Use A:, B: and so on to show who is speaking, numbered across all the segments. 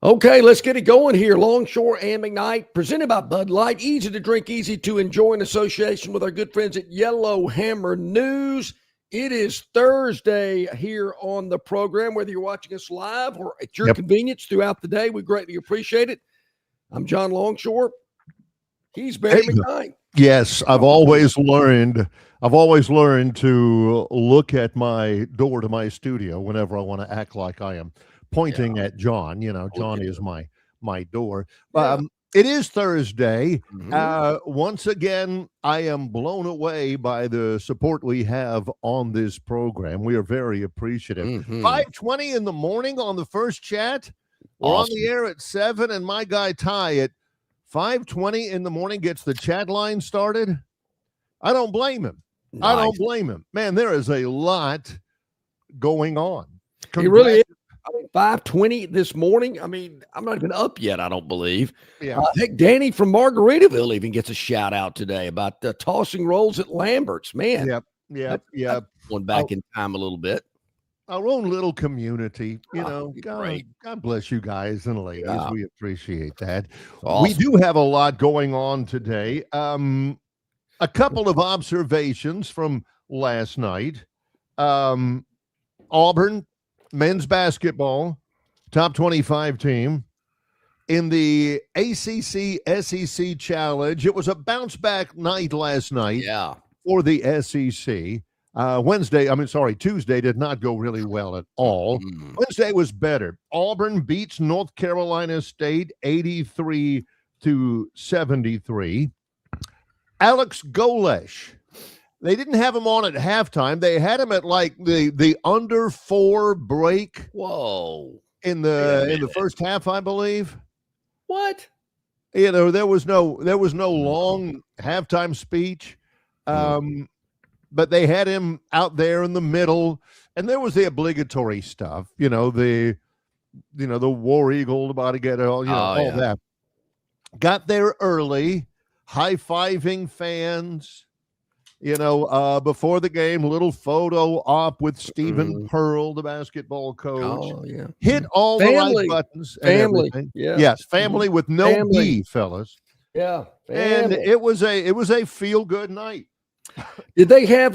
A: Okay, let's get it going here. Longshore and McKnight, presented by Bud Light. Easy to drink, easy to enjoy in association with our good friends at Yellow Hammer News. It is Thursday here on the program, whether you're watching us live or at your convenience throughout the day. We greatly appreciate it. I'm John Longshore. He's Barry McKnight.
B: Yes, I've always learned to look at my door to my studio whenever I want to act like I am pointing at John. John is my door. It is Thursday. Once again, I am blown away by the support we have on this program. We are very appreciative. 5:20 in the morning on the first chat. We're on the air at 7, and my guy Ty at 5:20 in the morning gets the chat line started. I don't blame him.
A: Nice.
B: I don't blame him. Man, there is a lot going on.
A: It really is. 5:20 this morning. I mean, I'm not even up yet, I don't believe.
B: Yeah.
A: Heck, Danny from Margaritaville even gets a shout out today about tossing rolls at Lambert's. Man.
B: Yep.
A: Going back in time a little bit.
B: Our own little community, God bless you guys and ladies.
A: Yeah.
B: We appreciate that.
A: Awesome.
B: We do have a lot going on today. A couple of observations from last night. Auburn men's basketball, top 25 team in the ACC SEC Challenge. It was a bounce back night last night for the SEC. Tuesday did not go really well at all. Wednesday was better. Auburn beats North Carolina State 83-73. Alex Golesh, they didn't have him on at halftime. They had him at like the under 4 break.
A: Whoa.
B: In the first half, I believe.
A: What?
B: There was no long halftime speech. But they had him out there in the middle, and there was the obligatory stuff, the War Eagle about to get all that. Got there early, high-fiving fans, before the game, little photo op with Stephen Pearl, the basketball coach.
A: Oh, yeah.
B: Hit all the right buttons.
A: Family. Yeah.
B: Yes, family with no B, fellas.
A: Yeah.
B: And it was a feel-good night.
A: Did they have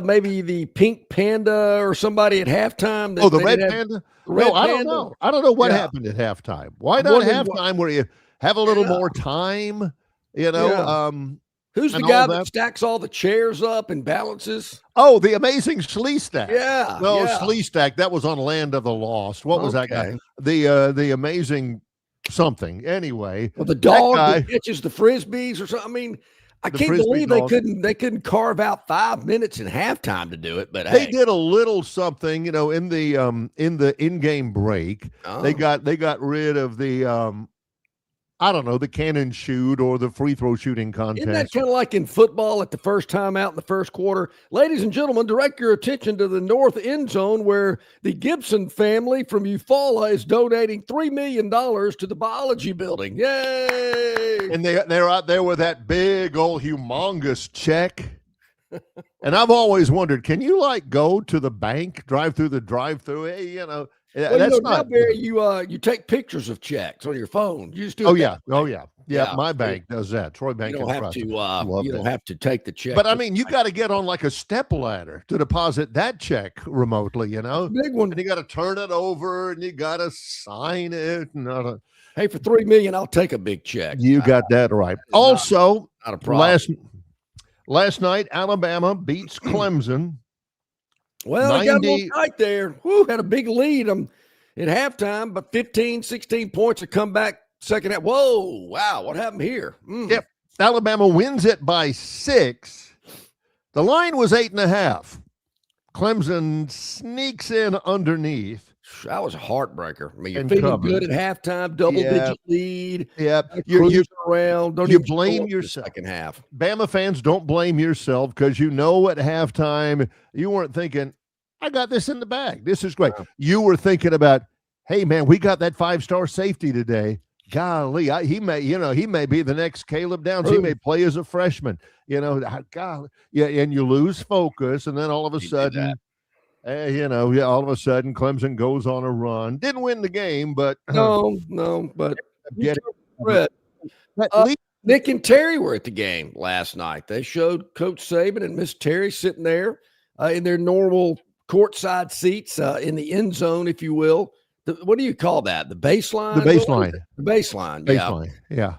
A: maybe the pink panda or somebody at halftime?
B: The red panda? No, I don't know. I don't know what happened at halftime. Why not halftime where you have a little more time?
A: Who's the guy that stacks all the chairs up and balances?
B: Oh, the amazing Sleestack.
A: Yeah.
B: No, Sleestack. That was on Land of the Lost. What was that guy? The amazing something. Anyway.
A: Well, the dog that catches the frisbees or something. I mean, I can't believe they couldn't carve out 5 minutes in halftime to do it, but
B: they did a little something, in the in-game break. They got rid of the the cannon shoot or the free throw shooting contest.
A: Isn't that kind of like in football at the first time out in the first quarter? Ladies and gentlemen, direct your attention to the north end zone where the Gibson family from Eufaula is donating $3 million to the biology building. Yay!
B: And they're out there with that big old humongous check. And I've always wondered, can you go to the bank, drive through the drive-through? Hey, that's not
A: Barry. You take pictures of checks on your phone. You just do.
B: Yeah. My bank does that. Troy Bank.
A: You don't have to. You don't have to take the check.
B: But I mean, you got to get on like a step ladder to deposit that check remotely.
A: Big one.
B: And you got to turn it over and you got to sign it.
A: Hey, for $3 million, I'll take a big check.
B: You got that right. Also,
A: not a problem.
B: Last night, Alabama beats Clemson.
A: Well, they got a little tight there. Had a big lead at halftime, but 15, 16 points to come back second half. Whoa, wow, what happened here?
B: Yep, Alabama wins it by 6. The line was 8.5. Clemson sneaks in underneath.
A: That was a heartbreaker. I mean, you're feeling good at halftime, double-digit lead.
B: Yeah,
A: you around.
B: You blame yourself.
A: Second half.
B: Bama fans, don't blame yourself because at halftime you weren't thinking, "I got this in the bag. This is great." You were thinking about, "Hey, man, we got that 5-star safety today. Golly, he may be the next Caleb Downs. He may play as a freshman. Golly, and you lose focus, and then all of a sudden." Yeah, all of a sudden Clemson goes on a run. Didn't win the game, but
A: No, but you
B: getting
A: took credit.
B: at least
A: Nick and Terry were at the game last night. They showed Coach Saban and Miss Terry sitting there in their normal courtside seats in the end zone, if you will. What do you call that? The baseline?
B: the baseline.
A: The baseline.
B: Baseline. Yeah.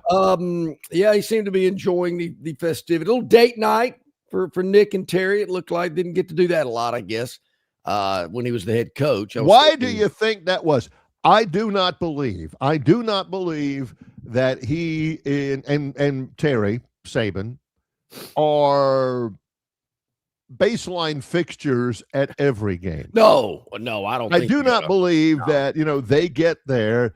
A: Yeah, he seemed to be enjoying the festivity. A little date night for Nick and Terry. It looked like didn't get to do that a lot, I guess, when he was the head coach.
B: Why do you think that was? I do not believe that he and Terry Saban are baseline fixtures at every game.
A: No, I don't.
B: I do not believe that they get there.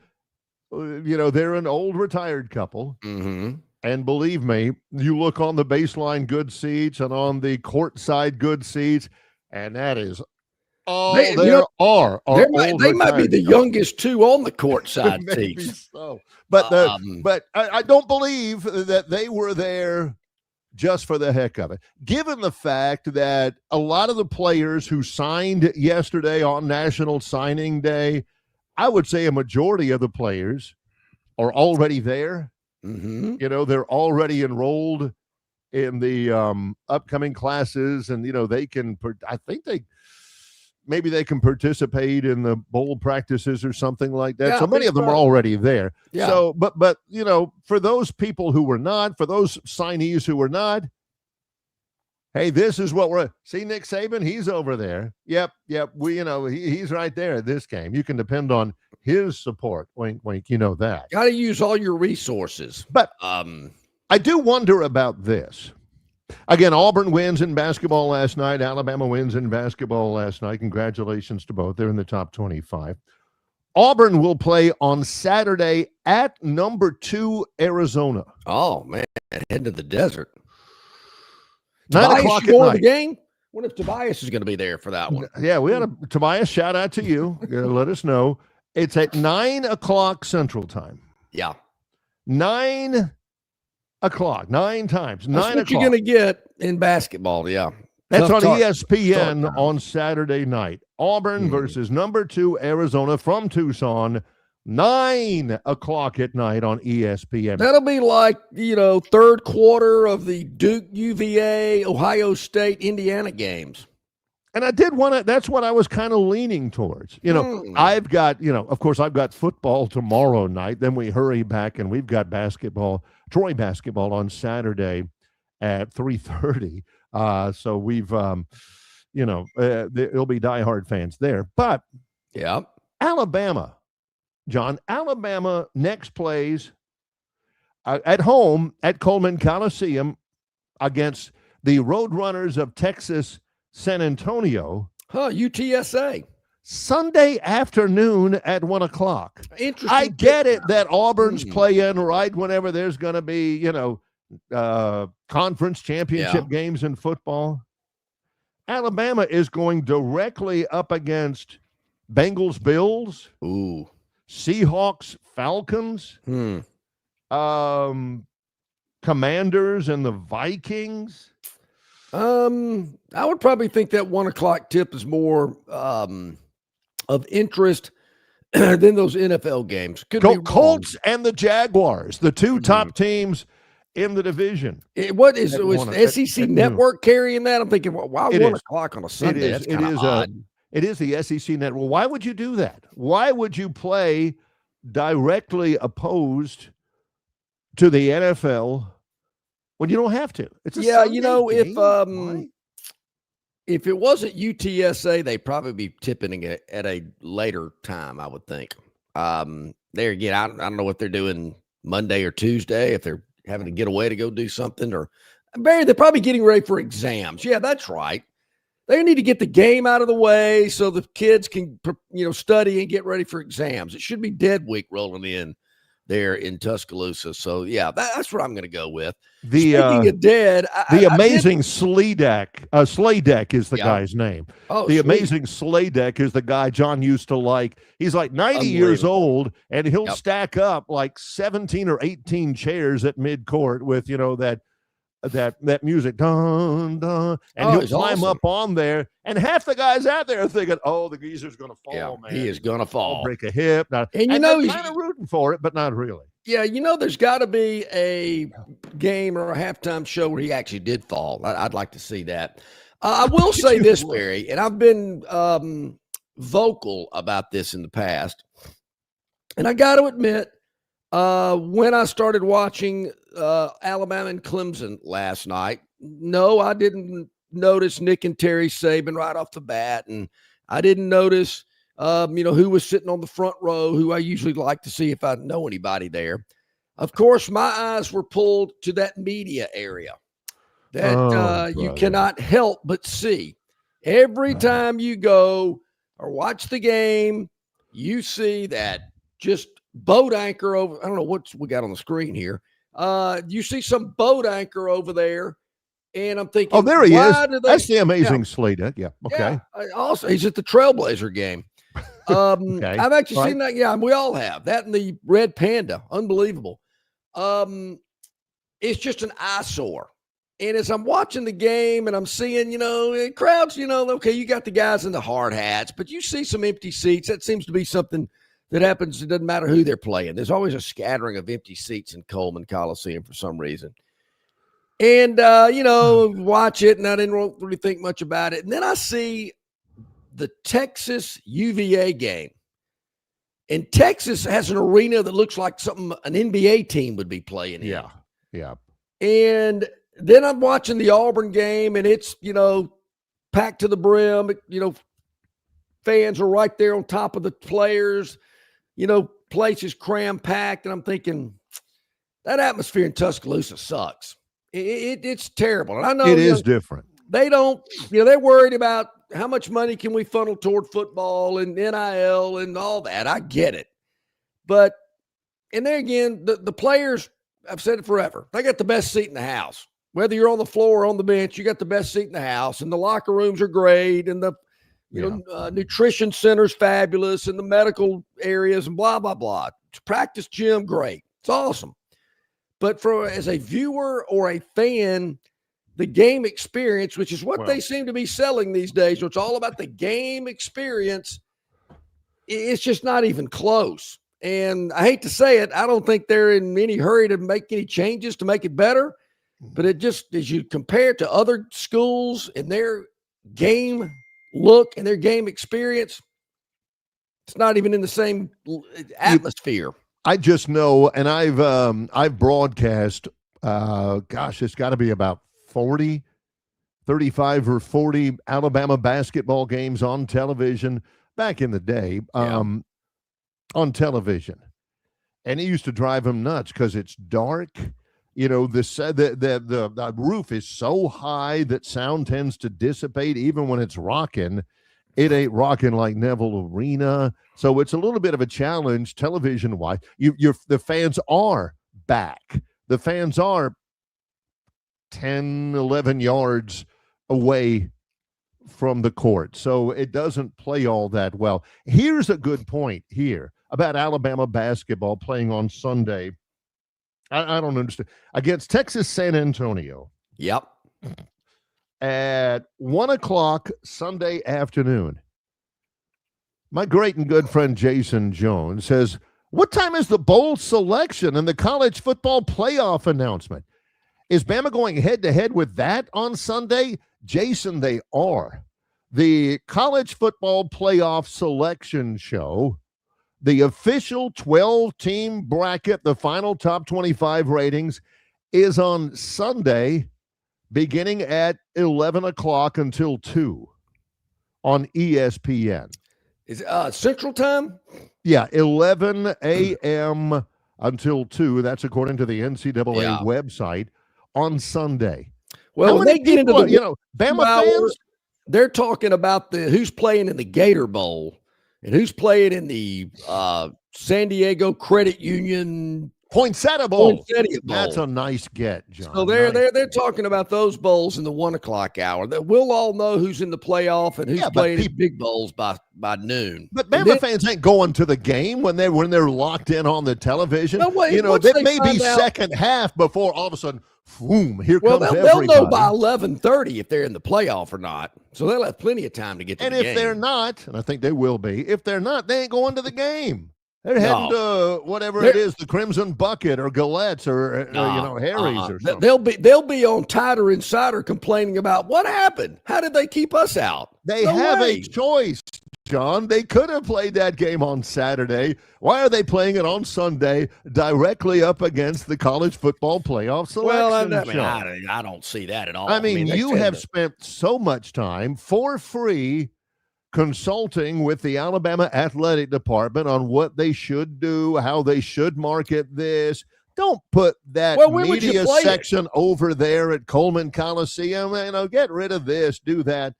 B: They're an old retired couple, and believe me, you look on the baseline good seats and on the courtside good seats, and that is. They
A: might be the youngest two on the courtside seats.
B: So. But I don't believe that they were there just for the heck of it. Given the fact that a lot of the players who signed yesterday on National Signing Day, I would say a majority of the players are already there. They're already enrolled in the upcoming classes, and they can. I think maybe they can participate in the bowl practices or something like that. So many of them are already there.
A: Yeah.
B: So, but for those people who were not, for those signees who were not, hey, this is what see Nick Saban, he's over there. Yep. He's right there at this game. You can depend on his support. Wink, wink. You know that.
A: Got to use all your resources.
B: But I do wonder about this. Again, Auburn wins in basketball last night. Alabama wins in basketball last night. Congratulations to both. They're in the top 25. Auburn will play on Saturday at number 2 Arizona.
A: Oh, man. Heading to the desert.
B: 9 o'clock at night.
A: The game? What if Tobias is going to be there for that one?
B: Yeah, we had a Tobias, shout out to you. Let us know. It's at 9 o'clock Central Time.
A: Yeah.
B: 9 o'clock, 9 times.
A: That's
B: 9
A: what
B: o'clock.
A: you're going to get in basketball, yeah.
B: That's on ESPN on Saturday night. Auburn versus number 2 Arizona from Tucson, 9 o'clock at night on ESPN.
A: That'll be like, third quarter of the Duke, UVA, Ohio State, Indiana games.
B: And I did want to, that's what I was kind of leaning towards. I've got, of course, I've got football tomorrow night. Then we hurry back and we've got basketball, Troy basketball on Saturday at 3:30. So we've, there'll be diehard fans there. But
A: yeah,
B: Alabama next plays at home at Coleman Coliseum against the Roadrunners of Texas San Antonio.
A: UTSA.
B: Sunday afternoon at 1 o'clock.
A: Interesting.
B: I get it that Auburn's playing right whenever there's going to be, conference championship games in football. Alabama is going directly up against Bengals, Bills, Seahawks, Falcons, Commanders, and the Vikings.
A: I would probably think that 1 o'clock tip is more of interest than those NFL games.
B: Colts and the Jaguars, the two top teams in the division.
A: What is the SEC Network carrying that? I'm thinking, why 1 o'clock on a Sunday? That's kind of odd.
B: It is the SEC Network. Why would you do that? Why would you play directly opposed to the NFL when you don't have to? It's a Sunday game.
A: If it wasn't UTSA, they'd probably be tipping it at a later time, I would think. There again, I don't know what they're doing Monday or Tuesday, if they're having to get away to go do something, or Barry, they're probably getting ready for exams. Yeah, that's right. They need to get the game out of the way so the kids can, study and get ready for exams. It should be dead week rolling in there in Tuscaloosa. So, yeah, that's what I'm going to go with. Speaking of dead,
B: amazing Slaydeck. Slaydeck is the guy's name. Amazing Slaydeck is the guy John used to like. He's like 90 years old, and he'll stack up like 17 or 18 chairs at midcourt with, that that music, dun, dun, and he'll climb up on there, and half the guys out there are thinking, "Oh, the geezer's going to fall, man.
A: He is going to fall,
B: break a hip." Now,
A: and
B: they're kind of rooting for it, but not really.
A: Yeah, there's got to be a game or a halftime show where he actually did fall. I'd like to see that. I will say this, Barry, and I've been vocal about this in the past, and I got to admit, when I started watching Alabama and Clemson last night, no, I didn't notice Nick and Terry Saban right off the bat, and I didn't notice who was sitting on the front row, who I usually like to see if I know anybody there. Of course, my eyes were pulled to that media area that you cannot help but see. Every time you go or watch the game, you see that just boat anchor over. I don't know what we got on the screen here. You see some boat anchor over there. And I'm thinking,
B: oh, there he is. That's the amazing Slater. Yeah. Okay.
A: Yeah. Also, he's at the Trailblazer game.
B: Okay.
A: I've actually seen that. Yeah, we all have that in the Red Panda. Unbelievable. It's just an eyesore. And as I'm watching the game and I'm seeing, crowds, okay, you got the guys in the hard hats, but you see some empty seats. That seems to be something that happens. It doesn't matter who they're playing. There's always a scattering of empty seats in Coleman Coliseum for some reason. And, watch it, and I didn't really think much about it. And then I see the Texas UVA game. And Texas has an arena that looks like something an NBA team would be playing in.
B: Yeah, yeah.
A: And then I'm watching the Auburn game, and it's, packed to the brim. Fans are right there on top of the players. Places cram-packed. And I'm thinking, that atmosphere in Tuscaloosa sucks. It's terrible. And I know
B: it is different.
A: They don't, they're worried about how much money can we funnel toward football and NIL and all that. I get it. But, and there again, the players, I've said it forever, they got the best seat in the house. Whether you're on the floor or on the bench, you got the best seat in the house, and the locker rooms are great, and the nutrition center's fabulous, and the medical areas and blah, blah, blah. Practice gym, great. It's awesome. But as a viewer or a fan, the game experience, which is what they seem to be selling these days, so it's all about the game experience, it's just not even close. And I hate to say it, I don't think they're in any hurry to make any changes to make it better. But it just, as you compare it to other schools and their game look and their game experience, it's not even in the same atmosphere.
B: I just know, and I've broadcast, it's got to be about 35 or 40 Alabama basketball games on television back in the day, on television. And it used to drive them nuts because it's dark. The roof is so high that sound tends to dissipate even when it's rocking. It ain't rocking like Neville Arena. So it's a little bit of a challenge television-wise. The fans are back. The fans are 10, 11 yards away from the court. So it doesn't play all that well. Here's a good point here about Alabama basketball playing on Sunday. I don't understand. Against Texas San Antonio.
A: Yep.
B: At 1:00 Sunday afternoon. My great and good friend Jason Jones says, what time is the bowl selection and the college football playoff announcement? Is Bama going head-to-head with that on Sunday? Jason, they are. The college football playoff selection show, the official 12-team bracket, the final top 25 ratings, is on Sunday beginning at 11 o'clock until 2 on ESPN.
A: Is it Central Time?
B: Yeah, 11 a.m. until 2. That's according to the NCAA website on Sunday.
A: Well, when they get into the
B: Bama fans,
A: they're talking about who's playing in the Gator Bowl and who's playing in the San Diego Credit Union
B: Poinsettia Bowl.
A: Poinsettia Bowl.
B: That's a nice get, John.
A: So they're talking about those bowls in the 1 o'clock hour. That we'll all know who's in the playoff and who's playing in big bowls by noon.
B: But Bama fans ain't going to the game when they're locked in on the television.
A: No, wait,
B: that may be second half before all of a sudden, boom, here comes everybody.
A: They'll know by 11:30 if they're in the playoff or not. So they'll have plenty of time to get to the game.
B: And if they're not, and I think they will be, if they're not, they ain't going to the game. They're heading to whatever it is, the Crimson Bucket or Gillette's or Harry's or something.
A: They'll be on Tighter Insider complaining about what happened. How did they keep us out?
B: They have a choice, John. They could have played that game on Saturday. Why are they playing it on Sunday directly up against the college football playoff selection?
A: Well, I don't see that at all.
B: I mean you have spent so much time for free consulting with the Alabama athletic department on what they should do, how they should market this. Don't put that media section over there at Coleman Coliseum. Get rid of this, do that.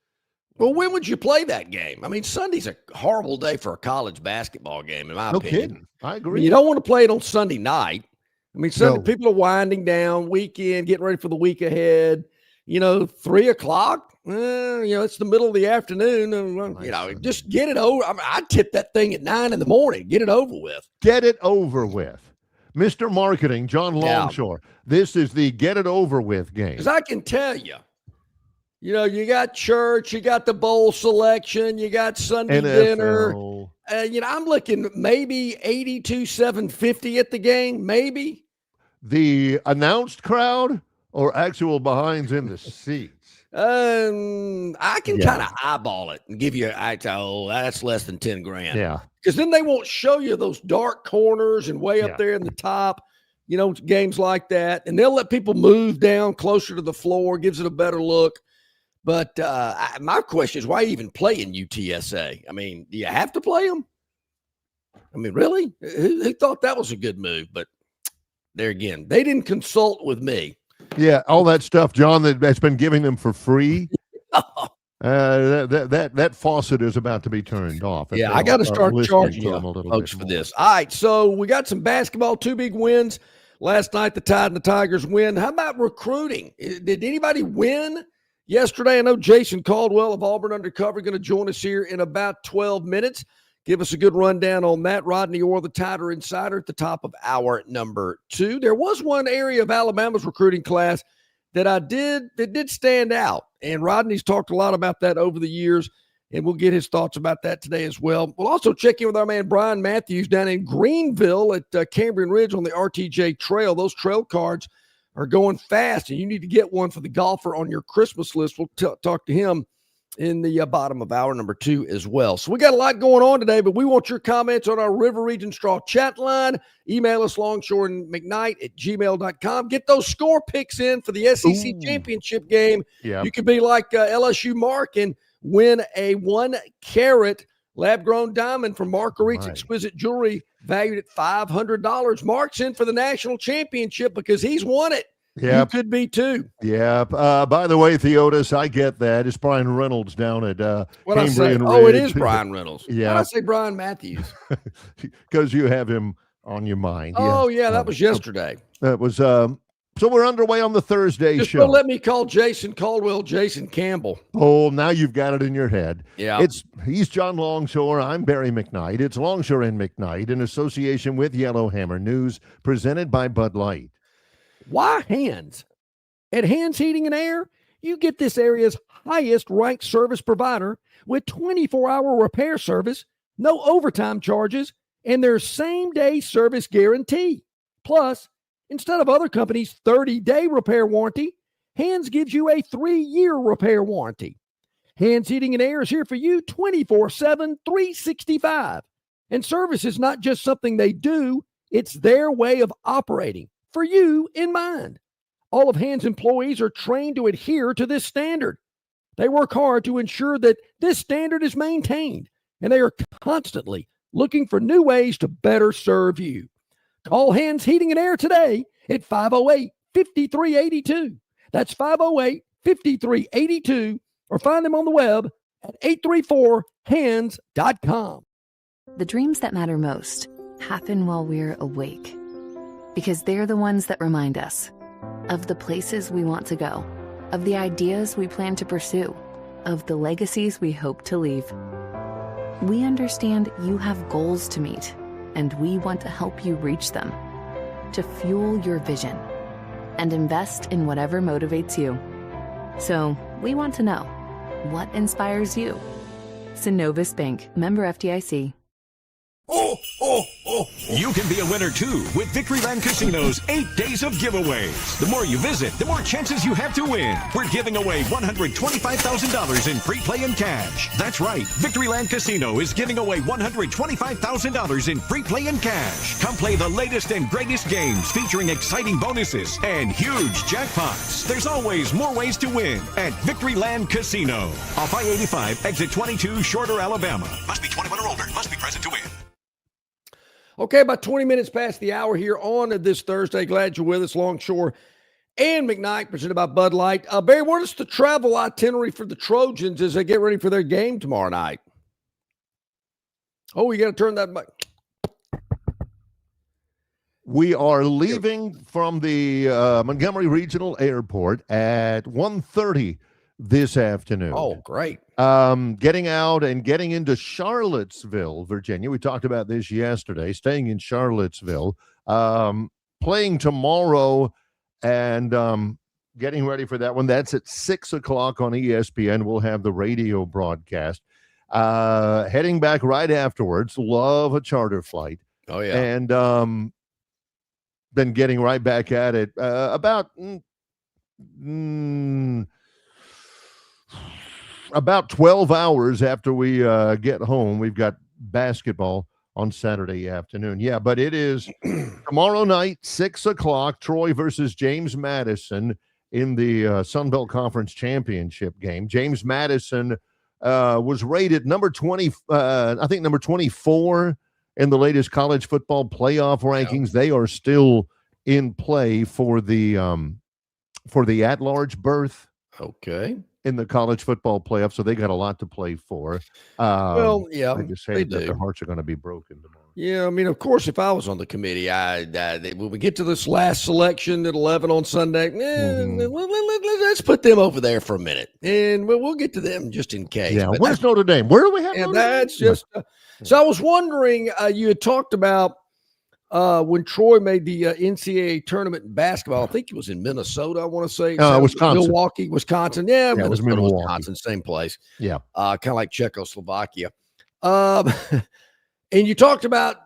A: Well, when would you play that game? I mean, Sunday's a horrible day for a college basketball game, in my opinion.
B: Kidding. I agree.
A: You don't want to play it on Sunday night. I mean, people are winding down, weekend, getting ready for the week ahead. 3 o'clock. It's the middle of the afternoon. Just get it over. I mean, I'd tip that thing at 9 in the morning. Get it over with.
B: Get it over with. Mr. Marketing, John Longshore. This is the get it over with game.
A: Because I can tell you, you got church, you got the bowl selection, you got Sunday dinner. I'm looking maybe 82,750 at the game, maybe.
B: The announced crowd or actual behinds in the seats?
A: I can kind of eyeball it and give you that's less than 10 grand.
B: Yeah.
A: Because then they won't show you those dark corners and way up there in the top, games like that. And they'll let people move down closer to the floor, gives it a better look. But my question is, why even play in UTSA? I mean, do you have to play them? I mean, really? Who thought that was a good move? But there again, they didn't consult with me.
B: Yeah, all that stuff, John, that's been giving them for free. That faucet is about to be turned off.
A: Yeah, I got to start charging you folks for this. All right, so we got some basketball, 2 big wins. Last night, the Tide and the Tigers win. How about recruiting? Did anybody win yesterday? I know Jason Caldwell of Auburn Undercover going to join us here in about 12 minutes. Give us a good rundown on that. Rodney Orr, the Tighter Insider, at the top of hour number 2. There was one area of Alabama's recruiting class that did stand out, and Rodney's talked a lot about that over the years, and we'll get his thoughts about that today as well. We'll also check in with our man Brian Matthews down in Greenville at Cambrian Ridge on the RTJ Trail. Those trail cards are going fast, and you need to get one for the golfer on your Christmas list. We'll talk to him in the bottom of hour number 2 as well. So we got a lot going on today, but we want your comments on our River Region Straw chat line. Email us longshoreandmcknight@gmail.com. Get those score picks in for the SEC championship game. You could be like LSU Mark and win a 1-carat lab-grown diamond from Marguerite's Exquisite Jewelry valued at $500. Mark's in for the national championship because he's won it.
B: Yeah,
A: you could be too.
B: Yeah. By the way, Theotis, I get that. It's Brian Reynolds down at Cambrian Ridge.
A: Oh, it is Brian Reynolds.
B: Yeah.
A: Why did I say Brian Matthews?
B: Because you have him on your mind.
A: Oh, yeah, that was yesterday.
B: That was so we're underway on the Thursday show.
A: Don't let me call Jason Caldwell Jason Campbell.
B: Oh, now you've got it in your head.
A: Yeah.
B: He's John Longshore. I'm Barry McKnight. It's Longshore and McKnight in association with Yellowhammer News, presented by Bud Light.
A: Why Hands? At Hands Heating and Air, you get this area's highest ranked service provider with 24-hour repair service, no overtime charges, and their same-day service guarantee. Plus, instead of other companies' 30-day repair warranty, Hands gives you a 3-year repair warranty. Hands Heating and Air is here for you 24/7, 365. And service is not just something they do, it's their way of operating, for you in mind. All of Hands employees are trained to adhere to this standard. They work hard to ensure that this standard is maintained, and they are constantly looking for new ways to better serve you. Call Hands Heating and Air today at 508-5382. That's 508-5382, or find them on the web at 834hands.com.
C: The dreams that matter most happen while we're awake. because they're the ones that remind us of the places we want to go, of the ideas we plan to pursue, of the legacies we hope to leave. We understand you have goals to meet, and we want to help you reach them, to fuel your vision and invest in whatever motivates you. So we want to know, what inspires you? Synovus Bank, member FDIC.
D: You can be a winner too with Victoryland Casino's 8 days of giveaways. The more you visit, the more chances you have to win. We're giving away $125,000 in free play and cash. That's right, Victoryland Casino is giving away $125,000 in free play and cash. Come play the latest and greatest games featuring exciting bonuses and huge jackpots. There's always more ways to win at Victoryland Casino. Off I-85, exit 22, Shorter, Alabama. Must be 21 or older. Must be present to win.
A: Okay, about 20 minutes past the hour here on this Thursday. Glad you're with us. Longshore and McKnight, presented by Bud Light. Barry, what is the travel itinerary for the Trojans as they get ready for their game tomorrow night? Oh, you got to turn that back.
B: We are leaving from the Montgomery Regional Airport at 1:30 this afternoon.
A: Oh, great.
B: Getting out and getting into Charlottesville, Virginia. We talked about this yesterday, staying in Charlottesville, playing tomorrow and getting ready for that one. That's at 6 o'clock on ESPN. We'll have the radio broadcast. Heading back right afterwards. Love a charter flight.
A: Oh, yeah.
B: And then getting right back at it about 12 hours after we get home. We've got basketball on Saturday afternoon. Yeah, but it is tomorrow night, 6 o'clock, Troy versus James Madison in the Sun Belt Conference Championship game. James Madison was rated number 20, I think number 24 in the latest college football playoff rankings. They are still in play for the at-large berth.
A: Okay.
B: In the college football playoff, so they got a lot to play for.
A: Well, yeah,
B: I just hate that their hearts are going to be broken tomorrow.
A: Yeah, I mean, of course, if I was on the committee, when we get to this last selection at 11 on Sunday, let's put them over there for a minute, and we'll get to them just in case.
B: Yeah, where's Notre Dame? Where do we have?
A: And that's just. So I was wondering, you had talked about when Troy made the NCAA tournament in basketball. I think it was in Minnesota, I want to say.
B: Wisconsin.
A: Milwaukee, Wisconsin. Yeah,
B: it was Milwaukee.
A: Wisconsin, same place.
B: Yeah.
A: Kind of like Czechoslovakia. And you talked about,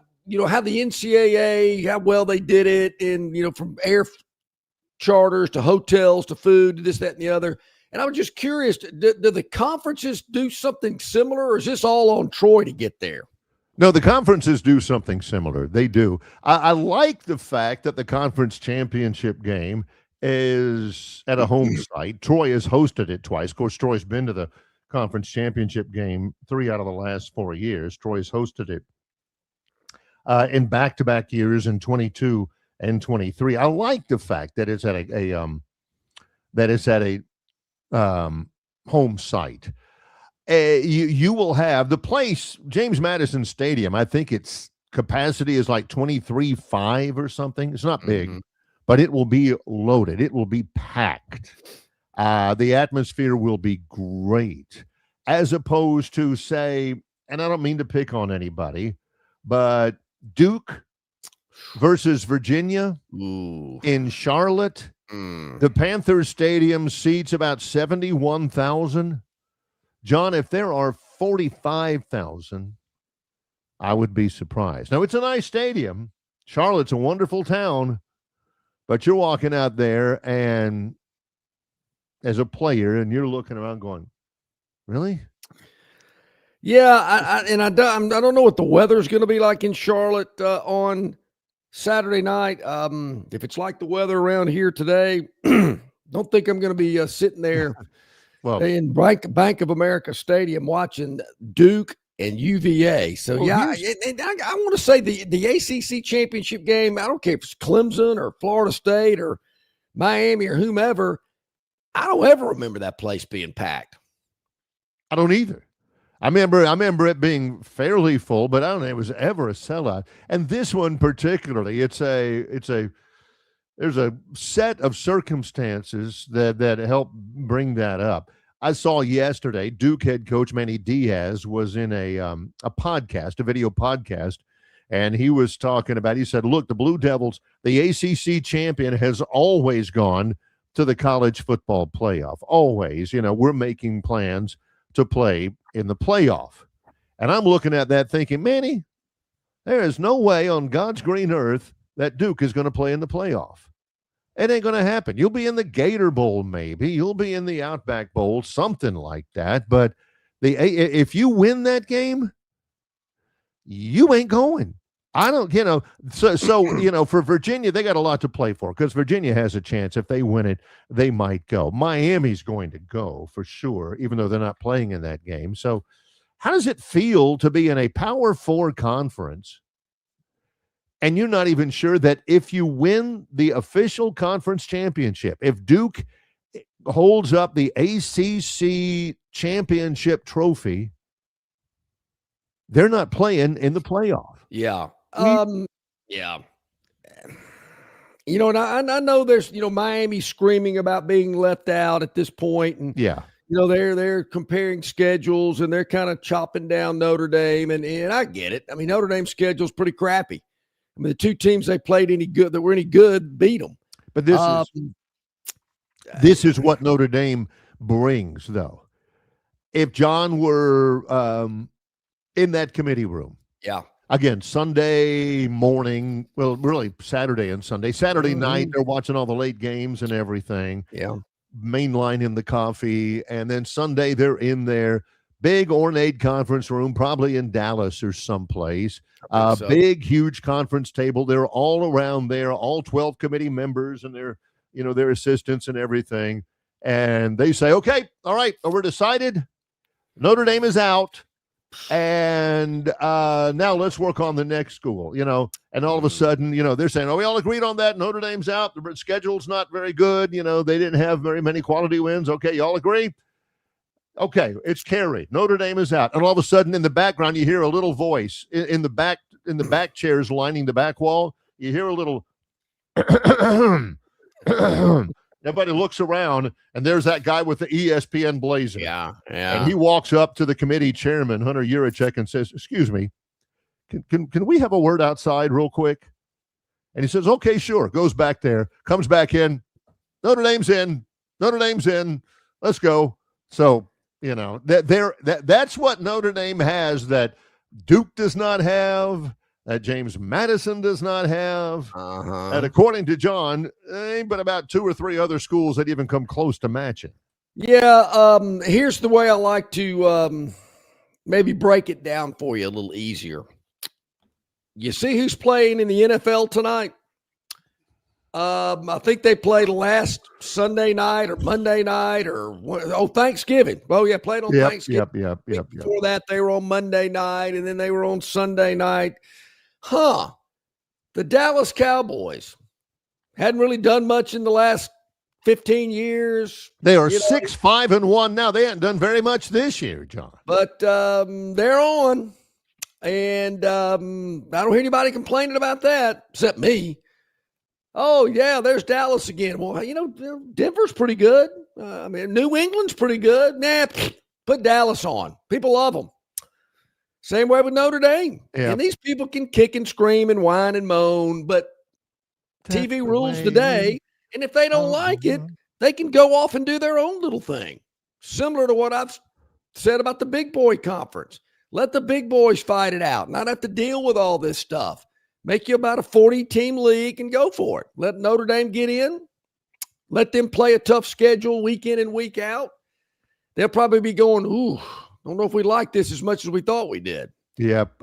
A: how the NCAA, how well they did it, and, from air charters to hotels to food to this, that, and the other. And I was just curious, do the conferences do something similar, or is this all on Troy to get there?
B: No, the conferences do something similar. They do. I like the fact that the conference championship game is at a home site. Troy has hosted it twice. Of course, Troy's been to the conference championship game 3 out of the last 4 years. Troy's hosted it in back-to-back years in 22 and 23. I like the fact that it's at a home site. You will have the place, James Madison Stadium. I think its capacity is like 23,500 or something. It's not big, but it will be loaded. It will be packed. The atmosphere will be great, as opposed to, say, and I don't mean to pick on anybody, but Duke versus Virginia in Charlotte. The Panthers Stadium seats about 71,000. John, if there are 45,000, I would be surprised. Now, it's a nice stadium. Charlotte's a wonderful town, but you're walking out there and as a player, and you're looking around going, really?
A: Yeah, I don't know what the weather's going to be like in Charlotte on Saturday night. If it's like the weather around here today, don't think I'm going to be sitting there in Bank of America Stadium watching Duke and UVA. So, I want to say the ACC championship game, I don't care if it's Clemson or Florida State or Miami or whomever, I don't ever remember that place being packed.
B: I don't either. I remember it being fairly full, but I don't think it was ever a sellout. And this one particularly, there's a set of circumstances that help bring that up. I saw yesterday Duke head coach Manny Diaz was in a podcast, a video podcast, and he was talking about, he said, look, the Blue Devils, the ACC champion, has always gone to the college football playoff. Always, we're making plans to play in the playoff. And I'm looking at that thinking, Manny, there is no way on God's green earth that Duke is going to play in the playoff. It ain't going to happen. You'll be in the Gator Bowl, maybe. You'll be in the Outback Bowl, something like that. But if you win that game, you ain't going. I don't, so for Virginia, they got a lot to play for because Virginia has a chance. If they win it, they might go. Miami's going to go for sure, even though they're not playing in that game. So how does it feel to be in a Power Four conference and you're not even sure that if you win the official conference championship, if Duke holds up the ACC championship trophy, they're not playing in the playoff?
A: Yeah. Yeah. And I know there's, Miami screaming about being left out at this point. And,
B: yeah,
A: they're comparing schedules and they're kind of chopping down Notre Dame. And I get it. I mean, Notre Dame's schedule's pretty crappy. I mean, the two teams they played that were any good beat them.
B: But this is what Notre Dame brings, though. If John were in that committee room,
A: yeah.
B: Again, Sunday morning, well, really Saturday and Sunday. Saturday night, they're watching all the late games and everything.
A: Yeah.
B: Mainline in the coffee. And then Sunday, they're in their big ornate conference room, probably in Dallas or someplace. So. Big, huge conference table. They're all around there, all 12 committee members and their assistants and everything. And they say, okay, all right, we're decided. Notre Dame is out. And now let's work on the next school, and all of a sudden, they're saying, we all agreed on that. Notre Dame's out. The schedule's not very good. They didn't have very many quality wins. Okay. Y'all agree? Okay. It's carried. Notre Dame is out. And all of a sudden in the background, you hear a little voice in the back chairs lining the back wall. You hear a little, everybody looks around, and there's that guy with the ESPN blazer.
A: Yeah.
B: And he walks up to the committee chairman, Hunter Yurichek, and says, excuse me, can we have a word outside real quick? And he says, okay, sure. Goes back there, comes back in. Notre Dame's in. Let's go. So, that's what Notre Dame has that Duke does not have, that James Madison does not have. And according to John, ain't but about 2 or 3 other schools that even come close to matching.
A: Yeah, here's the way I like to maybe break it down for you a little easier. You see who's playing in the NFL tonight? I think they played last Sunday night or Monday night or Thanksgiving. Oh, yeah, played on Thanksgiving.
B: Yep.
A: Before that, they were on Monday night, and then they were on Sunday night. The Dallas Cowboys hadn't really done much in the last 15 years.
B: They are 6-5-1 now. They haven't done very much this year, John.
A: But they're on, and I don't hear anybody complaining about that except me. Oh, yeah, there's Dallas again. Well, Denver's pretty good. New England's pretty good. Nah, put Dallas on. People love them. Same way with Notre Dame.
B: Yeah.
A: And these people can kick and scream and whine and moan, but TV rules the day. And if they don't like it, they can go off and do their own little thing. Similar to what I've said about the big boy conference. Let the big boys fight it out. Not have to deal with all this stuff. Make you about a 40-team league and go for it. Let Notre Dame get in. Let them play a tough schedule week in and week out. They'll probably be going, don't know if we like this as much as we thought we did.
B: Yep.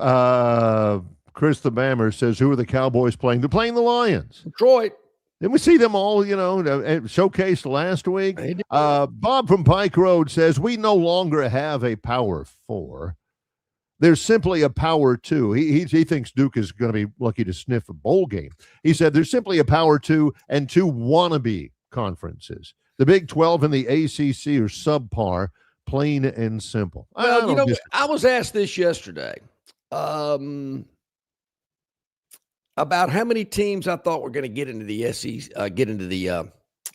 B: Chris the Bammer says, who are the Cowboys playing? They're playing the Lions.
A: Detroit.
B: Didn't we see them all, showcased last week? Bob from Pike Road says, we no longer have a Power 4. There's simply a Power 2. He thinks Duke is going to be lucky to sniff a bowl game. He said there's simply a Power 2 and 2 wannabe conferences. The Big 12 and the ACC are subpar. plain and simple.
A: Well, I was asked this yesterday about how many teams I thought were going to get into the SEC, get into the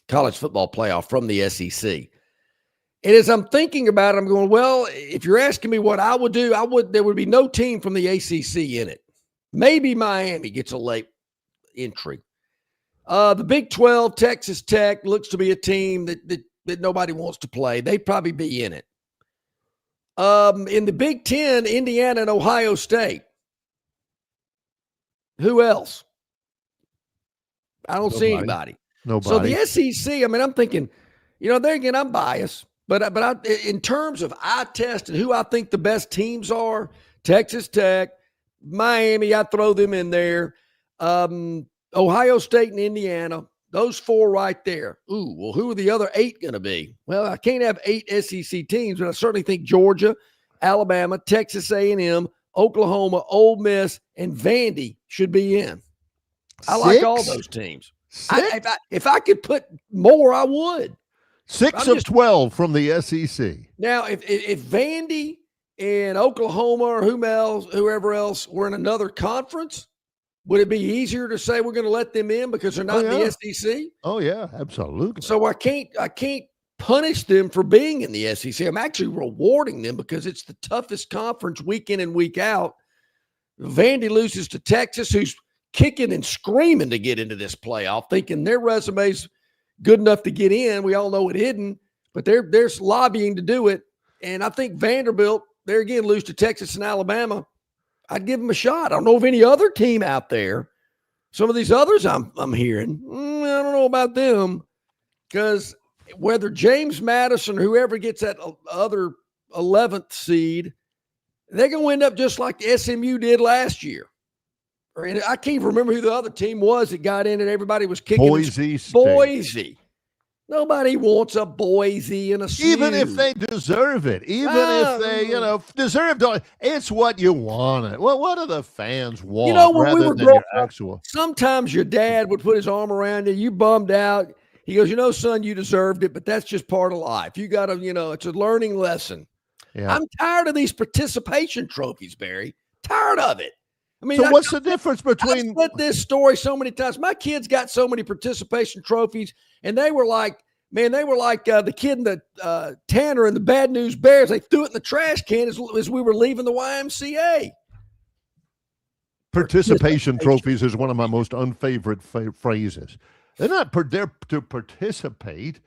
A: college football playoff from the SEC. And as I'm thinking about it, I'm going, well, if you're asking me what I would do, there would be no team from the ACC in it. Maybe Miami gets a late entry. The Big 12, Texas Tech looks to be a team that nobody wants to play. They'd probably be in it. In the Big 10, Indiana and Ohio State. Who else? I don't see anybody.
B: Nobody.
A: So the SEC, I mean, I'm thinking, there again, I'm biased. But in terms of eye test and who I think the best teams are, Texas Tech, Miami, I throw them in there. Ohio State and Indiana, those four right there. Ooh, well, who are the other 8 going to be? Well, I can't have 8 SEC teams, but I certainly think Georgia, Alabama, Texas A&M, Oklahoma, Ole Miss, and Vandy should be in. I like all those teams. If I could put more, I would.
B: 6 of 12 from the SEC.
A: Now, if Vandy and Oklahoma or whoever else were in another conference, would it be easier to say we're going to let them in because they're not in the SEC?
B: Oh yeah, absolutely.
A: So I can't punish them for being in the SEC. I'm actually rewarding them because it's the toughest conference week in and week out. Vandy loses to Texas, who's kicking and screaming to get into this playoff, thinking their resume's good enough to get in. We all know it isn't, but they're lobbying to do it. And I think Vanderbilt, there again, lose to Texas and Alabama. I'd give them a shot. I don't know of any other team out there. Some of these others I'm hearing, I don't know about them, because whether James Madison or whoever gets that other 11th seed, they're going to end up just like SMU did last year. And I can't remember who the other team was that got in and everybody was kicking.
B: Boise State.
A: Boise. Nobody wants a Boise and a SMU.
B: Even if they deserve it. Even if they, deserve it. It's what you want. Well, what do the fans want
A: when we were
B: growing up,
A: sometimes your dad would put his arm around you. You bummed out. He goes, son, you deserved it, but that's just part of life. You got to, it's a learning lesson. Yeah. I'm tired of these participation trophies, Barry. Tired of it. I mean,
B: what's the difference between?
A: I've said this story so many times. My kids got so many participation trophies, and they were like the kid in the Tanner and the Bad News Bears. They threw it in the trash can as we were leaving the YMCA.
B: Participation trophies is one of my most unfavorite phrases. They're not there to participate.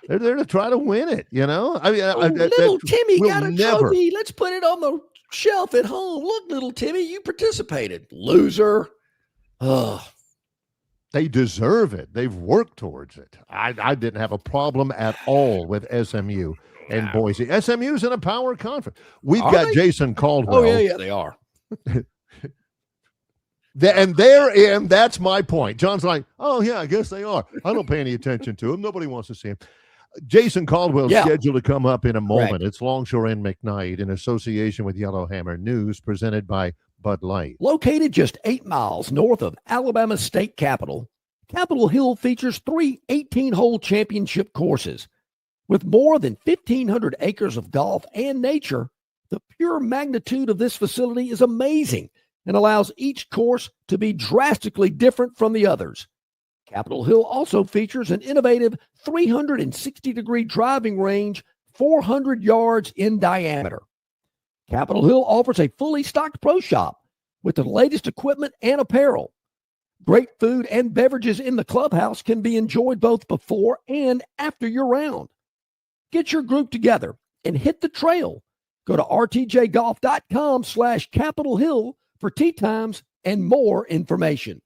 B: They're there to try to win it.
A: Little Timmy got a trophy. Let's put it on the shelf at home. Look, little Timmy, you participated. Loser. Ugh.
B: They deserve it. They've worked towards it. I didn't have a problem at all with SMU and Boise. SMU's in a power conference. We've got Jason Caldwell.
A: Oh, yeah, they are.
B: And they're in. That's my point. John's like, oh, yeah, I guess they are. I don't pay any attention to them. Nobody wants to see him. Jason Caldwell's scheduled to come up in a moment. Right. It's Longshore and McKnight in association with Yellowhammer News, presented by Bud Light.
A: Located just 8 miles north of Alabama's state capital, Capitol Hill features 3 18-hole championship courses. With more than 1,500 acres of golf and nature, the pure magnitude of this facility is amazing and allows each course to be drastically different from the others. Capitol Hill also features an innovative 360-degree driving range, 400 yards in diameter. Capitol Hill offers a fully stocked pro shop with the latest equipment and apparel. Great food and beverages in the clubhouse can be enjoyed both before and after your round. Get your group together and hit the trail. Go to rtjgolf.com/Capitol Hill for tee times and more information.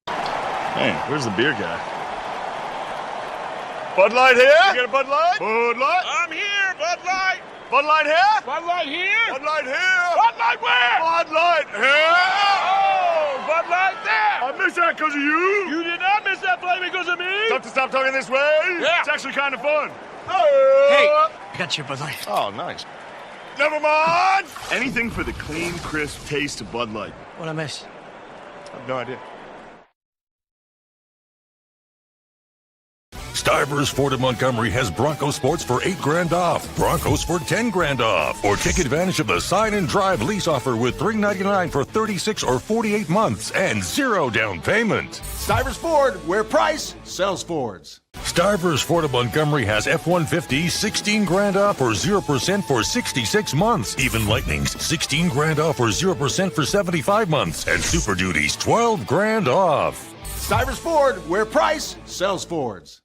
E: Man, where's the beer guy? Bud Light here? You got a Bud Light? Bud Light? I'm here, Bud Light. Bud Light here? Bud Light here? Bud Light here? Bud Light where? Bud Light here? Oh, Bud Light there. I missed that because of you. You did not miss that play because of me. Tough to stop talking this way? Yeah. It's actually kind of fun. Hey, I got your Bud Light. Oh, nice. Never mind. Anything for the clean, crisp taste of Bud Light. What I miss? I have no idea.
F: Stivers Ford of Montgomery has Bronco Sports for $8,000 off, Broncos for $10,000 off, or take advantage of the sign and drive lease offer with $399 for 36 or 48 months and 0 down payment.
G: Stivers Ford, where price sells Fords.
F: Stivers Ford of Montgomery has F-150 $16,000 off or 0% for 66 months. Even Lightnings $16,000 off or 0% for 75 months, and Super Duties $12,000 off.
G: Stivers Ford, where price sells Fords.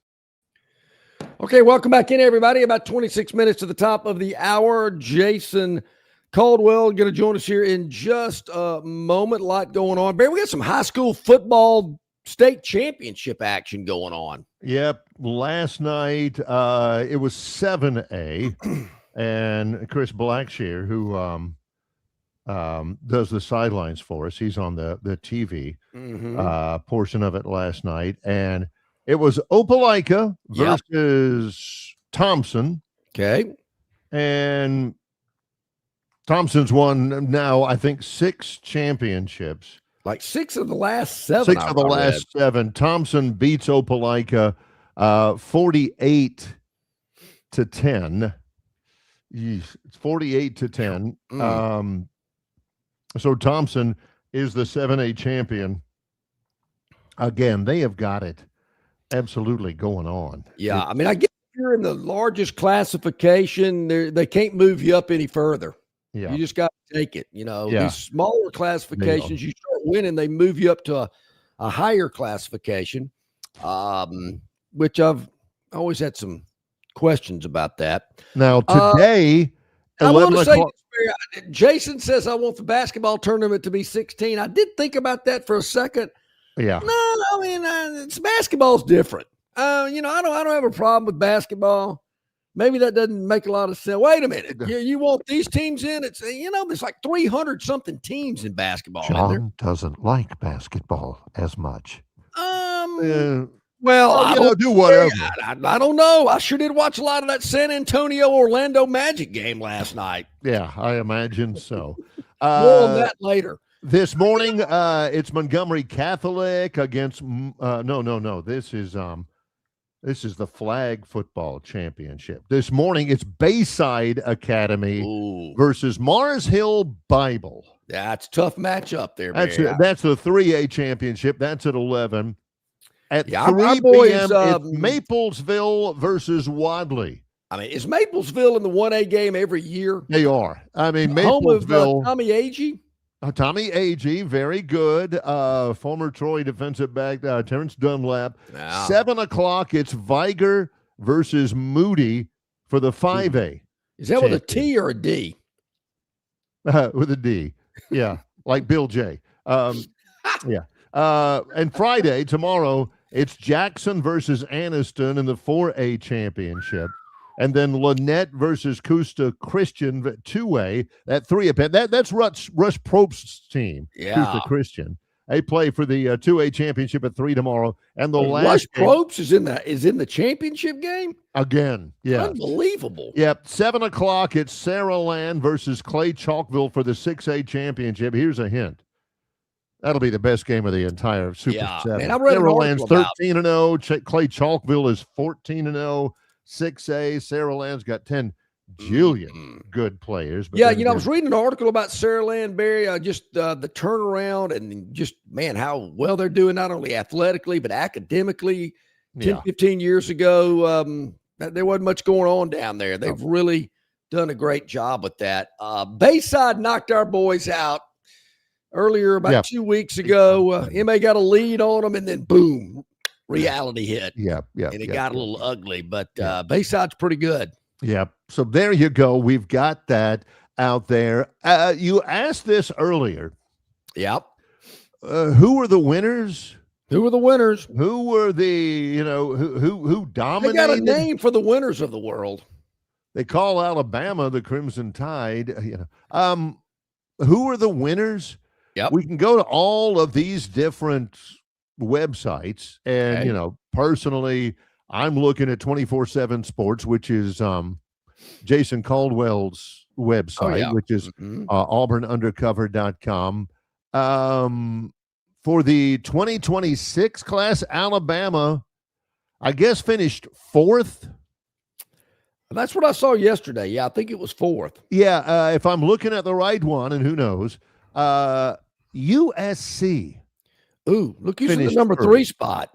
A: Okay, welcome back in, everybody. About 26 minutes to the top of the hour. Jason Caldwell going to join us here in just a moment. A lot going on. Barry, we got some high school football state championship action going on.
B: Yep. Last night, it was 7A, and Chris Blackshear, who does the sidelines for us, he's on the TV portion of it last night, and it was Opelika versus Thompson.
A: Okay.
B: And Thompson's won now, I think, 6 championships.
A: Like 6 of the last 7.
B: 6 of the last 7. Thompson beats Opelika 48-10. It's 48-10. So Thompson is the 7A champion. Again, they have got it absolutely going on.
A: Yeah, I mean, I guess if you're in the largest classification, they can't move you up any further.
B: Yeah.
A: You just got to take it. These smaller classifications, you start winning, they move you up to a higher classification, which I've always had some questions about that.
B: Now, today,
A: I want to say,
B: o'clock.
A: Jason says I want the basketball tournament to be 16. I did think about that for a second.
B: Yeah.
A: No, I mean, basketball's different. I don't have a problem with basketball. Maybe that doesn't make a lot of sense. Wait a minute. You want these teams in? It's, there's like 300 something teams in basketball.
H: John doesn't like basketball as much.
A: Well,
B: do whatever.
A: I don't know. I sure did watch a lot of that San Antonio Orlando Magic game last night.
B: Yeah, I imagine so.
A: More on that later.
B: This morning, it's Montgomery Catholic against no. This is the flag football championship. This morning, it's Bayside Academy versus Mars Hill Bible.
A: That's a tough matchup there.
B: That's the 3A championship. That's at 11. At 3
A: our boys,
B: p.m., it's Maplesville versus Wadley.
A: I mean, is Maplesville in the 1A game every year?
B: They are. I mean,
A: Maplesville. Home of Tommy Agee?
B: Tommy Agee, very good. Former Troy defensive back, Terrence Dunlap. 7 o'clock, it's Viger versus Moody for the 5A.
A: Is that with a T or a D?
B: With a D. Yeah, like Bill J. Yeah. And Friday, tomorrow, it's Jackson versus Anniston in the 4A championship. And then Lynette versus Coosta Christian, 2A, that 3A. That's Rush Probst's team, Coosta Christian. They play for the 2A championship at 3 tomorrow. And the last
A: Rush Probst is in the championship game?
B: Again, yeah.
A: Unbelievable.
B: Yep, 7 o'clock, it's Sarah Land versus Clay Chalkville for the 6A championship. Here's a hint. That'll be the best game of the entire Super 7.
A: Man, I read
B: Sarah Land's 13-0. Clay Chalkville is 14-0. 6A, Sarah Land's got 10 jillion good players.
A: But I was reading an article about Sarah Land, Barry, just the turnaround and just, man, how well they're doing, not only athletically, but academically. 15 years ago, there wasn't much going on down there. They've really done a great job with that. Bayside knocked our boys out earlier, about 2 weeks ago. MA got a lead on them, and then boom, reality hit. And it got a little ugly, but Bayside's pretty good.
B: So there you go. We've got that out there. You asked this earlier. Who were the winners?
A: Who were the winners?
B: Who were the, who dominated?
A: They got a name for the winners of the world.
B: They call Alabama the Crimson Tide. Who are the winners? We can go to all of these different websites, and personally, I'm looking at 24/7 Sports, which is Jason Caldwell's website, which is auburnundercover.com. For the 2026 class, Alabama I guess finished fourth.
A: That's what I saw yesterday. Yeah, I think it was fourth.
B: Yeah, if I'm looking at the right one, and who knows, USC.
A: Ooh, look, who's in the
B: Finished
A: number
B: first.
A: 3 spot.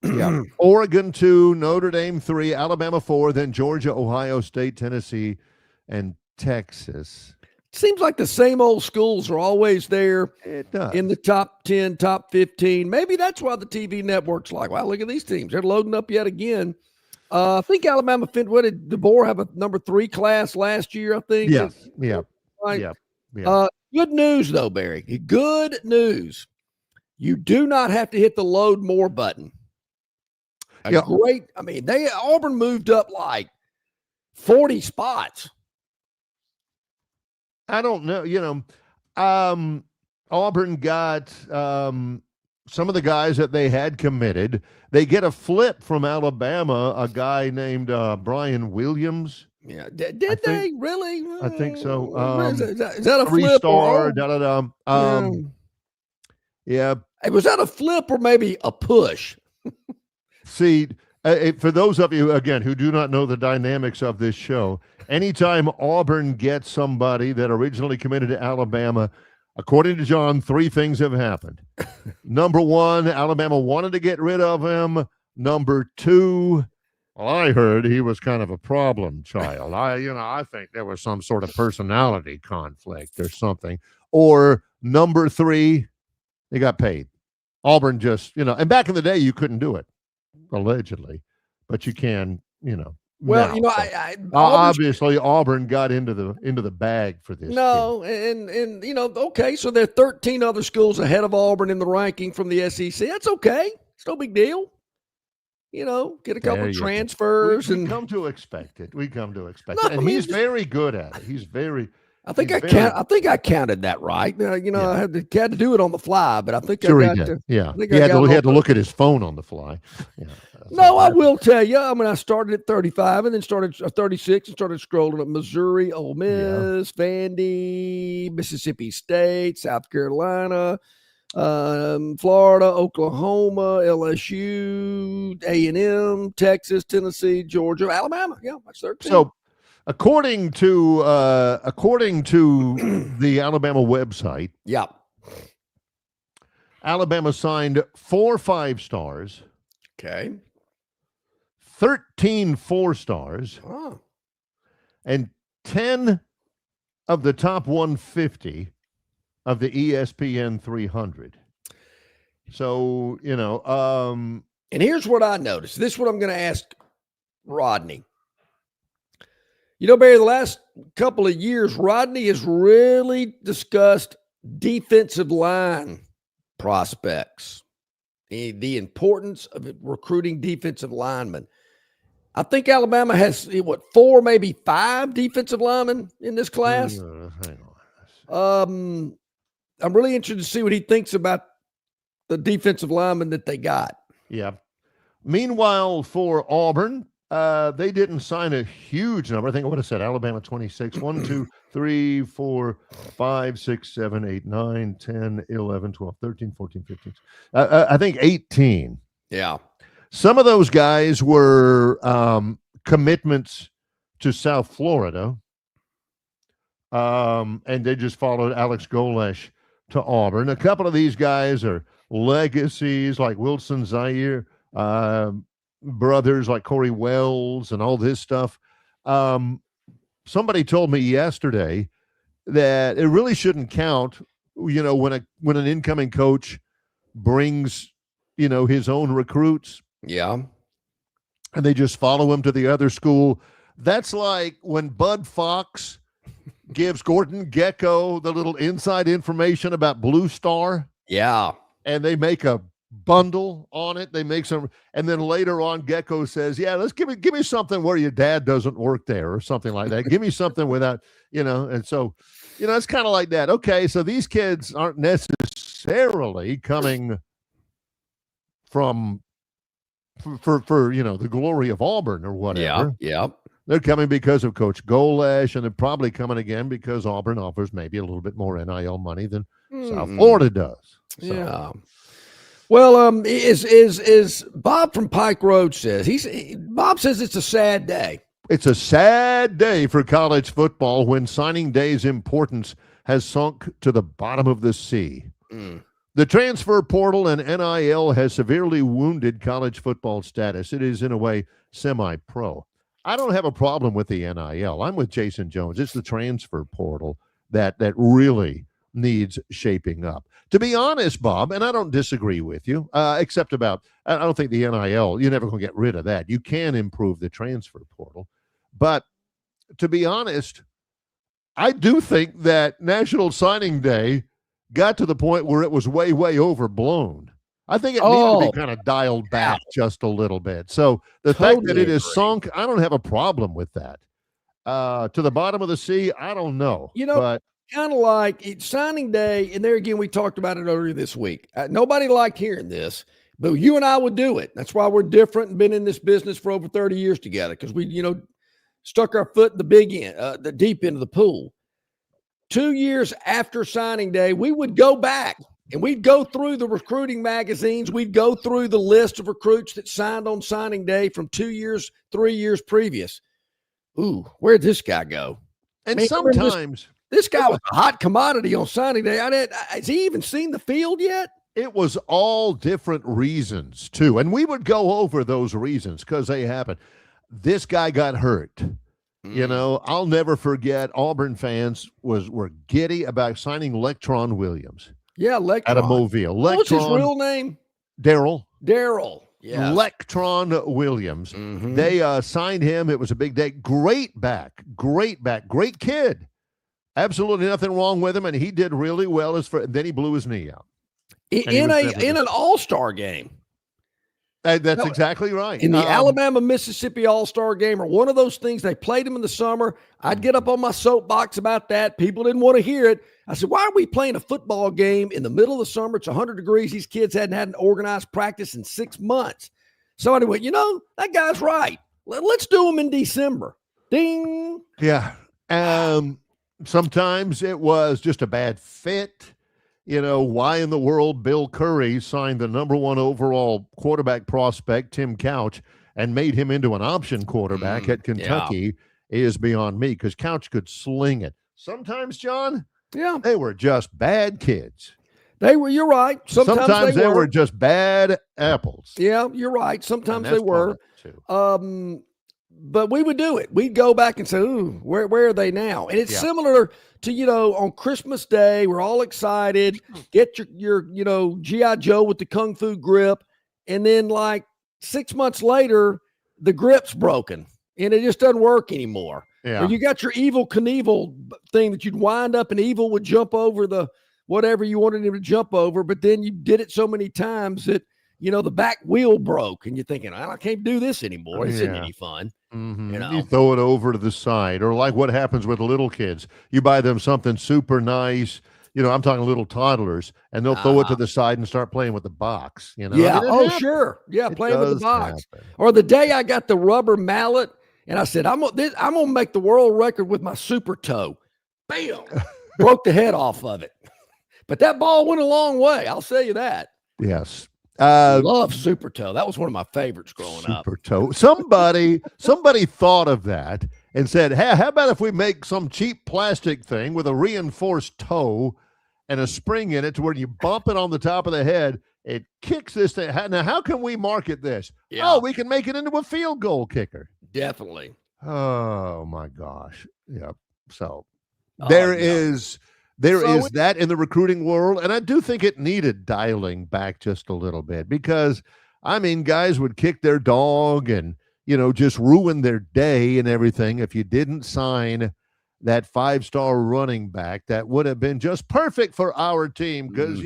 B: Yeah, Oregon 2, Notre Dame 3, Alabama 4, then Georgia, Ohio State, Tennessee, and Texas.
A: Seems like the same old schools are always there
B: It does.
A: in the top 10, top 15. Maybe that's why the TV network's like, wow, look at these teams. They're loading up yet again. I think Alabama, what did DeBoer have a number 3 class last year, I think?
B: Yes. Yeah.
A: Right.
B: Yeah.
A: Good news, though, Barry. Good news. You do not have to hit the load more button. Auburn moved up like 40 spots.
B: I don't know. Auburn got some of the guys that they had committed. They get a flip from Alabama, a guy named Brian Williams.
A: Yeah, did they really?
B: I think so.
A: Is that a flip?
B: 3-star.
A: Yeah. Hey, was that a flip or maybe a push?
B: See, for those of you, again, who do not know the dynamics of this show, anytime Auburn gets somebody that originally committed to Alabama, according to John, 3 things have happened. Number 1, Alabama wanted to get rid of him. Number 2, I heard he was kind of a problem child. I think there was some sort of personality conflict or something. Or number 3, they got paid. Auburn just, and back in the day, you couldn't do it, allegedly, but you can,
A: Well,
B: now. Obviously, Auburn got into the bag for this.
A: No, and okay, so there are 13 other schools ahead of Auburn in the ranking from the SEC. That's okay. It's no big deal. Get a couple of transfers
B: We
A: and
B: come to expect it. And he's very good at it. He's very.
A: I think I counted that right. I had to do it on the fly, but I think
B: Sure
A: I got
B: he did.
A: to.
B: Yeah,
A: he
B: he had to look at his phone on the fly. Yeah.
A: No, I will tell you. I started at 35 and then started 36 and started scrolling up Missouri, Ole Miss, Vandy, Mississippi State, South Carolina, Florida, Oklahoma, LSU, A&M, Texas, Tennessee, Georgia, Alabama. Yeah, that's 13.
B: So, according to the Alabama website,
A: yeah,
B: Alabama signed 4 5-stars.
A: Okay.
B: 13 4-stars, and 10 of the top 150 of the ESPN 300. So, and
A: here's what I noticed. This is what I'm going to ask Rodney. Barry, the last couple of years, Rodney has really discussed defensive line prospects, the importance of recruiting defensive linemen. I think Alabama has, 4, maybe 5 defensive linemen in this class.
B: Hang on.
A: I'm really interested to see what he thinks about the defensive linemen that they got.
B: Yeah. Meanwhile, for Auburn, they didn't sign a huge number. I think I would have said Alabama 26. 1, 2, 3, 4, 5, 6, 7, 8, 9, 10, 11, 12, 13, 14, 15. I think 18.
A: Yeah.
B: Some of those guys were commitments to South Florida, and they just followed Alex Golesh to Auburn. A couple of these guys are legacies like Wilson Zaire, brothers like Corey Wells and all this stuff. Somebody told me yesterday that it really shouldn't count, when an incoming coach brings, his own recruits.
A: Yeah.
B: And they just follow him to the other school. That's like when Bud Fox gives Gordon Gecko the little inside information about Blue Star.
A: Yeah.
B: And they make a bundle on it. They make some, and then later on, Gecko says, "Yeah, let's give me something where your dad doesn't work there, or something like that. Give me something without, And so, it's kind of like that. Okay, so these kids aren't necessarily coming from for the glory of Auburn or whatever.
A: Yeah.
B: They're coming because of Coach Golesh, and they're probably coming again because Auburn offers maybe a little bit more NIL money than South Florida does. So.
A: Yeah. Well, is Bob from Pike Road says Bob says it's a sad day.
B: It's a sad day for college football when signing day's importance has sunk to the bottom of the sea. The transfer portal and NIL has severely wounded college football status. It is, in a way, semi-pro. I don't have a problem with the NIL. I'm with Jason Jones. It's the transfer portal that really needs shaping up. To be honest, Bob, and I don't disagree with you, except about, I don't think the NIL, you're never going to get rid of that. You can improve the transfer portal. But to be honest, I do think that National Signing Day got to the point where it was way, way overblown. I think it needed to be kind of dialed back just a little bit. So the fact that it is sunk, I don't have a problem with that. To the bottom of the sea, I don't know. But
A: kind of like it's signing day, and there again, we talked about it earlier this week. Nobody liked hearing this, but you and I would do it. That's why we're different and been in this business for over 30 years together, because we, stuck our foot in the big end, the deep end of the pool. 2 years after signing day, we would go back and we'd go through the recruiting magazines. We'd go through the list of recruits that signed on signing day from 2 years, 3 years previous. Ooh, where'd this guy go?
B: And sometimes
A: this guy was a hot commodity on signing day. Has he even seen the field yet?
B: It was all different reasons, too. And we would go over those reasons because they happened. This guy got hurt. I'll never forget Auburn fans were giddy about signing Lectron Williams.
A: Yeah, Lectron.
B: Out of Mobile.
A: What's his real name?
B: Daryl.
A: Yeah.
B: Lectron Williams. They signed him. It was a big day. Great back. Great kid. Absolutely nothing wrong with him, and he did really well. Then he blew his knee out.
A: In an all-star game.
B: That's exactly right.
A: In the Alabama-Mississippi All-Star game, or one of those things, they played him in the summer. I'd get up on my soapbox about that. People didn't want to hear it. I said, why are we playing a football game in the middle of the summer? It's 100 degrees. These kids hadn't had an organized practice in 6 months. Somebody went, that guy's right. Let's do them in December. Ding.
B: Yeah. Sometimes it was just a bad fit. Why in the world Bill Curry signed the number 1 overall quarterback prospect, Tim Couch, and made him into an option quarterback at Kentucky is beyond me, because Couch could sling it. Sometimes, John, they were just bad kids.
A: You're right. Sometimes
B: they were just bad apples.
A: Yeah, you're right. Sometimes they were. But we would do it. We'd go back and say, ooh, where are they now? And it's similar to, on Christmas Day, we're all excited, get your G.I. Joe with the Kung Fu grip. And then like 6 months later, the grip's broken and it just doesn't work anymore.
B: Yeah.
A: Or you got your Evil Knievel thing that you'd wind up and Evil would jump over the whatever you wanted him to jump over. But then you did it so many times that, the back wheel broke and you're thinking, I can't do this anymore. It isn't any fun.
B: Mm-hmm. You throw it over to the side, or like what happens with little kids. You buy them something super nice. I'm talking little toddlers, and they'll throw it to the side and start playing with the box.
A: Yeah. Sure. Yeah. Playing with the box. Happen. Or the day I got the rubber mallet and I said, I'm going to make the world record with my super toe. Bam. Broke the head off of it. But that ball went a long way. I'll tell you that.
B: Yes.
A: Love Super Toe. That was one of my favorites growing up.
B: Super Toe. Somebody thought of that and said, hey, how about if we make some cheap plastic thing with a reinforced toe and a spring in it to where you bump it on the top of the head, it kicks this thing. Now, how can we market this? Yeah. Oh, we can make it into a field goal kicker.
A: Definitely.
B: Oh, my gosh. Yeah. So there is that in the recruiting world, and I do think it needed dialing back just a little bit because, guys would kick their dog and, just ruin their day and everything if you didn't sign that 5-star running back that would have been just perfect for our team because,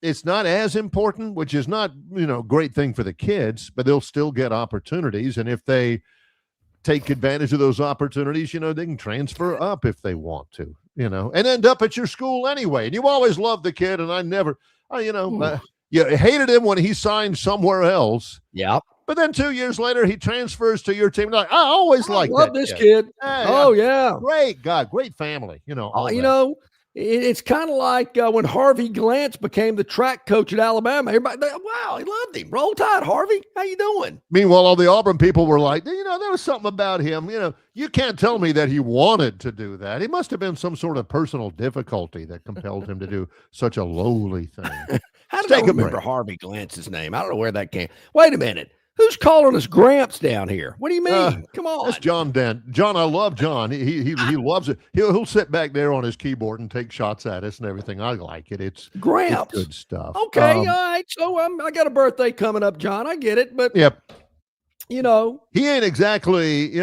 B: it's not as important, which is not, great thing for the kids, but they'll still get opportunities, and if they take advantage of those opportunities, they can transfer up if they want to, and end up at your school anyway. And you always loved the kid, and I never, you hated him when he signed somewhere else.
A: Yeah.
B: But then 2 years later, he transfers to your team. Like, I always liked
A: love this kid.
B: Hey,
A: yeah.
B: Great guy, great family,
A: It's It's kind of like when Harvey Glantz became the track coach at Alabama. Everybody, wow, he loved him. Roll Tide, Harvey. How you doing?
B: Meanwhile, all the Auburn people were like, there was something about him. You can't tell me that he wanted to do that. It must have been some sort of personal difficulty that compelled him to do such a lowly thing.
A: How did I remember Harvey Glantz's name? I don't know where that came. Wait a minute. Who's calling us Gramps down here? What do you mean? Come on.
B: That's John Dent. John, I love John. He loves it. He'll sit back there on his keyboard and take shots at us and everything. I like it. It's
A: Gramps.
B: It's good stuff.
A: Okay, all right. So I got a birthday coming up, John. I get it, but
B: yep.
A: He ain't
B: exactly,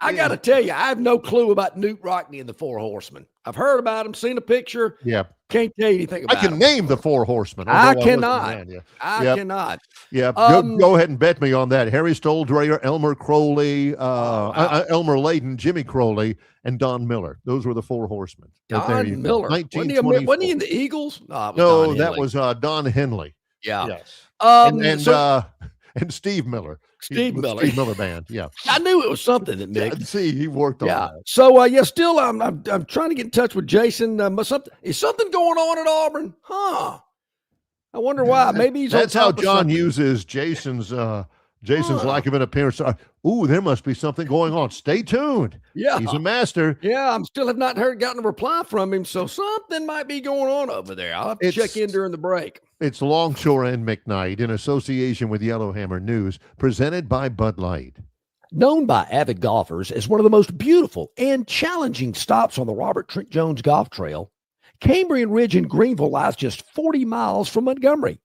A: I got to tell you, I have no clue about Newt Rockney and the Four Horsemen. I've heard about him, seen a picture.
B: Yeah.
A: Can't tell you anything about
B: I can
A: him.
B: Name the Four Horsemen.
A: I cannot. I cannot.
B: Yeah. Go ahead and bet me on that. Harry Stoldreyer, Elmer Crowley, Elmer Layden, Jimmy Crowley, and Don Miller. Those were the Four Horsemen.
A: Don Miller. Wasn't he in the Eagles?
B: No, that was Don Henley.
A: Yeah.
B: Yes. And Steve Miller.
A: Steve Miller.
B: Steve Miller Band. Yeah.
A: I knew it was something that Mick.
B: See, he worked on that.
A: So still I'm trying to get in touch with Jason. Is something going on at Auburn? Huh. I wonder why. Maybe he's
B: That's how John uses Jason's lack of an appearance. There must be something going on. Stay tuned.
A: Yeah.
B: He's a master.
A: Yeah, I'm still have not gotten a reply from him. So something might be going on over there. I'll have to check in during the break.
B: It's Longshore and McKnight in association with Yellowhammer News, presented by Bud Light.
A: Known by avid golfers as one of the most beautiful and challenging stops on the Robert Trent Jones Golf Trail, Cambrian Ridge in Greenville lies just 40 miles from Montgomery.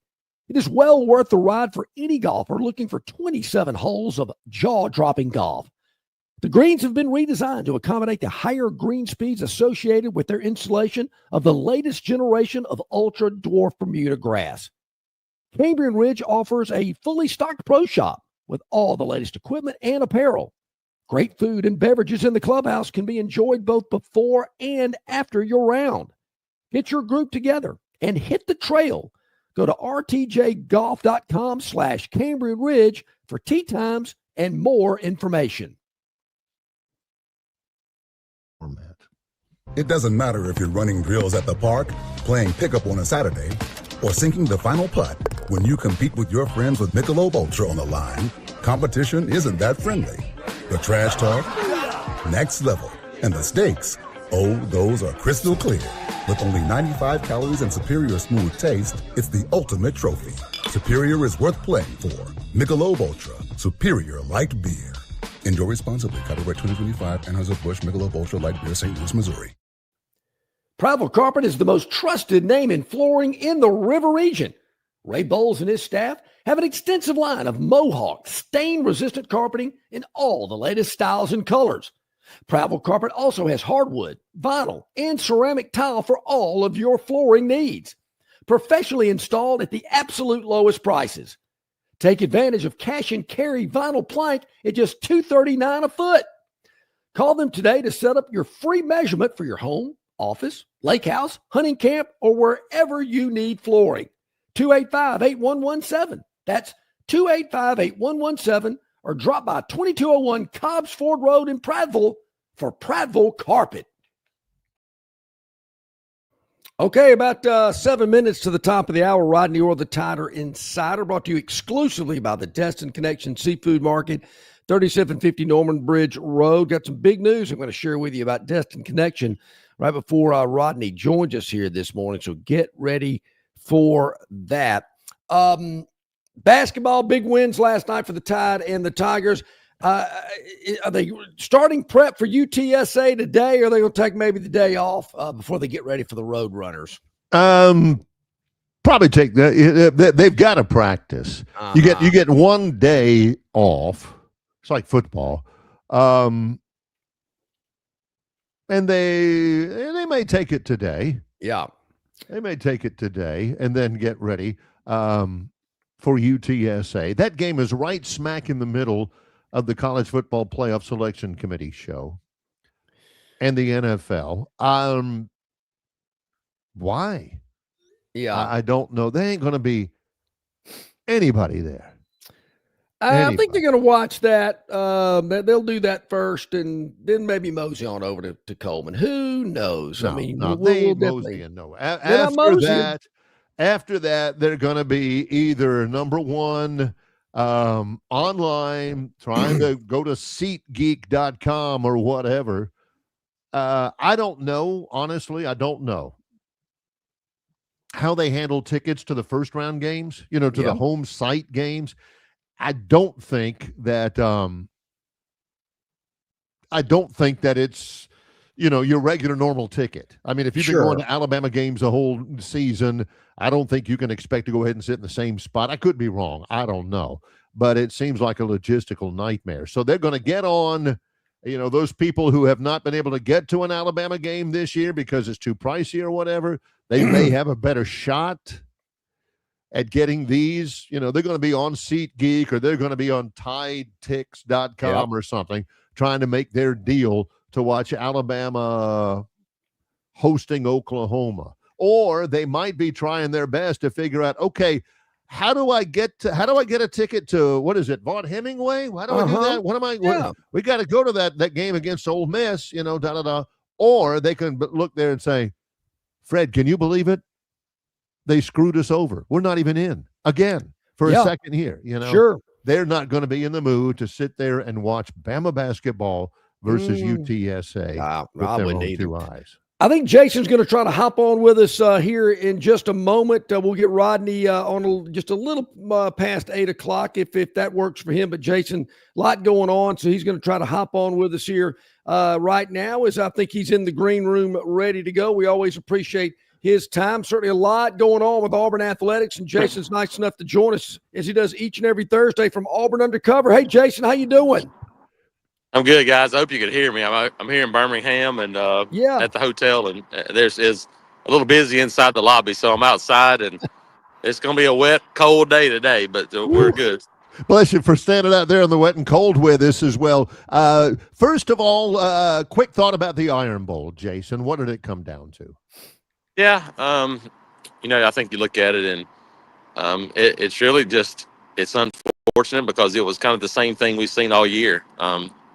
A: It is well worth the ride for any golfer looking for 27 holes of jaw-dropping golf. The greens have been redesigned to accommodate the higher green speeds associated with their installation of the latest generation of ultra-dwarf Bermuda grass. Cambrian Ridge offers a fully stocked pro shop with all the latest equipment and apparel. Great food and beverages in the clubhouse can be enjoyed both before and after your round. Get your group together and hit the trail. Go to rtjgolf.com/Cambrian Ridge for tee times and more information.
I: It doesn't matter if you're running drills at the park, playing pickup on a Saturday, or sinking the final putt. When you compete with your friends with Michelob Ultra on the line, competition isn't that friendly. The trash talk, next level, and the stakes, those are crystal clear. With only 95 calories and superior smooth taste, it's the ultimate trophy. Superior is worth playing for. Michelob Ultra, superior light beer. Enjoy responsibly. Copyright 2025, Anheuser-Busch Michelob Ultra Light Beer, St. Louis, Missouri.
A: Prattville Carpet is the most trusted name in flooring in the River region. Ray Bowles and his staff have an extensive line of Mohawk, stain-resistant carpeting in all the latest styles and colors. Prattville Carpet also has hardwood, vinyl, and ceramic tile for all of your flooring needs. Professionally installed at the absolute lowest prices. Take advantage of cash and carry vinyl plank at just $239 a foot. Call them today to set up your free measurement for your home, office, lake house, hunting camp, or wherever you need flooring. 285-8117. That's 285-8117, or drop by 2201 Cobbs Ford Road in Prattville for Prattville Carpet. Okay, about 7 minutes to the top of the hour. Rodney Orr, the Tider Insider, brought to you exclusively by the Destin Connection Seafood Market, 3750 Norman Bridge Road. Got some big news I'm going to share with you about Destin Connection right before Rodney joins us here this morning, so get ready for that. Basketball, big wins last night for the Tide and the Tigers. Are they starting prep for UTSA today, or are they going to take maybe the day off before they get ready for the Road Runners?
B: Probably take that. They've got to practice. You get 1 day off. It's like football, and they may take it today.
A: Yeah,
B: they may take it today and then get ready for UTSA. That game is right smack in the middle of the College Football Playoff Selection Committee show and the NFL. Why?
A: Yeah,
B: I don't know. They ain't going to be anybody there.
A: I think they're going to watch that. They'll do that first, and then maybe mosey on over to Coleman. Who who knows?
B: No,
A: I mean,
B: no,
A: we'll
B: they ain't
A: definitely.
B: moseying. No,
A: They're not moseying.
B: after that, they're going to be either number one online, trying to go to SeatGeek.com or whatever. I don't know, honestly. I don't know how they handle tickets to the first round games. To
A: Yeah.
B: the home site games. I don't think that. I don't think that it's, your regular normal ticket. I mean, if you've been going to Alabama games the whole season, I don't think you can expect to go ahead and sit in the same spot. I could be wrong. I don't know. But it seems like a logistical nightmare. So they're going to get on, those people who have not been able to get to an Alabama game this year because it's too pricey or whatever. They may have a better shot at getting these. They're going to be on SeatGeek or they're going to be on TideTix.com or something, trying to make their deal to watch Alabama hosting Oklahoma. Or they might be trying their best to figure out, okay, how do I get a ticket to, what is it, Vaught Hemingway? How do I do that? We got to go to that game against Ole Miss, Or they can look there and say, Fred, can you believe it? They screwed us over. We're not even in again for a second here,
A: Sure.
B: They're not going to be in the mood to sit there and watch Bama basketball versus UTSA with their own two eyes.
A: I think Jason's going to try to hop on with us here in just a moment. We'll get Rodney on just a little past 8 o'clock if that works for him. But Jason, a lot going on, so he's going to try to hop on with us here right now as I think he's in the green room ready to go. We always appreciate his time. Certainly a lot going on with Auburn athletics, and Jason's nice enough to join us as he does each and every Thursday from Auburn Undercover. Hey, Jason, how you doing?
J: I'm good, guys. I hope you could hear me. I'm here in Birmingham and at the hotel, and there's a little busy inside the lobby, so I'm outside, and it's going to be a wet, cold day today, but we're good.
B: Bless you for standing out there in the wet and cold with us as well. First of all, quick thought about the Iron Bowl, Jason. What did it come down to?
J: Yeah, I think you look at it, and it's really just it's unfortunate because it was kind of the same thing we've seen all year.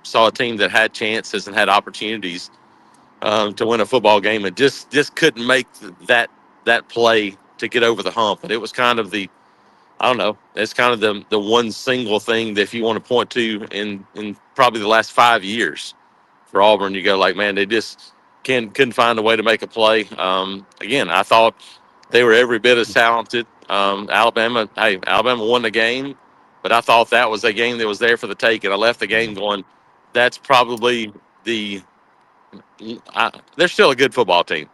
J: Saw a team that had chances and had opportunities to win a football game and just couldn't make that play to get over the hump. And it was kind of it's kind of the one single thing that if you want to point to in probably the last 5 years for Auburn, you go like, man, they just couldn't find a way to make a play. Again, I thought they were every bit as talented. Alabama won the game, but I thought that was a game that was there for the take, and I left the game going, that's probably they're still a good football team,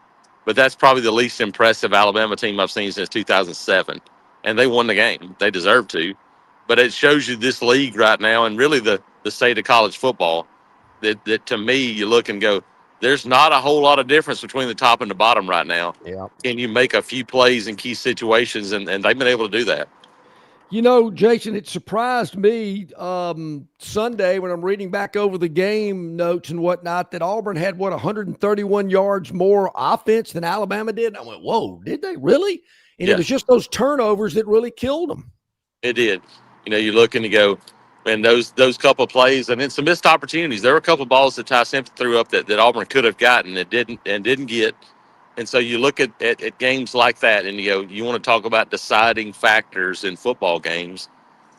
J: but that's probably the least impressive Alabama team I've seen since 2007. And they won the game. They deserved to. But it shows you this league right now and really the state of college football that to me, you look and go, there's not a whole lot of difference between the top and the bottom right now.
A: Yeah.
J: Can you make a few plays in key situations? And they've been able to do that.
A: Jason, it surprised me Sunday when I'm reading back over the game notes and whatnot that Auburn had, 131 yards more offense than Alabama did. And I went, whoa, did they really? And it was just those turnovers that really killed them.
J: It did. You look and you go, man, those couple of plays and then some missed opportunities. There were a couple of balls that Ty Simpson threw up that Auburn could have gotten that didn't get. And so you look at games like that and you go, you want to talk about deciding factors in football games,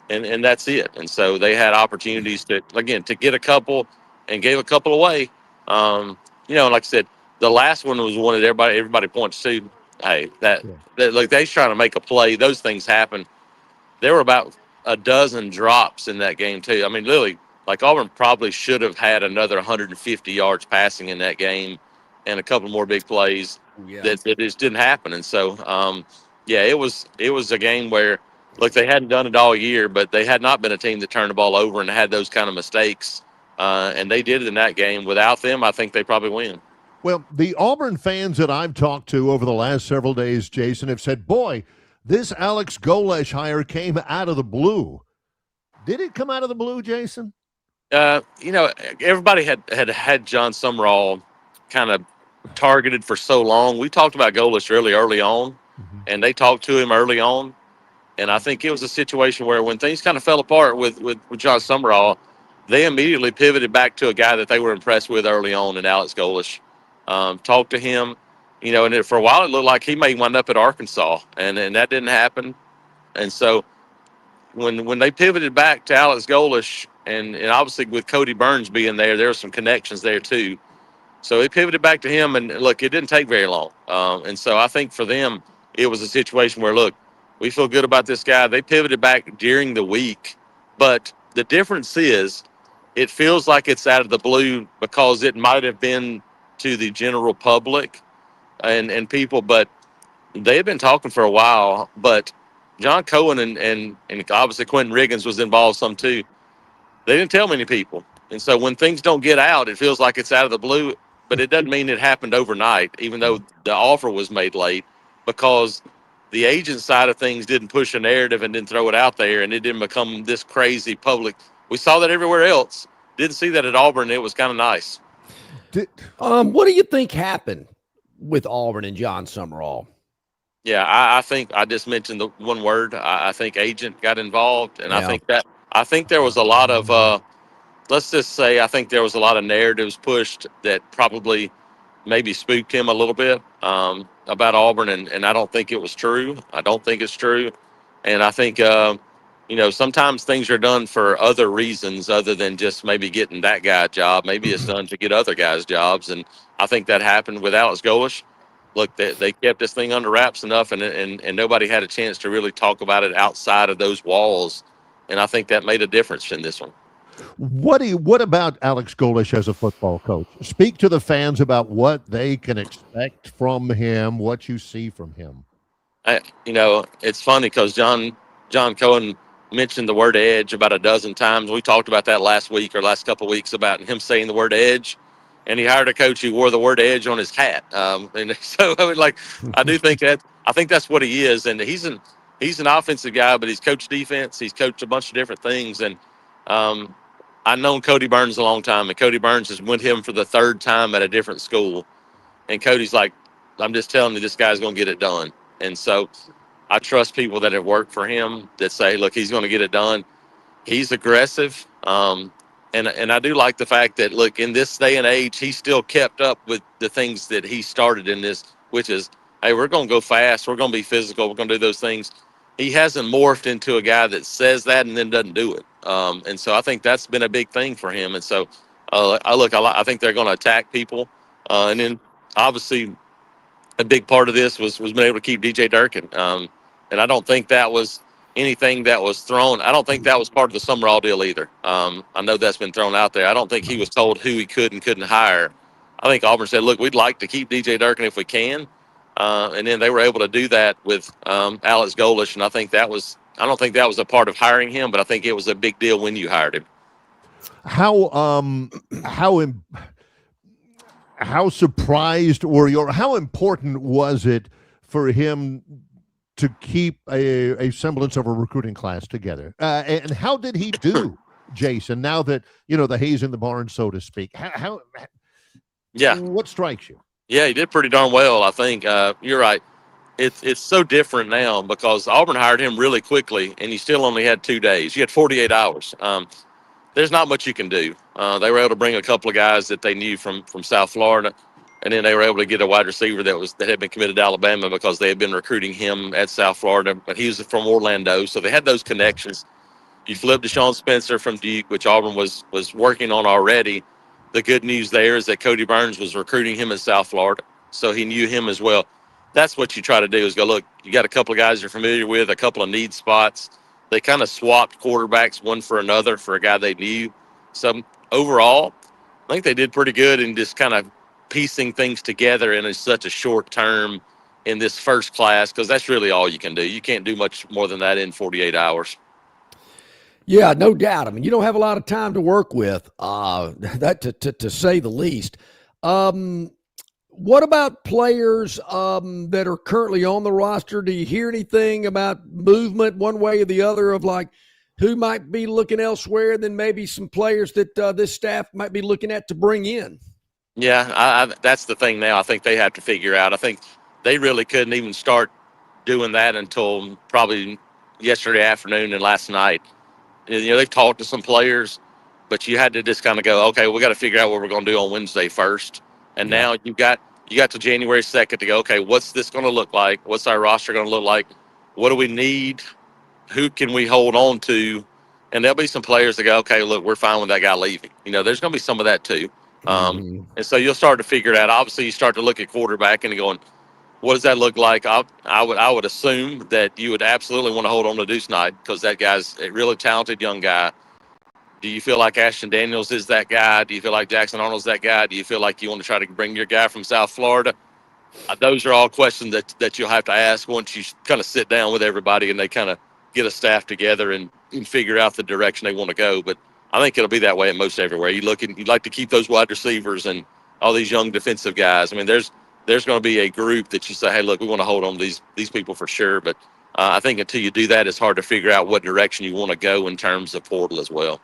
J: and that's it. And so they had opportunities to get a couple and gave a couple away. Like I said, the last one was one that everybody points to. Hey, look, they're trying to make a play. Those things happen. There were about a dozen drops in that game too. I mean, literally, like Auburn probably should have had another 150 yards passing in that game, and a couple more big plays that just didn't happen. And so, it was a game where, look, they hadn't done it all year, but they had not been a team that turned the ball over and had those kind of mistakes, and they did it in that game. Without them, I think they probably win.
B: Well, the Auburn fans that I've talked to over the last several days, Jason, have said, boy, this Alex Golesh hire came out of the blue. Did it come out of the blue, Jason?
J: Everybody had John Sumrall kind of targeted for so long. We talked about Golesh really early on, and they talked to him early on. And I think it was a situation where when things kind of fell apart with John Sumrall, they immediately pivoted back to a guy that they were impressed with early on in Alex Golesh. talked to him, and for a while it looked like he may wind up at Arkansas, and that didn't happen. And so when they pivoted back to Alex Golish, and obviously with Cody Burns being there were some connections there too. So it pivoted back to him, and look, it didn't take very long. And so I think for them, it was a situation where, look, we feel good about this guy. They pivoted back during the week, but the difference is it feels like it's out of the blue because it might have been to the general public and people, but they had been talking for a while. But John Cohen and obviously Quentin Riggins was involved some too. They didn't tell many people. And so when things don't get out, it feels like it's out of the blue, but it doesn't mean it happened overnight, even though the offer was made late, because the agent side of things didn't push a narrative and didn't throw it out there, and it didn't become this crazy public. We saw that everywhere else. Didn't see that at Auburn. It was kind of nice.
A: What do you think happened with Auburn and John Summerall?
J: Yeah, I think I just mentioned the one word. I think agent got involved, and
A: Yeah.
J: I think there was a lot of let's just say I think there was a lot of narratives pushed that probably maybe spooked him a little bit about Auburn, and I don't think it was true. I don't think it's true, and I think sometimes things are done for other reasons other than just maybe getting that guy a job. Maybe it's done to get other guys jobs, and I think that happened with Alex Golish. Look, they kept this thing under wraps enough, and nobody had a chance to really talk about it outside of those walls, and I think that made a difference in this one.
B: What about Alex Golish as a football coach? Speak to the fans about what they can expect from him, what you see from him.
J: It's funny because John Cohen mentioned the word edge about a dozen times. We talked about that last week or last couple of weeks about him saying the word edge, and he hired a coach who wore the word edge on his hat. And so I do think I think that's what he is, and he's an offensive guy, but he's coached defense. He's coached a bunch of different things, and I've known Cody Burns a long time, and Cody Burns has went him for the third time at a different school. And Cody's like, I'm just telling you, this guy's going to get it done. And so I trust people that have worked for him that say, look, he's going to get it done. He's aggressive. And I do like the fact that, look, in this day and age, he still kept up with the things that he started in this, which is, hey, we're going to go fast. We're going to be physical. We're going to do those things. He hasn't morphed into a guy that says that and then doesn't do it. And so I think that's been a big thing for him. And so I think they're going to attack people. And then obviously a big part of this was being able to keep DJ Durkin. And I don't think that was anything that was thrown. I don't think that was part of the Summerall deal either. I know that's been thrown out there. I don't think he was told who he could and couldn't hire. I think Auburn said, look, we'd like to keep DJ Durkin if we can. And then they were able to do that with Alex Golish. And I don't think that was a part of hiring him, but I think it was a big deal when you hired him.
B: How surprised were you, or how important was it for him to keep a semblance of a recruiting class together? And how did he do, Jason, now that, the hay's in the barn, so to speak? What strikes you?
J: Yeah, he did pretty darn well, I think. You're right. It's so different now because Auburn hired him really quickly, and he still only had 2 days. You had 48 hours. There's not much you can do. They were able to bring a couple of guys that they knew from South Florida, and then they were able to get a wide receiver that had been committed to Alabama because they had been recruiting him at South Florida, but he was from Orlando, so they had those connections. You flipped to Sean Spencer from Duke, which Auburn was working on already. The good news there is that Cody Burns was recruiting him in South Florida, so he knew him as well. That's what you try to do is go, look, you got a couple of guys you're familiar with, a couple of need spots. They kind of swapped quarterbacks one for another for a guy they knew. So overall, I think they did pretty good in just kind of piecing things together in such a short term in this first class, because that's really all you can do. You can't do much more than that in 48 hours.
A: Yeah, no doubt. I mean, you don't have a lot of time to work with, that to say the least. What about players that are currently on the roster? Do you hear anything about movement one way or the other of like who might be looking elsewhere, and then maybe some players that this staff might be looking at to bring in?
J: Yeah, that's the thing now I think they have to figure out. I think they really couldn't even start doing that until probably yesterday afternoon and last night. They've talked to some players, but you had to just kind of go, okay, we got to figure out what we're going to do on Wednesday first. And now you got to January 2nd to go, okay, what's this going to look like? What's our roster going to look like? What do we need? Who can we hold on to? And there'll be some players that go, okay, look, we're fine with that guy leaving. There's going to be some of that too. And so you'll start to figure it out. Obviously, you start to look at quarterback and going, what does that look like? I would assume that you would absolutely want to hold on to Deuce Knight because that guy's a really talented young guy. Do you feel like Ashton Daniels is that guy? Do you feel like Jackson Arnold's that guy? Do you feel like you want to try to bring your guy from South Florida? Those are all questions that you'll have to ask once you kind of sit down with everybody and they kind of get a staff together and figure out the direction they want to go. But I think it'll be that way at most everywhere. You'd like to keep those wide receivers and all these young defensive guys. I mean, there's going to be a group that you say, hey, look, we want to hold on to these people for sure. But I think until you do that, it's hard to figure out what direction you want to go in terms of portal as well.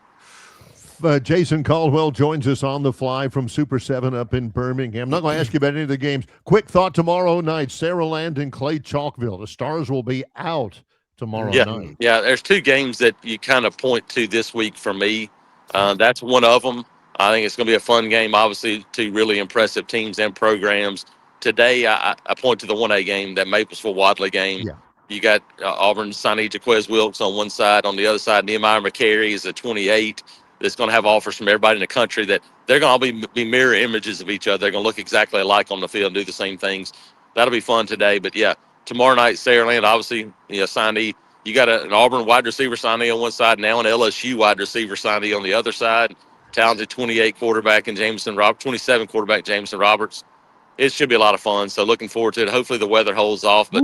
B: Jason Caldwell joins us on the fly from Super 7 up in Birmingham. I'm not going to ask you about any of the games. Quick thought tomorrow night, Saraland and Clay Chalkville. The Stars will be out tomorrow night.
J: Yeah, there's two games that you kind of point to this week for me. That's one of them. I think it's going to be a fun game, obviously, two really impressive teams and programs. Today, I point to the 1A game, that Maplesville-Wadley game. Yeah. You got Auburn's signee Jaquez Wilkes on one side. On the other side, Nehemiah McCary is a 28 that's going to have offers from everybody in the country that they're going to all be mirror images of each other. They're going to look exactly alike on the field and do the same things. That'll be fun today. But, yeah, tomorrow night, Saraland, obviously, signee. You got an Auburn wide receiver signee on one side, now an LSU wide receiver signee on the other side. Talented 28 quarterback and 27 quarterback Jameson Roberts. It should be a lot of fun. So looking forward to it. Hopefully the weather holds off, but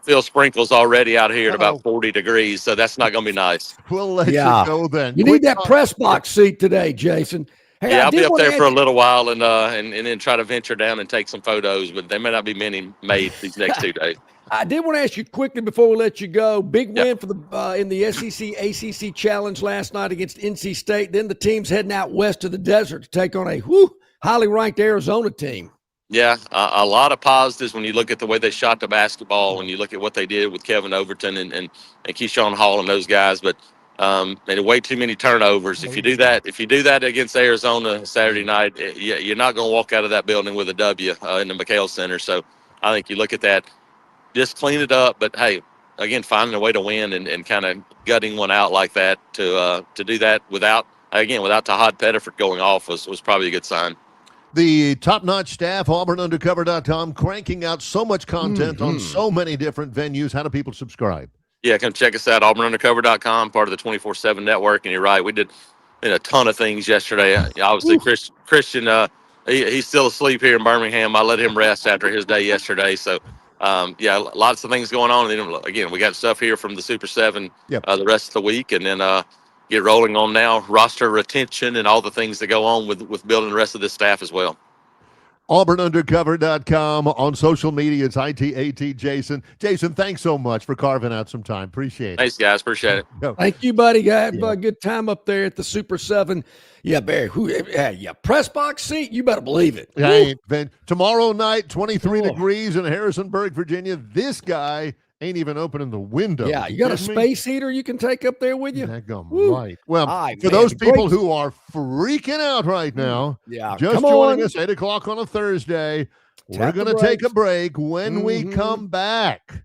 J: feel sprinkles already out here at about 40 degrees, so that's not going to be nice.
B: We'll let you go then.
A: You need that press box seat today, Jason. Hey,
J: I'll be up there for a little while and then try to venture down and take some photos, but there may not be many made these next 2 days.
A: I did want to ask you quickly before we let you go. Big win for the in the SEC ACC Challenge last night against NC State. Then the team's heading out west to the desert to take on a highly ranked Arizona team.
J: Yeah, a lot of positives when you look at the way they shot the basketball, when you look at what they did with Kevin Overton and Keyshawn Hall and those guys. But way too many turnovers. If you do that against Arizona Saturday night, you're not going to walk out of that building with a W in the McHale Center. So I think you look at that, just clean it up. But hey, again, finding a way to win and kind of gutting one out like that to do that without Tahad Pettiford going off was probably a good sign.
B: The top-notch staff, AuburnUndercover.com, cranking out so much content on so many different venues. How do people subscribe?
J: Yeah, come check us out, AuburnUndercover.com, part of the 24/7 network. And you're right, we did a ton of things yesterday. Obviously, Christian, he's still asleep here in Birmingham. I let him rest after his day yesterday. So, lots of things going on. And then, again, we got stuff here from the Super 7 the rest of the week. And then get rolling on now roster retention and all the things that go on with building the rest of this staff as well.
B: AuburnUndercover.com. On social media, it's ITAT Jason. Jason, thanks so much for carving out some time. Appreciate it.
J: Thanks, guys. Appreciate it.
A: Thank you, buddy. Have a good time up there at the Super 7. Yeah, Barry, press box seat, you better believe it.
B: Tomorrow night, 23 degrees in Harrisonburg, Virginia. This guy ain't even opening the window.
A: Yeah, you got a space heater you can take up there with you?
B: Right. Well, for those people who are freaking out right now, just joining us 8 o'clock on a Thursday, we're going to take a break. When we come back,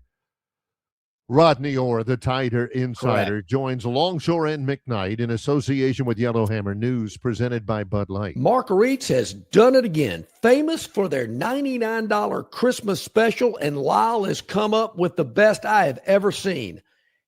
B: Rodney Orr, the Tiger Insider, joins Longshore and McKnight in association with Yellowhammer News, presented by Bud Light.
A: Marguerite's has done it again. Famous for their $99 Christmas special, and Lyle has come up with the best I have ever seen.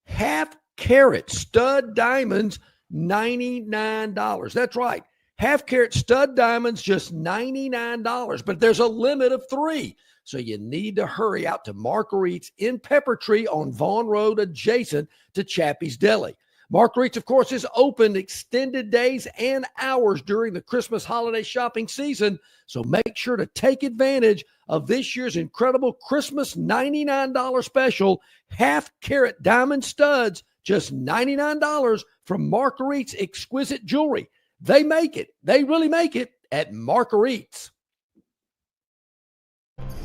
A: Half-carat stud diamonds, $99. That's right. Half-carat stud diamonds, just $99. But there's a limit of 3. So you need to hurry out to Marguerite's in Peppertree on Vaughn Road, adjacent to Chappie's Deli. Marguerite's, of course, is open extended days and hours during the Christmas holiday shopping season. So make sure to take advantage of this year's incredible Christmas $99 special. Half-carat diamond studs, just $99 from Marguerite's exquisite jewelry. They make it. They really make it at Marguerite's.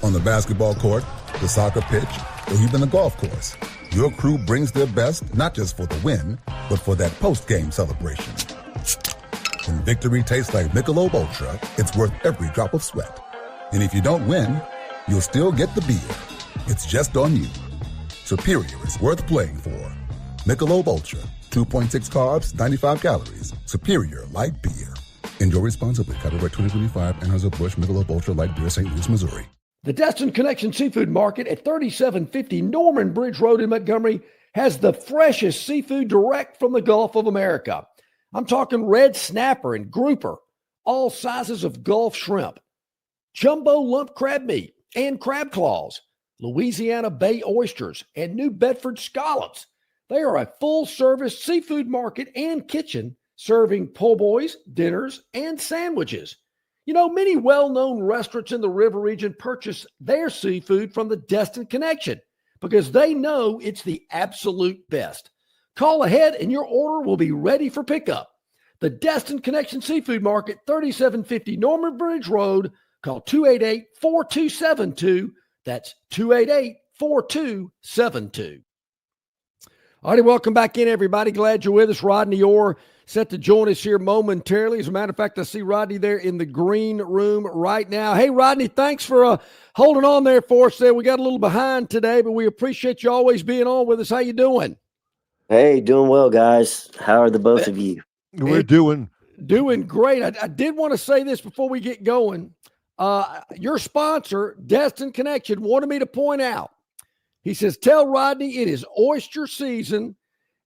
I: On the basketball court, the soccer pitch, or even the golf course, your crew brings their best not just for the win, but for that post-game celebration. When victory tastes like Michelob Ultra, it's worth every drop of sweat. And if you don't win, you'll still get the beer. It's just on you. Superior is worth playing for. Michelob Ultra, 2.6 carbs, 95 calories. Superior light beer. Enjoy responsibly. Copyright 2025. Anheuser-Busch Michelob Ultra Light Beer, St. Louis, Missouri.
A: The Destin Connection Seafood Market at 3750 Norman Bridge Road in Montgomery has the freshest seafood direct from the Gulf of America. I'm talking red snapper and grouper, all sizes of Gulf shrimp, jumbo lump crab meat and crab claws, Louisiana Bay oysters, and New Bedford scallops. They are a full-service seafood market and kitchen serving po' boys, dinners, and sandwiches. You know, many well-known restaurants in the river region purchase their seafood from the Destin Connection because they know it's the absolute best. Call ahead and your order will be ready for pickup. The Destin Connection Seafood Market, 3750 Norman Bridge Road. Call 288-4272. That's 288-4272. All righty, welcome back in, everybody. Glad you're with us. Rodney Orr set to join us here momentarily. As a matter of fact, I see Rodney there in the green room right now. Hey, Rodney, thanks for holding on there for us there. We got a little behind today, but we appreciate you always being on with us. How you doing?
K: Hey, doing well, guys. How are the both of you?
B: We're doing
A: great. I did want to say this before we get going. Your sponsor, Destin Connection, wanted me to point out, he says, tell Rodney it is oyster season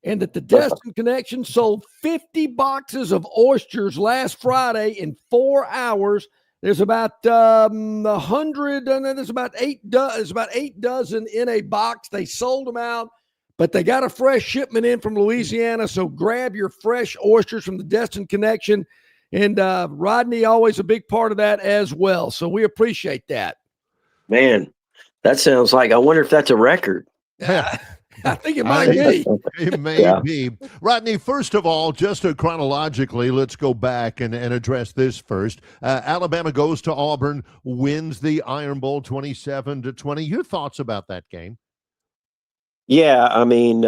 A: and that the Destin Connection sold 50 boxes of oysters last Friday in 4 hours. There's about 100, and then there's about eight dozen in a box. They sold them out, but they got a fresh shipment in from Louisiana, so grab your fresh oysters from the Destin Connection. And Rodney, always a big part of that as well. So we appreciate that.
K: Man, that sounds like, I wonder if that's a record.
A: I think it might be.
B: It may be. Rodney, first of all, just chronologically, let's go back and address this first. Alabama goes to Auburn, wins the Iron Bowl 27-20. Your thoughts about that game?
K: Yeah, I mean,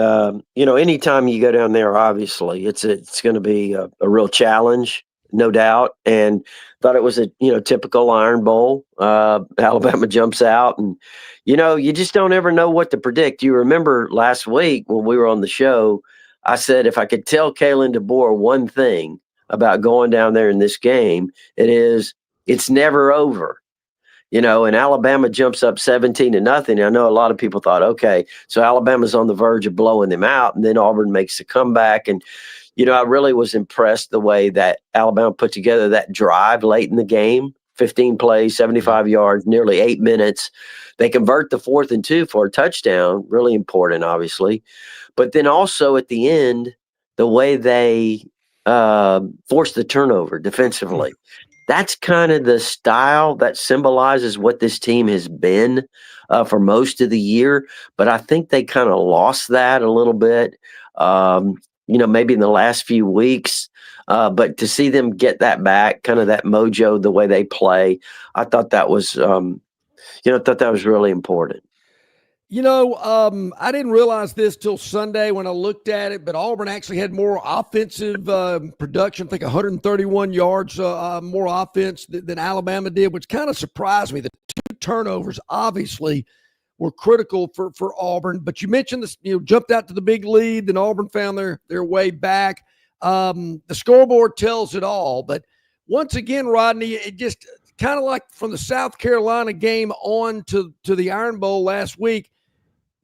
K: anytime you go down there, obviously, it's going to be a real challenge, no doubt. And thought it was a typical Iron Bowl. Alabama jumps out, and you just don't ever know what to predict. You remember last week when we were on the show, I said if I could tell Kalen DeBoer one thing about going down there in this game, it's never over. And Alabama jumps up 17-0. I know a lot of people thought, okay, so Alabama's on the verge of blowing them out, and then Auburn makes a comeback. And, I really was impressed the way that Alabama put together that drive late in the game, 15 plays, 75 yards, nearly 8 minutes. They convert the 4th and 2 for a touchdown, really important, obviously. But then also at the end, the way they forced the turnover defensively. That's kind of the style that symbolizes what this team has been for most of the year. But I think they kind of lost that a little bit, maybe in the last few weeks. But to see them get that back, kind of that mojo, the way they play, I thought that was, really important.
A: I didn't realize this till Sunday when I looked at it, but Auburn actually had more offensive production, I think 131 yards more offense than Alabama did, which kind of surprised me. The 2 turnovers obviously were critical for Auburn, but you mentioned this, jumped out to the big lead, then Auburn found their way back. The scoreboard tells it all, but once again, Rodney, it just kind of like from the South Carolina game on to the Iron Bowl last week.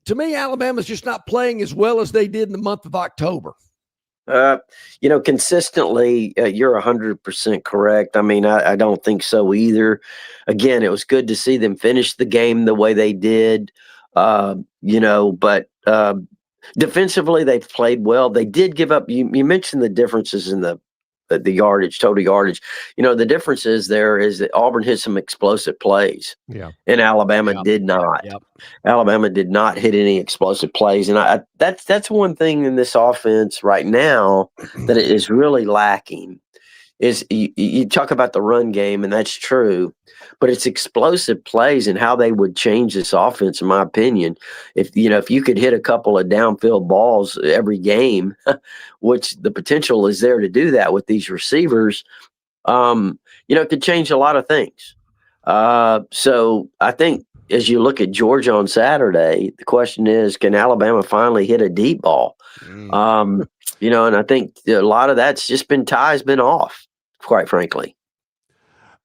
A: To me, Alabama's just not playing as well as they did in the month of October.
K: Consistently, you're 100% correct. I mean, I don't think so either. Again, it was good to see them finish the game the way they did, but defensively, they've played well. They did give up. You mentioned the differences in the yardage, total yardage. The difference is that Auburn hit some explosive plays.
B: Yeah.
K: And Alabama did not.
A: Yep.
K: Alabama did not hit any explosive plays. And that's one thing in this offense right now that is really lacking is you talk about the run game, and that's true, but it's explosive plays and how they would change this offense, in my opinion. If you could hit a couple of downfield balls every game, which the potential is there to do that with these receivers, it could change a lot of things. So I think as you look at Georgia on Saturday, the question is, can Alabama finally hit a deep ball? You know, and I think a lot of that's just been Ty's been off, quite frankly.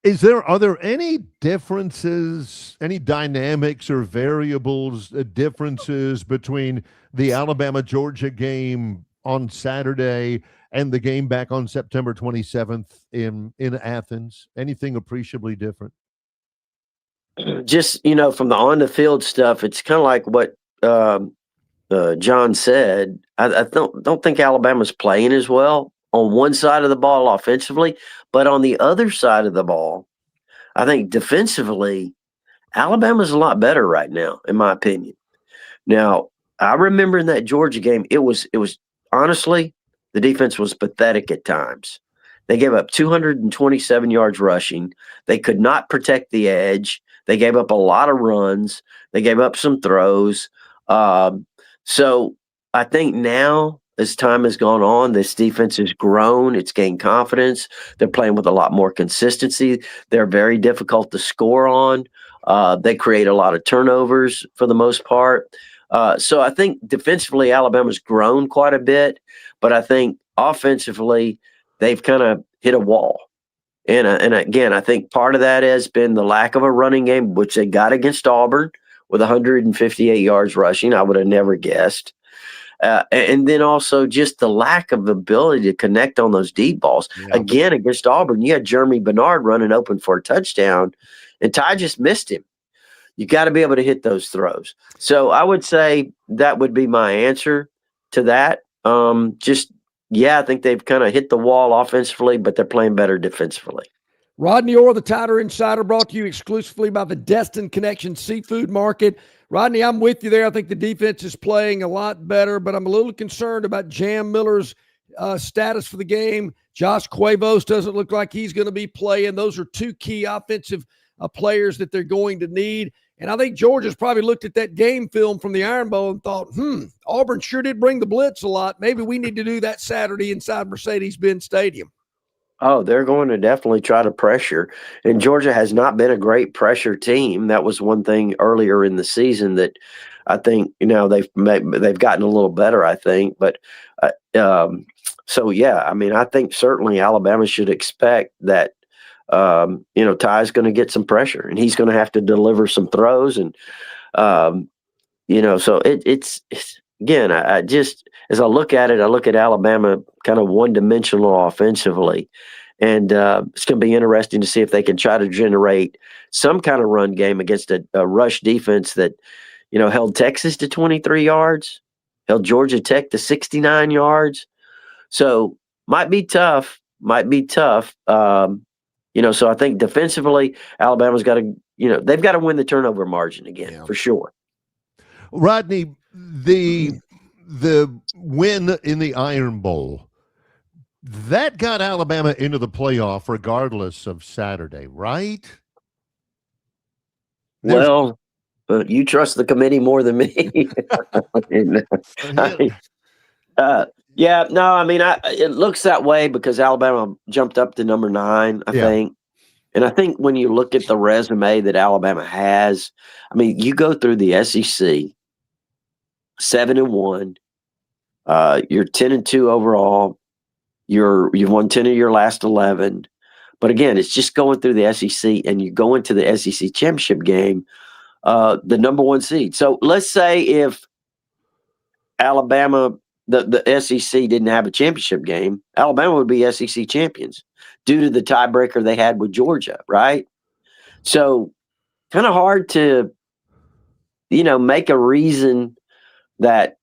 B: Are there any differences, any dynamics or variables, differences between the Alabama-Georgia game on Saturday and the game back on September 27th in Athens? Anything appreciably different?
K: Just, you know, from the on the field stuff, it's kind of like what John said. I don't think Alabama's playing as well on one side of the ball offensively, but on the other side of the ball, I think defensively, Alabama's a lot better right now, in my opinion. Now, I remember in that Georgia game, it was honestly, the defense was pathetic at times. They gave up 227 yards rushing. They could not protect the edge. They gave up a lot of runs. They gave up some throws. So I think now, as time has gone on, this defense has grown. It's gained confidence. They're playing with a lot more consistency. They're very difficult to score on. They create a lot of turnovers for the most part. So I think defensively, Alabama's grown quite a bit, but I think offensively, they've kind of hit a wall. And again, I think part of that has been the lack of a running game, which they got against Auburn with 158 yards rushing. I would have never guessed. And then also just the lack of ability to connect on those deep balls. Yeah. Again, against Auburn, you had Jeremy Bernard running open for a touchdown, and Ty just missed him. You got to be able to hit those throws. So I would say that would be my answer to that. I think they've kind of hit the wall offensively, but they're playing better defensively.
A: Rodney Orr, the Tighter Insider, brought to you exclusively by the Destin Connection Seafood Market. Rodney, I'm with you there. I think the defense is playing a lot better, but I'm a little concerned about Jam Miller's status for the game. Josh Cuevas doesn't look like he's going to be playing. Those are two key offensive players that they're going to need. And I think Georgia's probably looked at that game film from the Iron Bowl and thought, Auburn sure did bring the blitz a lot. Maybe we need to do that Saturday inside Mercedes-Benz Stadium.
K: Oh, they're going to definitely try to pressure. And Georgia has not been a great pressure team. That was one thing earlier in the season that I think, you know, they've gotten a little better, I think. But I think certainly Alabama should expect that, Ty's going to get some pressure and he's going to have to deliver some throws. And, so it's again, I just, as I look at it, I look at Alabama kind of one-dimensional offensively. And it's going to be interesting to see if they can try to generate some kind of run game against a rush defense that, held Texas to 23 yards, held Georgia Tech to 69 yards. So might be tough. So I think defensively, Alabama's got to, they've got to win the turnover margin again, for sure.
B: Rodney, the win in the Iron Bowl, that got Alabama into the playoff regardless of Saturday, right?
K: Well, you trust the committee more than me. It looks that way because Alabama jumped up to number 9, I think. And I think when you look at the resume that Alabama has, you go through the SEC, 7-1, you're 10-2 overall. You've won 10 of your last 11. But again, it's just going through the SEC, and you go into the SEC championship game, the number 1 seed. So let's say if Alabama, the SEC didn't have a championship game, Alabama would be SEC champions due to the tiebreaker they had with Georgia, right? So kind of hard to, make a reason that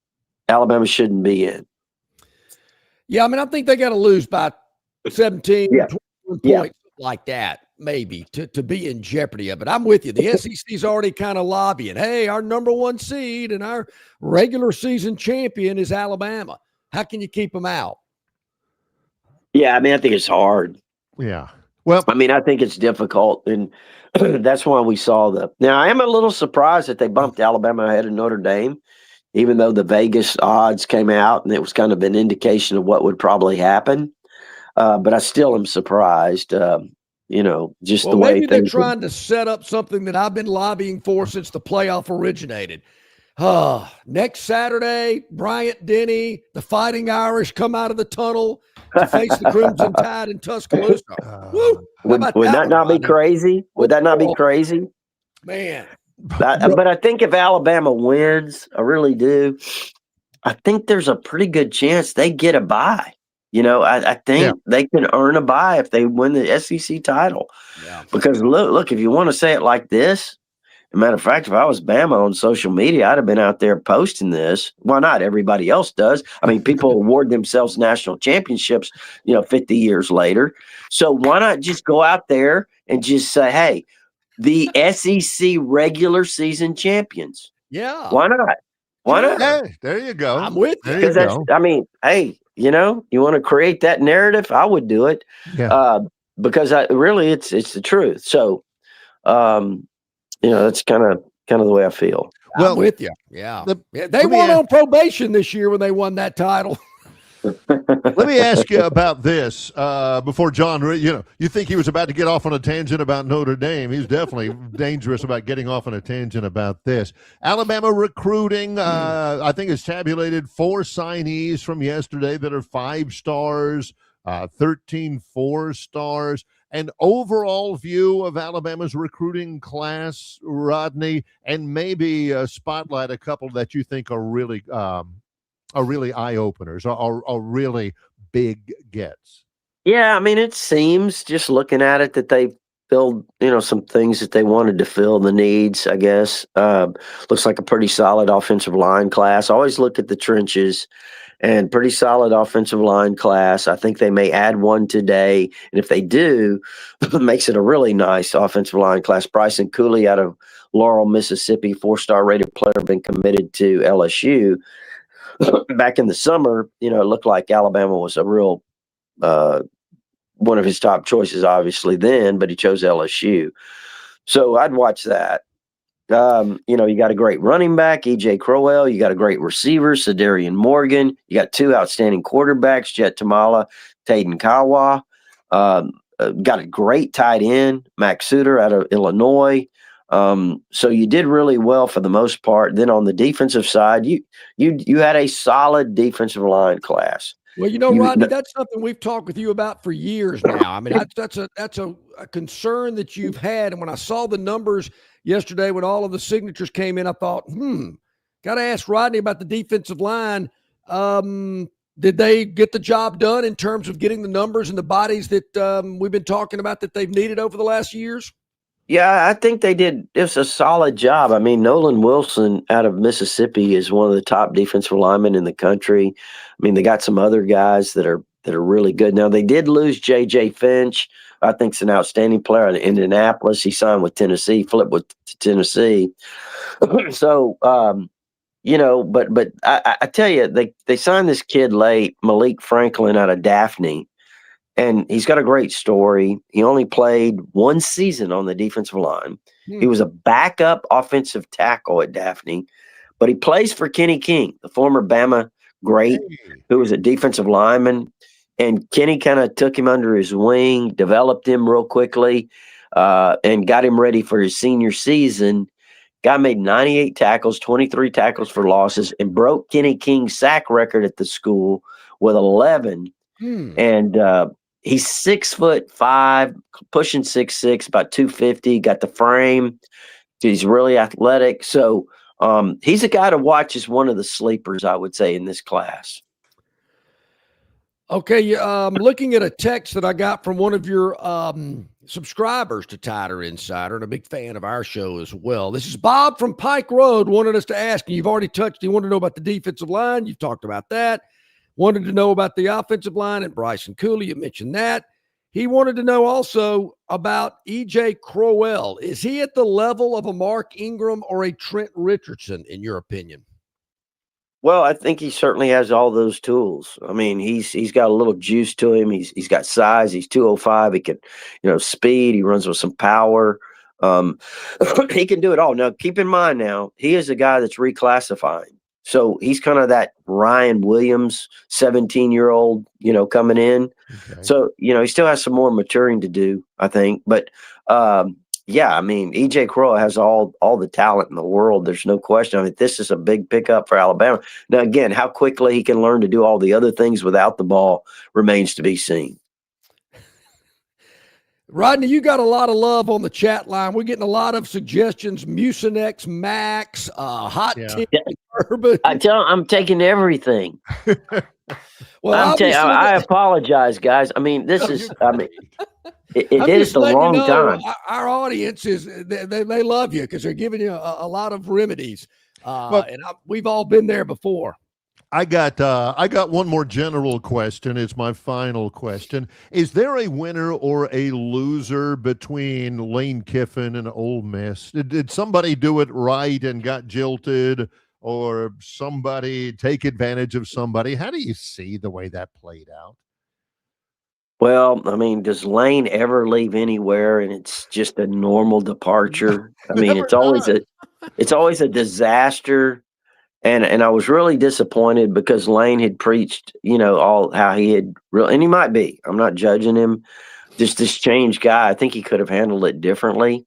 K: Alabama shouldn't be in.
A: Yeah, I think they got to lose by 17, 21 points like that, maybe, to be in jeopardy of it. I'm with you. The SEC's already kind of lobbying, hey, our number 1 seed and our regular season champion is Alabama. How can you keep them out?
K: Yeah, I think it's hard.
B: Yeah. Well,
K: I think it's difficult, and that's why we saw Now, I am a little surprised that they bumped Alabama ahead of Notre Dame, even though the Vegas odds came out, and it was kind of an indication of what would probably happen. But I still am surprised. just
A: well,
K: the way
A: maybe they're
K: things.
A: trying to set up something that I've been lobbying for since the playoff originated. Next Saturday, Bryant Denny, the Fighting Irish come out of the tunnel to face the Crimson Tide in Tuscaloosa. Woo! How
K: Would
A: about
K: that
A: one,
K: not be
A: Rodney?
K: crazy? Would that not be
A: Oh,
K: crazy?
A: man.
K: But I think if Alabama wins, I really do. I think there's a pretty good chance they get a bye. I think they can earn a bye if they win the SEC title.
A: Yeah.
K: Because look, if you want to say it like this, as a matter of fact, if I was Bama on social media, I'd have been out there posting this. Why not? Everybody else does. I mean, people award themselves national championships, 50 years later. So why not just go out there and just say, hey, the SEC regular season champions.
A: Yeah.
K: Why not? Why not?
B: Hey, there you go.
A: I'm with you.
K: Because hey, you want to create that narrative? I would do it.
B: Yeah.
K: Because it's the truth. So, that's kind of the way I feel.
A: Well, I'm with you. Yeah. They weren't on probation this year when they won that title.
B: Let me ask you about this before John. You think he was about to get off on a tangent about Notre Dame? He's definitely dangerous about getting off on a tangent about this. Alabama recruiting. I think it's tabulated 4 signees from yesterday that are 5 stars, 13 4 stars. An overall view of Alabama's recruiting class, Rodney, and maybe spotlight a couple that you think are really eye-openers, are really big gets.
K: Yeah, I mean, it seems, just looking at it, that they filled, some things that they wanted to fill, the needs, I guess. Looks like a pretty solid offensive line class. I always look at the trenches, and pretty solid offensive line class. I think they may add one today, and if they do, it makes it a really nice offensive line class. Bryson Cooley out of Laurel, Mississippi, 4-star rated player, been committed to LSU. Back in the summer, it looked like Alabama was a real one of his top choices, obviously, then, but he chose LSU. So I'd watch that. You got a great running back, E.J. Crowell. You got a great receiver, Sadarian Morgan. You got 2 outstanding quarterbacks, Jet Tamala, Tayden Kawa. Got a great tight end, Max Suter out of Illinois. So you did really well for the most part. Then on the defensive side, you had a solid defensive line class.
A: Well, Rodney, that's something we've talked with you about for years now. I mean, that's a concern that you've had. And when I saw the numbers yesterday, when all of the signatures came in, I thought, got to ask Rodney about the defensive line. Did they get the job done in terms of getting the numbers and the bodies that we've been talking about that they've needed over the last years?
K: Yeah, I think they did. It's a solid job. I mean, Nolan Wilson out of Mississippi is one of the top defensive linemen in the country. I mean, they got some other guys that are really good. Now, they did lose J.J. Finch. I think he's an outstanding player in Indianapolis. He signed with Tennessee, flipped with Tennessee. So, but I tell you, they signed this kid late, Malik Franklin out of Daphne. And he's got a great story. He only played 1 season on the defensive line. He was a backup offensive tackle at Daphne, but he plays for Kenny King, the former Bama great, who was a defensive lineman. And Kenny kind of took him under his wing, developed him real quickly, and got him ready for his senior season. Guy made 98 tackles, 23 tackles for losses, and broke Kenny King's sack record at the school with 11. And he's 6'5", pushing 6'6", about 250. Got the frame. He's really athletic. So he's a guy to watch as one of the sleepers, I would say, in this class.
A: Okay, I'm looking at a text that I got from one of your subscribers to Tider Insider, and a big fan of our show as well. This is Bob from Pike Road, wanted us to ask, and you've already touched, he wanted to know about the defensive line. You've talked about that. Wanted to know about the offensive line and Bryson Cooley. You mentioned that. He wanted to know also about E.J. Crowell. Is he at the level of a Mark Ingram or a Trent Richardson, in your opinion?
K: Well, I think he certainly has all those tools. I mean, he's got a little juice to him. He's got size. He's 205. He can, speed. He runs with some power. He can do it all. Now, keep in mind now, he is a guy that's reclassifying. So he's kind of that Ryan Williams, 17-year-old, coming in.
B: Okay.
K: So, he still has some more maturing to do, I think. But yeah, I mean, EJ Crow has all the talent in the world. There's no question. I mean, this is a big pickup for Alabama. Now, again, how quickly he can learn to do all the other things without the ball remains to be seen.
A: Rodney, you got a lot of love on the chat line. We're getting a lot of suggestions. Mucinex Max, Hot Tip, Bourbon.
K: I'm taking everything.
A: Well,
K: I apologize, guys. I mean, this is. I mean, it is the wrong time.
A: Our audience they love you because they're giving you a lot of remedies, we've all been there before.
B: I got one more general question. It's my final question. Is there a winner or a loser between Lane Kiffin and Ole Miss? Did somebody do it right and got jilted, or somebody take advantage of somebody? How do you see the way that played out?
K: Well, I mean, does Lane ever leave anywhere and it's just a normal departure? I mean, it's always a disaster. And I was really disappointed because Lane had preached, all how he had and he might be. I'm not judging him. Just this changed guy. I think he could have handled it differently.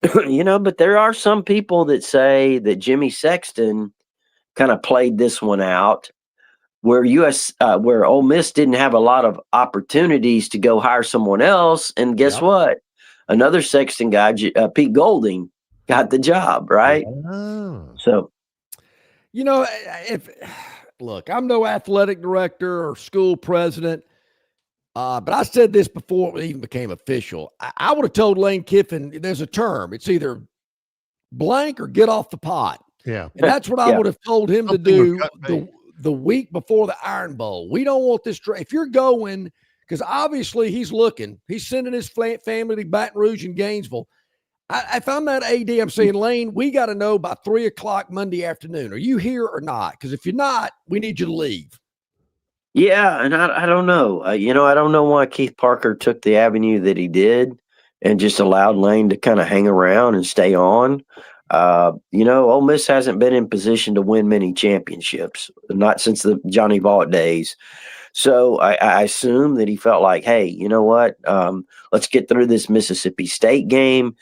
K: But there are some people that say that Jimmy Sexton kind of played this one out, where where Ole Miss didn't have a lot of opportunities to go hire someone else, and guess what? Another Sexton guy, Pete Golding, got the job, right?
B: Oh.
K: So.
A: Look, I'm no athletic director or school president, but I said this before it even became official. I would have told Lane Kiffin, there's a term. It's either blank or get off the pot.
B: Yeah.
A: And that's what I would have told him to do the week before the Iron Bowl. We don't want this. If you're going, because obviously he's sending his family to Baton Rouge and Gainesville. If I'm that AD, I'm saying, Lane, we got to know by 3:00 Monday afternoon. Are you here or not? Because if you're not, we need you to leave.
K: Yeah, and I don't know. I don't know why Keith Parker took the avenue that he did and just allowed Lane to kind of hang around and stay on. Ole Miss hasn't been in position to win many championships, not since the Johnny Vaught days. So I assume that he felt like, hey, you know what? Let's get through this Mississippi State game.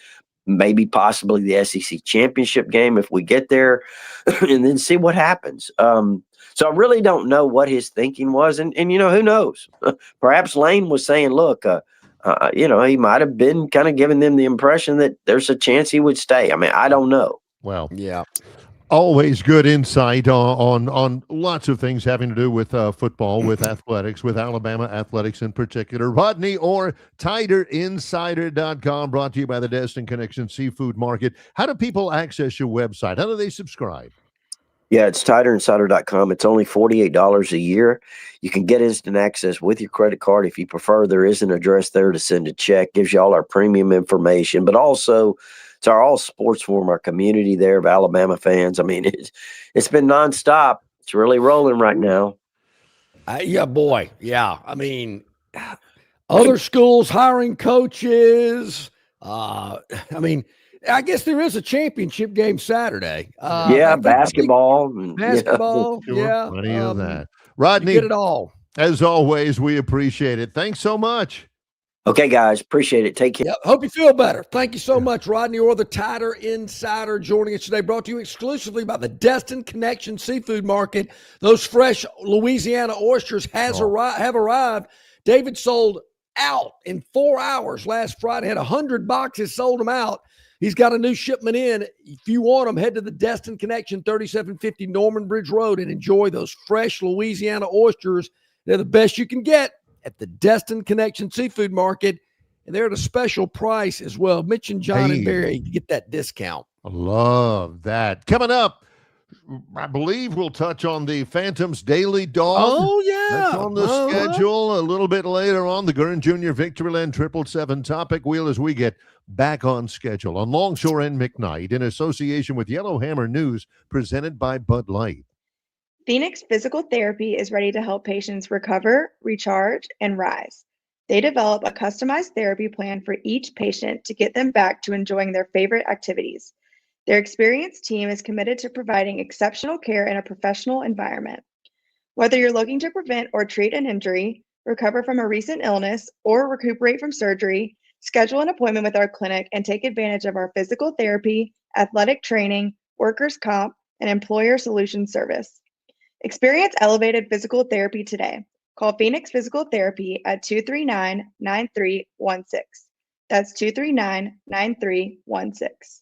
K: Maybe possibly the SEC championship game if we get there, and then see what happens. So I really don't know what his thinking was. And who knows? Perhaps Lane was saying, look, he might have been kind of giving them the impression that there's a chance he would stay. I mean, I don't know.
B: Well,
A: yeah.
B: Always good insight on lots of things having to do with football, with athletics, with Alabama athletics in particular. Rodney Orr, TiderInsider.com, brought to you by the Destin Connection Seafood Market. How do people access your website? How do they subscribe?
K: Yeah, it's TiderInsider.com. It's only $48 a year. You can get instant access with your credit card. If you prefer, there is an address there to send a check. Gives you all our premium information, but also it's our all sports forum, our community there of Alabama fans. I mean, it's been nonstop. It's really rolling right now.
A: Yeah, boy. Yeah. I mean, other schools hiring coaches. I guess there is a championship game Saturday.
K: Basketball.
A: Basketball.
B: Yeah. Plenty of that. Rodney,
A: get it all.
B: As always, we appreciate it. Thanks so much.
K: Okay, guys. Appreciate it. Take care.
A: Yep. Hope you feel better. Thank you so much, Rodney Orr, the Tider Insider, joining us today. Brought to you exclusively by the Destin Connection Seafood Market. Those fresh Louisiana oysters have arrived. David sold out in 4 hours last Friday. Had 100 boxes, sold them out. He's got a new shipment in. If you want them, head to the Destin Connection, 3750 Norman Bridge Road, and enjoy those fresh Louisiana oysters. They're the best you can get at the Destin Connection Seafood Market, and they're at a special price as well. Mention John and Barry to get that discount.
B: I love that. Coming up, I believe we'll touch on the Phantoms Daily Dog.
A: Oh, yeah.
B: That's on the schedule a little bit later on. The Gurn Jr. Victoryland 777 topic wheel as we get back on schedule on Longshore and McKnight in association with Yellowhammer News, presented by Bud Light.
L: Phoenix Physical Therapy is ready to help patients recover, recharge, and rise. They develop a customized therapy plan for each patient to get them back to enjoying their favorite activities. Their experienced team is committed to providing exceptional care in a professional environment. Whether you're looking to prevent or treat an injury, recover from a recent illness, or recuperate from surgery, schedule an appointment with our clinic and take advantage of our physical therapy, athletic training, workers' comp, and employer solutions service. Experience elevated physical therapy today. Call Phoenix Physical Therapy at 239-9316. That's 239-9316.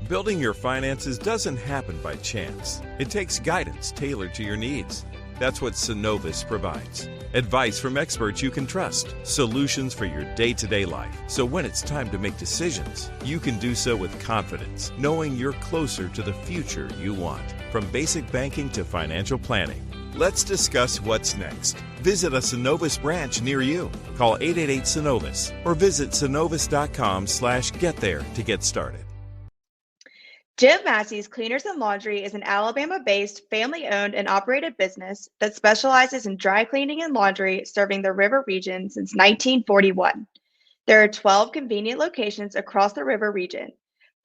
M: Building your finances doesn't happen by chance. It takes guidance tailored to your needs. That's what Synovus provides. Advice from experts you can trust. Solutions for your day-to-day life. So when it's time to make decisions, you can do so with confidence, knowing you're closer to the future you want. From basic banking to financial planning. Let's discuss what's next. Visit a Synovus branch near you. Call 888-SYNOVUS or visit synovus.com/get there to get started.
L: Jim Massey's Cleaners and Laundry is an Alabama-based, family-owned and operated business that specializes in dry cleaning and laundry, serving the River region since 1941. There are 12 convenient locations across the River region.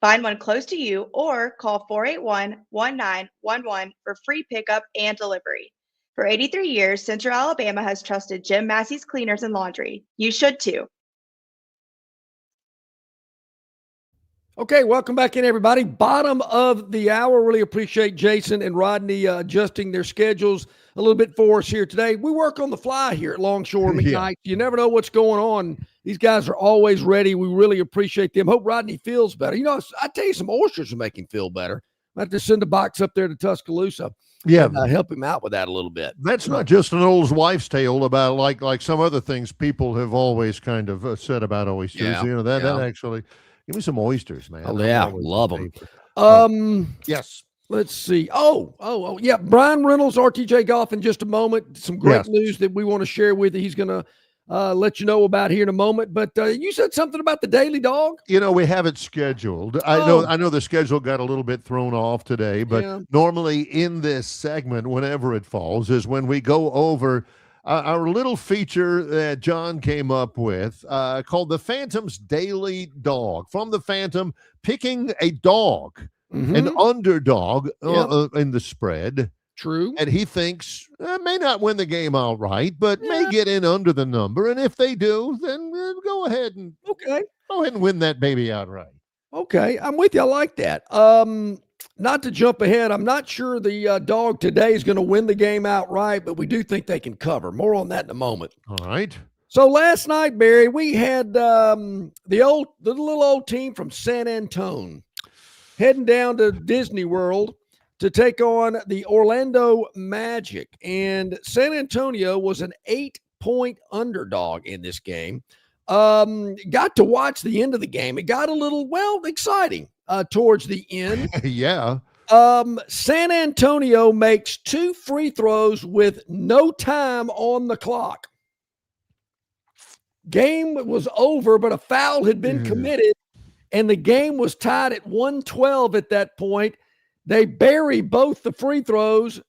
L: Find one close to you or call 481-1911 for free pickup and delivery. For 83 years, Central Alabama has trusted Jim Massey's Cleaners and Laundry. You should too.
A: Okay, welcome back in, everybody. Bottom of the hour. Really appreciate Jason and Rodney adjusting their schedules a little bit for us here today. We work on the fly here at Longshore McKnight. You never know what's going on. These guys are always ready. We really appreciate them. Hope Rodney feels better. You know, I tell you, some oysters will make him feel better. I have to send a box up there to Tuscaloosa.
B: Yeah,
A: and, help him out with that a little bit.
B: That's not just an old wives' tale about like some other things people have always kind of said about oysters.
A: Yeah,
B: you know, that actually. Give me some oysters, man.
A: Oh, yeah, love them.
B: Yes.
A: Let's see. Oh, yeah. Brian Reynolds, RTJ Golf in just a moment. Some great news that we want to share with you. He's going to let you know about here in a moment. But you said something about the Daily Dog?
B: You know, we have it scheduled. I know the schedule got a little bit thrown off today, but normally in this segment, whenever it falls, is when we go over our little feature that John came up with called the Phantom's Daily Dog. From the Phantom, picking a dog, an underdog in the spread.
A: True.
B: And he thinks may not win the game outright, but may get in under the number. And if they do, then go ahead and win that baby outright.
A: Okay, I'm with you. I like that. Not to jump ahead, I'm not sure the dog today is going to win the game outright, but we do think they can cover. More on that in a moment.
B: All right.
A: So last night, Barry, we had the little old team from San Antonio heading down to Disney World to take on the Orlando Magic. And San Antonio was an 8-point underdog in this game. Got to watch the end of the game. It got a little, exciting towards the end.
B: Yeah.
A: San Antonio makes 2 free throws with no time on the clock. Game was over, but a foul had been committed, and the game was tied at 112 at that point. They bury both the free throws.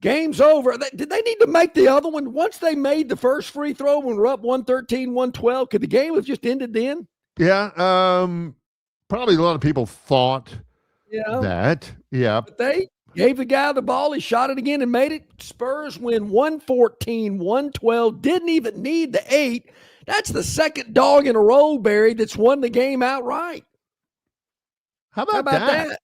A: Game's over. Did they need to make the other one? Once they made the first free throw when we're up 113, 112, could the game have just ended then?
B: Yeah. Probably a lot of people thought that. Yeah.
A: But they gave the guy the ball. He shot it again and made it. Spurs win 114, 112. Didn't even need the 8. That's the second dog in a row, Barry, that's won the game outright.
B: How about that?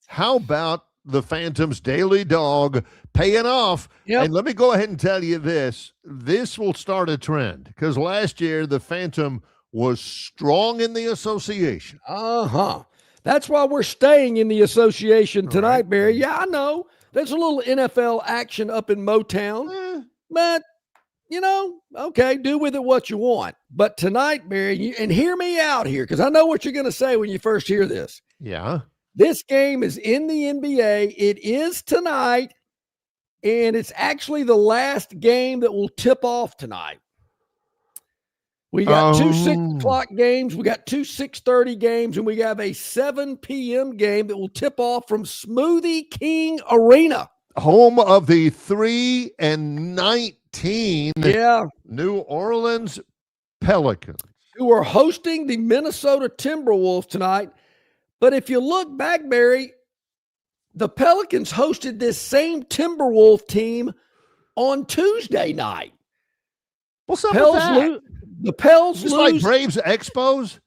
B: How about the Phantom's Daily Dog paying off?
A: Yep.
B: And let me go ahead and tell you this. This will start a trend because last year the Phantom was strong in the association.
A: That's why we're staying in the association tonight, Barry. Yeah, I know. There's a little NFL action up in Motown. But, do with it what you want. But tonight, Barry, and hear me out here because I know what you're going to say when you first hear this.
B: Yeah.
A: This game is in the NBA. It is tonight, and it's actually the last game that will tip off tonight. We got 2 6 o'clock games. We got 2 6:30 games, and we have a 7 p.m. game that will tip off from Smoothie King Arena.
B: Home of the 3-19 New Orleans Pelicans.
A: who are hosting the Minnesota Timberwolves tonight. But if you look back, Barry, the Pelicans hosted this same Timberwolf team on Tuesday night.
B: What's up with that?
A: The Pels
B: just
A: lose.
B: Like Braves Expos,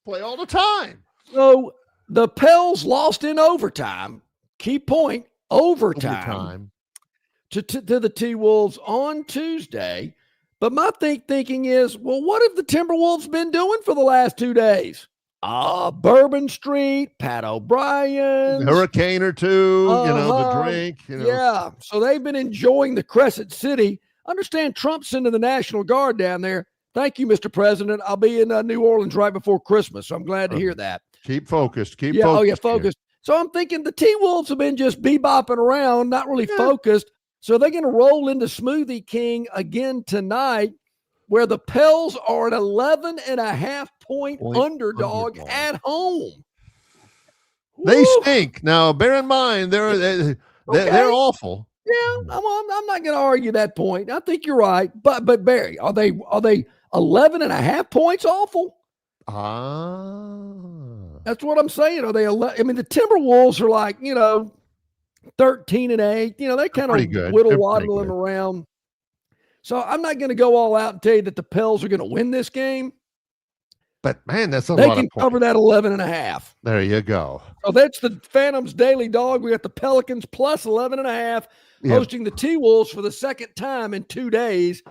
B: play all the time.
A: So the Pels lost in overtime. Key point, overtime. To the T-Wolves on Tuesday. But my thinking is, well, what have the Timberwolves been doing for the last 2 days? Bourbon Street, Pat O'Brien's.
B: Hurricane or two, the drink.
A: Yeah, so they've been enjoying the Crescent City. Understand Trump's sending the National Guard down there. Thank you, Mr. President. I'll be in New Orleans right before Christmas, so I'm glad to hear that.
B: Keep focused.
A: Focused. So I'm thinking the T-Wolves have been just bebopping around, not really focused. So they're going to roll into Smoothie King again tonight, where the Pels are an 11.5-point underdog at home.
B: They stink. Now, bear in mind, they're awful.
A: Yeah, I'm not going to argue that point. I think you're right. But Barry, are they 11.5 points awful? That's what I'm saying. Are they? The Timberwolves are like 13-8. They kind of whittle-waddling around. So I'm not going to go all out and tell you that the Pels are going to win this game.
B: But, man, that's a lot
A: of
B: points.
A: They can cover that 11.5.
B: There you go.
A: So that's the Phantoms Daily Dog. We got the Pelicans plus 11.5 hosting the T-Wolves for the second time in 2 days.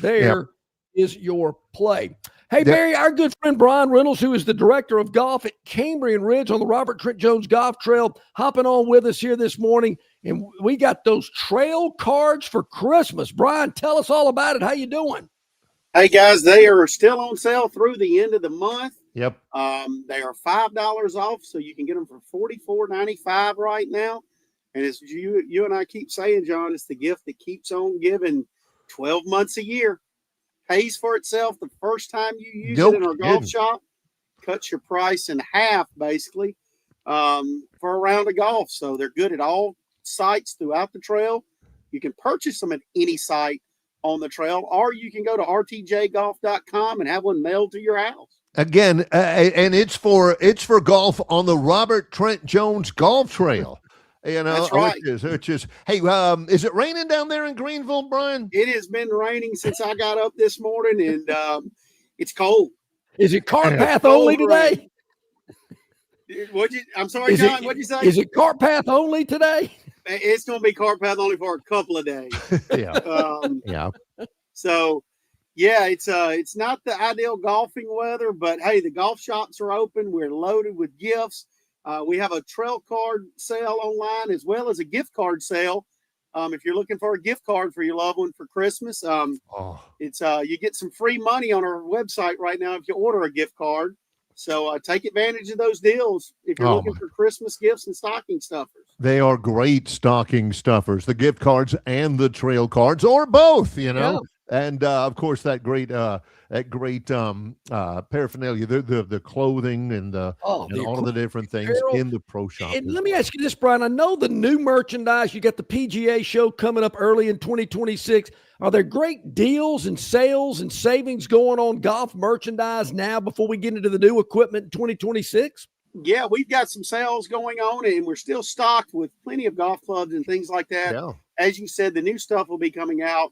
A: There is your play. Hey, Barry, our good friend Brian Reynolds, who is the director of golf at Cambrian Ridge on the Robert Trent Jones Golf Trail, hopping on with us here this morning. And we got those trail cards for Christmas. Brian, tell us all about it. How you doing?
N: Hey, guys, they are still on sale through the end of the month.
B: Yep.
N: They are $5 off, so you can get them for $44.95 right now. And as you and I keep saying, John, it's the gift that keeps on giving 12 months a year. Pays for itself the first time you use it in our golf shop. Cuts your price in half, basically, for a round of golf. So they're good at all sites throughout the trail. You can purchase them at any site on the trail, or you can go to rtjgolf.com and have one mailed to your house.
B: Again, and it's for golf on the Robert Trent Jones Golf Trail.
N: That's right.
B: Which is, hey, is it raining down there in Greenville, Brian?
N: It has been raining since I got up this morning, and it's cold.
A: Is it cart path only today?
N: I'm sorry, John. What'd you say?
A: Is it cart path only today?
N: It's going to be cart path only for a couple of days.
B: Yeah.
N: So, yeah, it's not the ideal golfing weather, but hey, the golf shops are open. We're loaded with gifts. We have a trail card sale online as well as a gift card sale. If you're looking for a gift card for your loved one for Christmas, it's you get some free money on our website right now if you order a gift card. So take advantage of those deals if you're looking for Christmas gifts and stocking stuffers.
B: They are great stocking stuffers, the gift cards and the trail cards, or both, Yeah. And of course, that great paraphernalia, the clothing and all of the different things in the pro shop.
A: And let me ask you this, Brian. I know the new merchandise. You got the PGA show coming up early in 2026. Are there great deals and sales and savings going on golf merchandise now before we get into the new equipment in 2026?
N: Yeah, we've got some sales going on, and we're still stocked with plenty of golf clubs and things like that.
B: Yeah.
N: As you said, the new stuff will be coming out.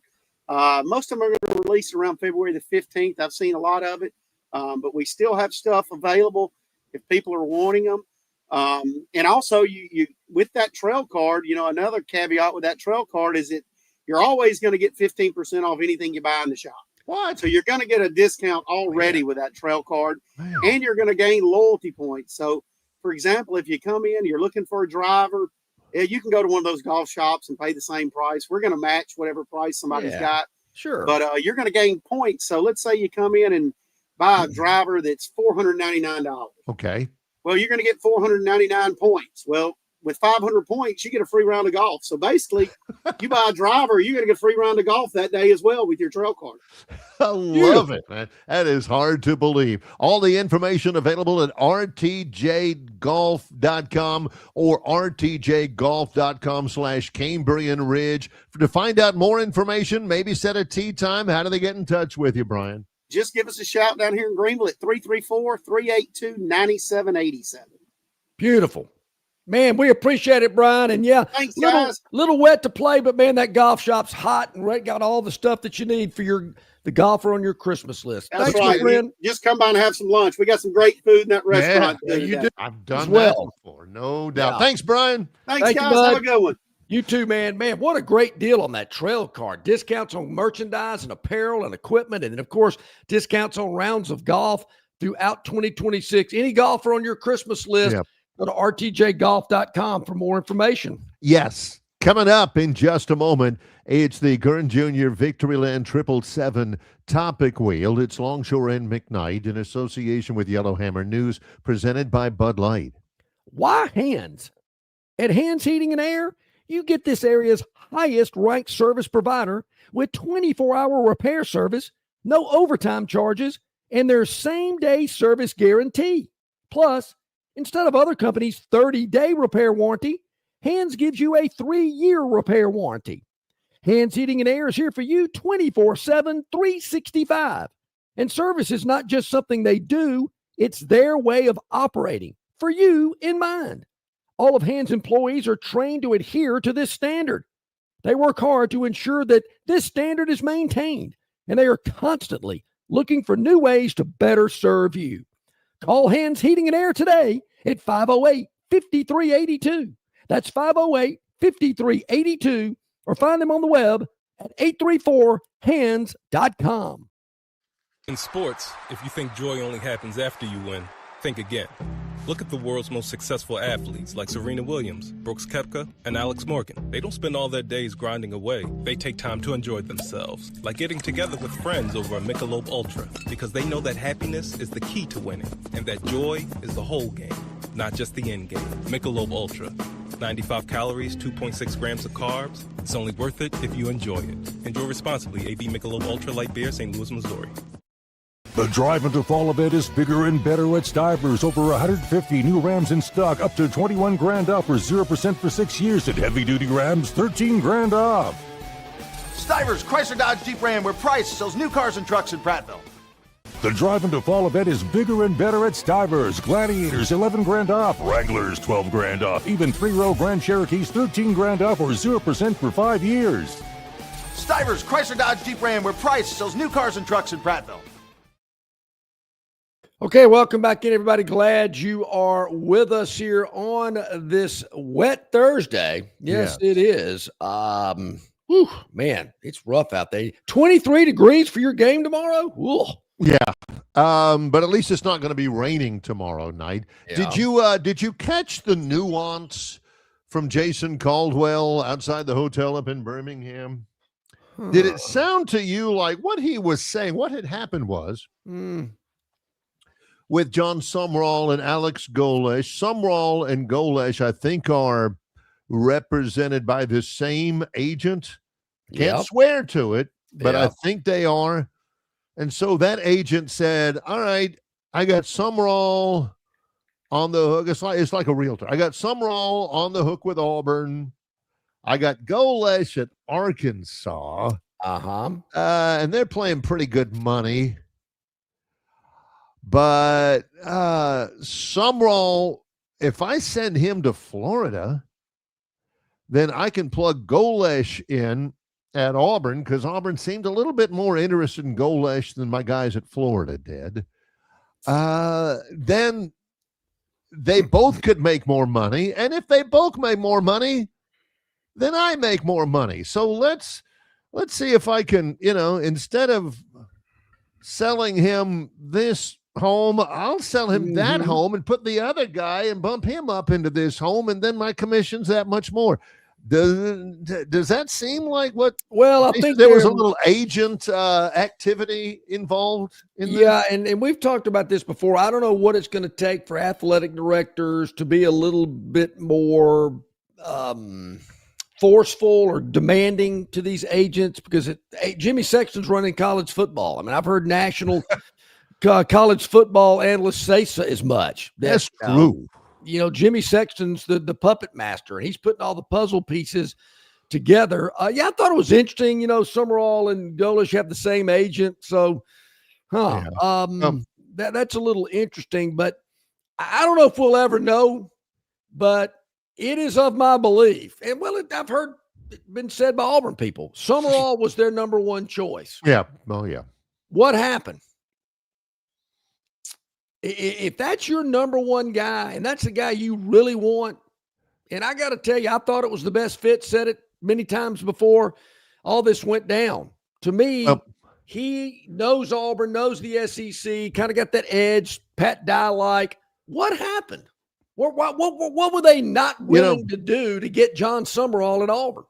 N: Most of them are going to release around February the 15th. I've seen a lot of it, but we still have stuff available if people are wanting them. And also, you with that trail card, another caveat with that trail card is that you're always going to get 15% off anything you buy in the shop.
B: What?
N: So you're going to get a discount already with that trail card, and you're going to gain loyalty points. So, for example, if you come in, you're looking for a driver, you can go to one of those golf shops and pay the same price. We're going to match whatever price somebody's got.
A: Sure.
N: But you're going to gain points. So let's say you come in and buy a driver that's $499.
B: Okay.
N: Well, you're going to get 499 points. Well, with 500 points, you get a free round of golf. So basically, you buy a driver, you're going to get a free round of golf that day as well with your trail card.
B: I love it, man. That is hard to believe. All the information available at rtjgolf.com or rtjgolf.com/Cambrian Ridge. To find out more information, maybe set a tee time, how do they get in touch with you, Brian?
N: just give us a shout down here in Greenville at 334-382-9787.
A: Beautiful. Man, we appreciate it, Brian. And yeah,
N: thanks, guys.
A: Little wet to play, but man, that golf shop's hot and got all the stuff that you need for the golfer on your Christmas list.
N: That's
A: Thanks,
N: right.
A: my friend.
N: Just come by and have some lunch. We got some great food in that restaurant.
B: Yeah, you do. I've done
A: well.
B: that before, no doubt.
A: Yeah.
B: Thanks, Brian.
N: Thanks,
A: Thank
N: guys.
A: you, bud.
N: Have a good one.
A: You too, man. Man, what a great deal on that trail card. Discounts on merchandise and apparel and equipment. And then, of course, discounts on rounds of golf throughout 2026. Any golfer on your Christmas list, go to rtjgolf.com for more information.
B: Yes. Coming up in just a moment, it's the Gurn Jr. Victoryland 777 Topic Wheel. It's Longshore and McKnight in association with Yellowhammer News, presented by Bud Light.
A: Why Hands? At Hands Heating and Air, you get this area's highest ranked service provider with 24-hour repair service, no overtime charges, and their same-day service guarantee. Plus, instead of other companies' 30-day repair warranty, Hands gives you a 3-year repair warranty. Hands Heating and Air is here for you 24/7, 365. And service is not just something they do, it's their way of operating, for you in mind. All of Hands employees are trained to adhere to this standard. They work hard to ensure that this standard is maintained, and they are constantly looking for new ways to better serve you. Call Hands Heating and Air today at 508-5382. That's 508-5382, or find them on the web at 834hands.com.
O: In sports, if you think joy only happens after you win, think again. Look at the world's most successful athletes like Serena Williams, Brooks Koepka, and Alex Morgan. They don't spend all their days grinding away. They take time to enjoy themselves, like getting together with friends over a Michelob Ultra, because they know that happiness is the key to winning, and that joy is the whole game, not just the end game. Michelob Ultra. 95 calories, 2.6 grams of carbs. It's only worth it if you enjoy it. Enjoy responsibly. AB Michelob Ultra Light Beer, St. Louis, Missouri.
F: The drive into fall event is bigger and better at Stivers. Over 150 new Rams in stock, up to 21 grand off or 0% for 6 years. And heavy-duty Rams, 13 grand off.
G: Stivers, Chrysler Dodge Jeep Ram, where Price sells new cars and trucks in Prattville.
F: The drive into fall event is bigger and better at Stivers. Gladiators, 11 grand off. Wranglers, 12 grand off. Even 3-row Grand Cherokees, 13 grand off or 0% for 5 years.
G: Stivers, Chrysler Dodge Jeep Ram, where Price sells new cars and trucks in Prattville.
A: Okay, welcome back in, everybody. Glad you are with us here on this wet Thursday. Yes. It is. Whew, man, it's rough out there. 23 degrees for your game tomorrow? Whoa.
B: Yeah. But at least it's not going to be raining tomorrow night. Yeah. Did you catch the nuance from Jason Caldwell outside the hotel up in Birmingham? Did it sound to you like what he was saying? What had happened was with John Sumrall and Alex Golesh. Sumrall and Golesh, I think, are represented by the same agent. Can't swear to it, but I think they are. And so that agent said, all right, I got Sumrall on the hook. It's like a realtor. I got Sumrall on the hook with Auburn. I got Golesh at Arkansas. And they're playing pretty good money. But Sumrall, if I send him to Florida, then I can plug Golesh in at Auburn, because Auburn seemed a little bit more interested in Golesh than my guys at Florida did. Then they both could make more money. And if they both make more money, then I make more money. So let's see if I can, instead of selling him this home, I'll sell him that home and put the other guy and bump him up into this home, and then my commission's that much more. Does that seem like what?
A: Well, I think
B: there was a little agent activity involved in this?
A: Yeah, and we've talked about this before. I don't know what it's going to take for athletic directors to be a little bit more forceful or demanding to these agents, because Jimmy Sexton's running college football. I mean, I've heard national college football analysts say as much.
B: That's true.
A: Jimmy Sexton's the puppet master, and he's putting all the puzzle pieces together. I thought it was interesting. Sumrall and Golesh have the same agent, so Huh.
B: Yeah.
A: That's a little interesting, but I don't know if we'll ever know, but it is of my belief. And I've heard it been said by Auburn people, Summerall was their number one choice.
B: Yeah. Oh, yeah.
A: What happened? If that's your number one guy and that's the guy you really want, and I got to tell you, I thought it was the best fit, said it many times before all this went down. To me, he knows Auburn, knows the SEC, kind of got that edge, Pat Dye-like. What happened? What were they not willing to do to get John Summerall at Auburn?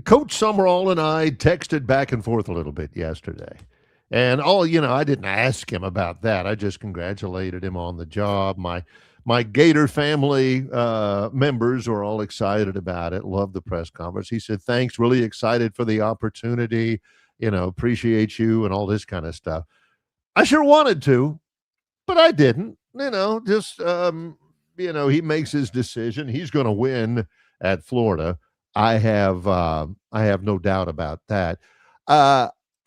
B: Coach Summerall and I texted back and forth a little bit yesterday. And I didn't ask him about that. I just congratulated him on the job. My Gator family members were all excited about it. Loved the press conference. He said, "Thanks, really excited for the opportunity. Appreciate you," and all this kind of stuff. I sure wanted to, but I didn't. He makes his decision. He's going to win at Florida. I have no doubt about that.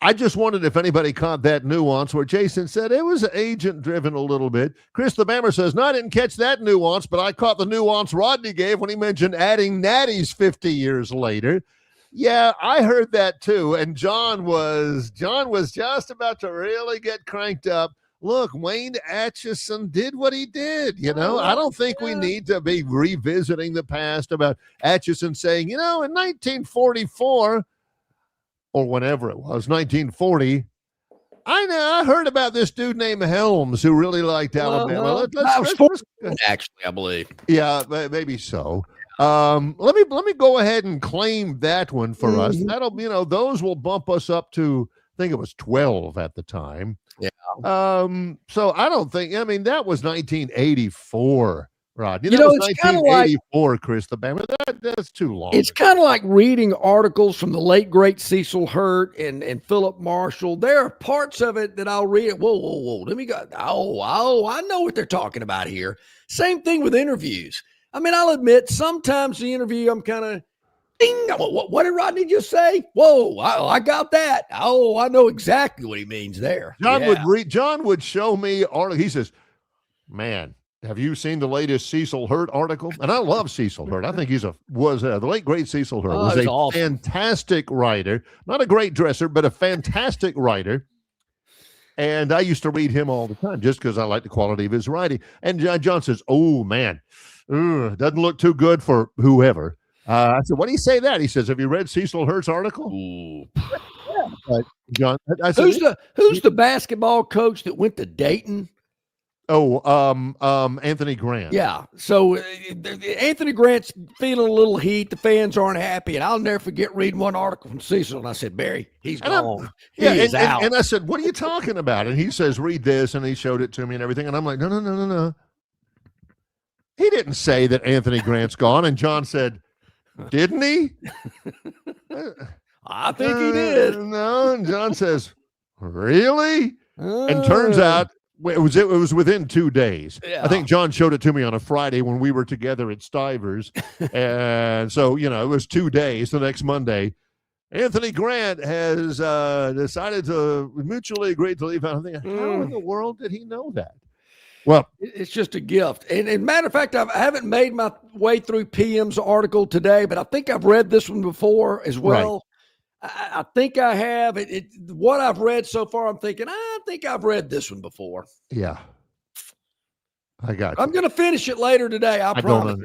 B: I just wondered if anybody caught that nuance where Jason said it was agent-driven a little bit. Chris the Bammer says, "No, I didn't catch that nuance, but I caught the nuance Rodney gave when he mentioned adding natties 50 years later." Yeah, I heard that too. And John was just about to really get cranked up. Look, Wayne Atchison did what he did. I don't think we need to be revisiting the past about Atchison saying, in 1944 or whenever it was, 1940, I heard about this dude named Helms who really liked Alabama.
A: Actually, I believe.
B: Yeah, maybe so. Let me go ahead and claim that one for us. That'll, those will bump us up to, I think it was 12 at the time.
A: Yeah.
B: So I don't think, that was 1984. Rod,
A: it's
B: 1984, Chris the Bammer. That's too long.
A: It's kind of like reading articles from the late great Cecil Hurt and Philip Marshall. There are parts of it that I'll read. Whoa! Let me go. I know what they're talking about here. Same thing with interviews. I'll admit sometimes the interview I'm kind of ding. What did Rodney just say? Whoa! I got that. Oh, I know exactly what he means there.
B: John would show me article. He says, "Man, have you seen the latest Cecil Hurt article?" And I love Cecil Hurt. I think the late great Cecil Hurt was a
A: awesome.
B: Fantastic writer, not a great dresser, but a fantastic writer. And I used to read him all the time just because I like the quality of his writing. And John says, "Oh man, doesn't look too good for whoever." I said, "What do you say that?" He says, "Have you read Cecil Hurt's article?"
A: Ooh.
B: John, I said,
A: who's the basketball coach that went to Dayton?
B: Anthony Grant.
A: Yeah. So Anthony Grant's feeling a little heat. The fans aren't happy. And I'll never forget reading one article from Cecil. And I said, "Barry, he's gone. He's out."
B: And I said, "What are you talking about?" And he says, "Read this." And he showed it to me and everything. And I'm like, no. He didn't say that Anthony Grant's gone. And John said, "Didn't he?"
A: I think he did.
B: No. And John says, "Really?" And turns out, it was within 2 days.
A: Yeah.
B: I think John showed it to me on a Friday when we were together at Stivers. And so, it was 2 days. The next Monday, Anthony Grant has decided to mutually agree to leave. I'm thinking, how in the world did he know that? Well,
A: it's just a gift. And matter of fact, I haven't made my way through PM's article today, but I think I've read this one before as well. Right. I think I have. What I've read so far, I'm thinking, I think I've read this one before.
B: Yeah. I got you.
A: I'm going to finish it later today. I promise.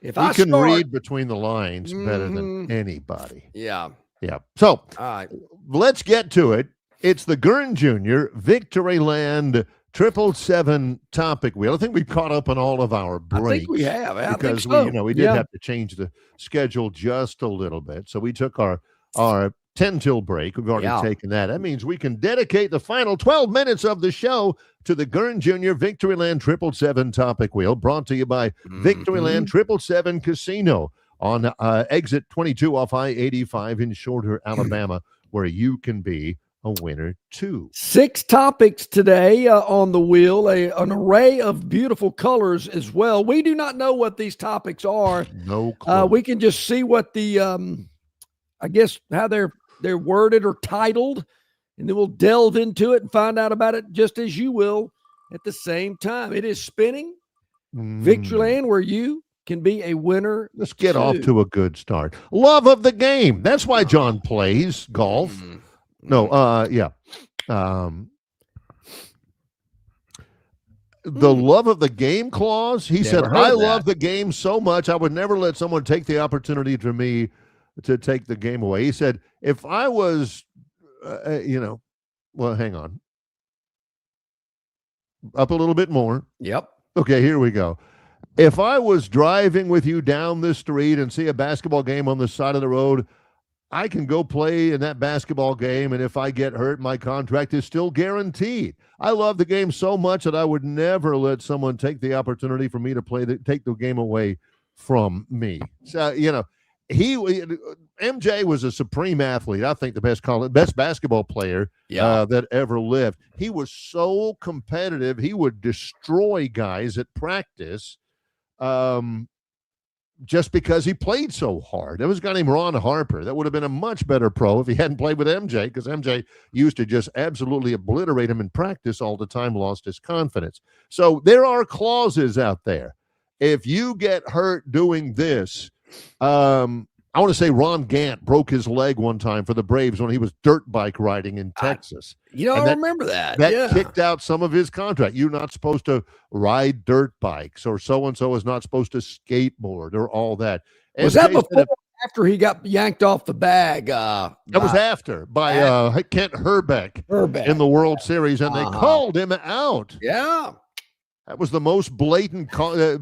B: If I can read between the lines better than anybody.
A: Yeah.
B: Yeah. So,
A: all right,
B: let's get to it. It's the Gurn Jr. Victoryland 777 topic wheel. I think we've caught up on all of our breaks.
A: I think we have.
B: Because we did have to change the schedule just a little bit. So we took our 10 till break. We've already taken that. That means we can dedicate the final 12 minutes of the show to the Gurn Jr. Victoryland 777 topic wheel, brought to you by Victoryland 777 Casino on exit 22 off I-85 in Shorter, Alabama, where you can be a winner too.
A: 6 topics today on the wheel, an array of beautiful colors as well. We do not know what these topics are.
B: No clue.
A: We can just see what the I guess how they're worded or titled. and then we'll delve into it and find out about it just as you will at the same time. It is spinning. Victoryland, where you can be a winner.
B: Let's get off to a good start. Love of the game. That's why John plays golf. The love of the game clause. He said, I love the game so much, I would never let someone take the opportunity for me to take the game away. He said, if I was, well, hang on. Up a little bit more.
A: Yep.
B: Okay, here we go. If I was driving with you down the street and see a basketball game on the side of the road, I can go play in that basketball game, and if I get hurt, my contract is still guaranteed. I love the game so much that I would never let someone take the opportunity for me to take the game away from me. So, MJ was a supreme athlete. I think the best basketball player that ever lived. He was so competitive. He would destroy guys at practice just because he played so hard. There was a guy named Ron Harper that would have been a much better pro if he hadn't played with MJ, because MJ used to just absolutely obliterate him in practice all the time, lost his confidence. So there are clauses out there. If you get hurt doing this, I want to say Ron Gant broke his leg one time for the Braves when he was dirt bike riding in Texas.
A: I remember that.
B: That kicked out some of his contract. You're not supposed to ride dirt bikes, or so-and-so is not supposed to skateboard, or all that.
A: Was that before or after he got yanked off the bag?
B: That was after, by Kent Herbeck in the World Series, and they called him out.
A: Yeah.
B: That was the most blatant cause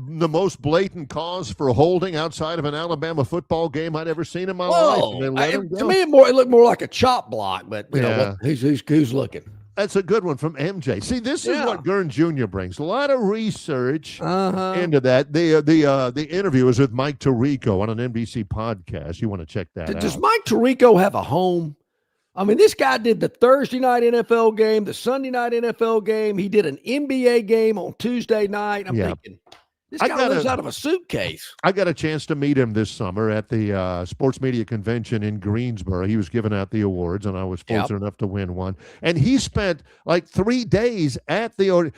B: for holding outside of an Alabama football game I'd ever seen in my life.
A: To me, it looked more like a chop block, but who's looking?
B: That's a good one from MJ. See, this is what Gurn Jr. brings. A lot of research into that. The interview is with Mike Tirico on an NBC podcast. You want to check that out.
A: Does Mike Tirico have a home? I mean, this guy did the Thursday night NFL game, the Sunday night NFL game. He did an NBA game on Tuesday night. I'm thinking, this guy lives out of a suitcase.
B: I got a chance to meet him this summer at the sports media convention in Greensboro. He was giving out the awards, and I was fortunate enough to win one. And he spent like 3 days at the,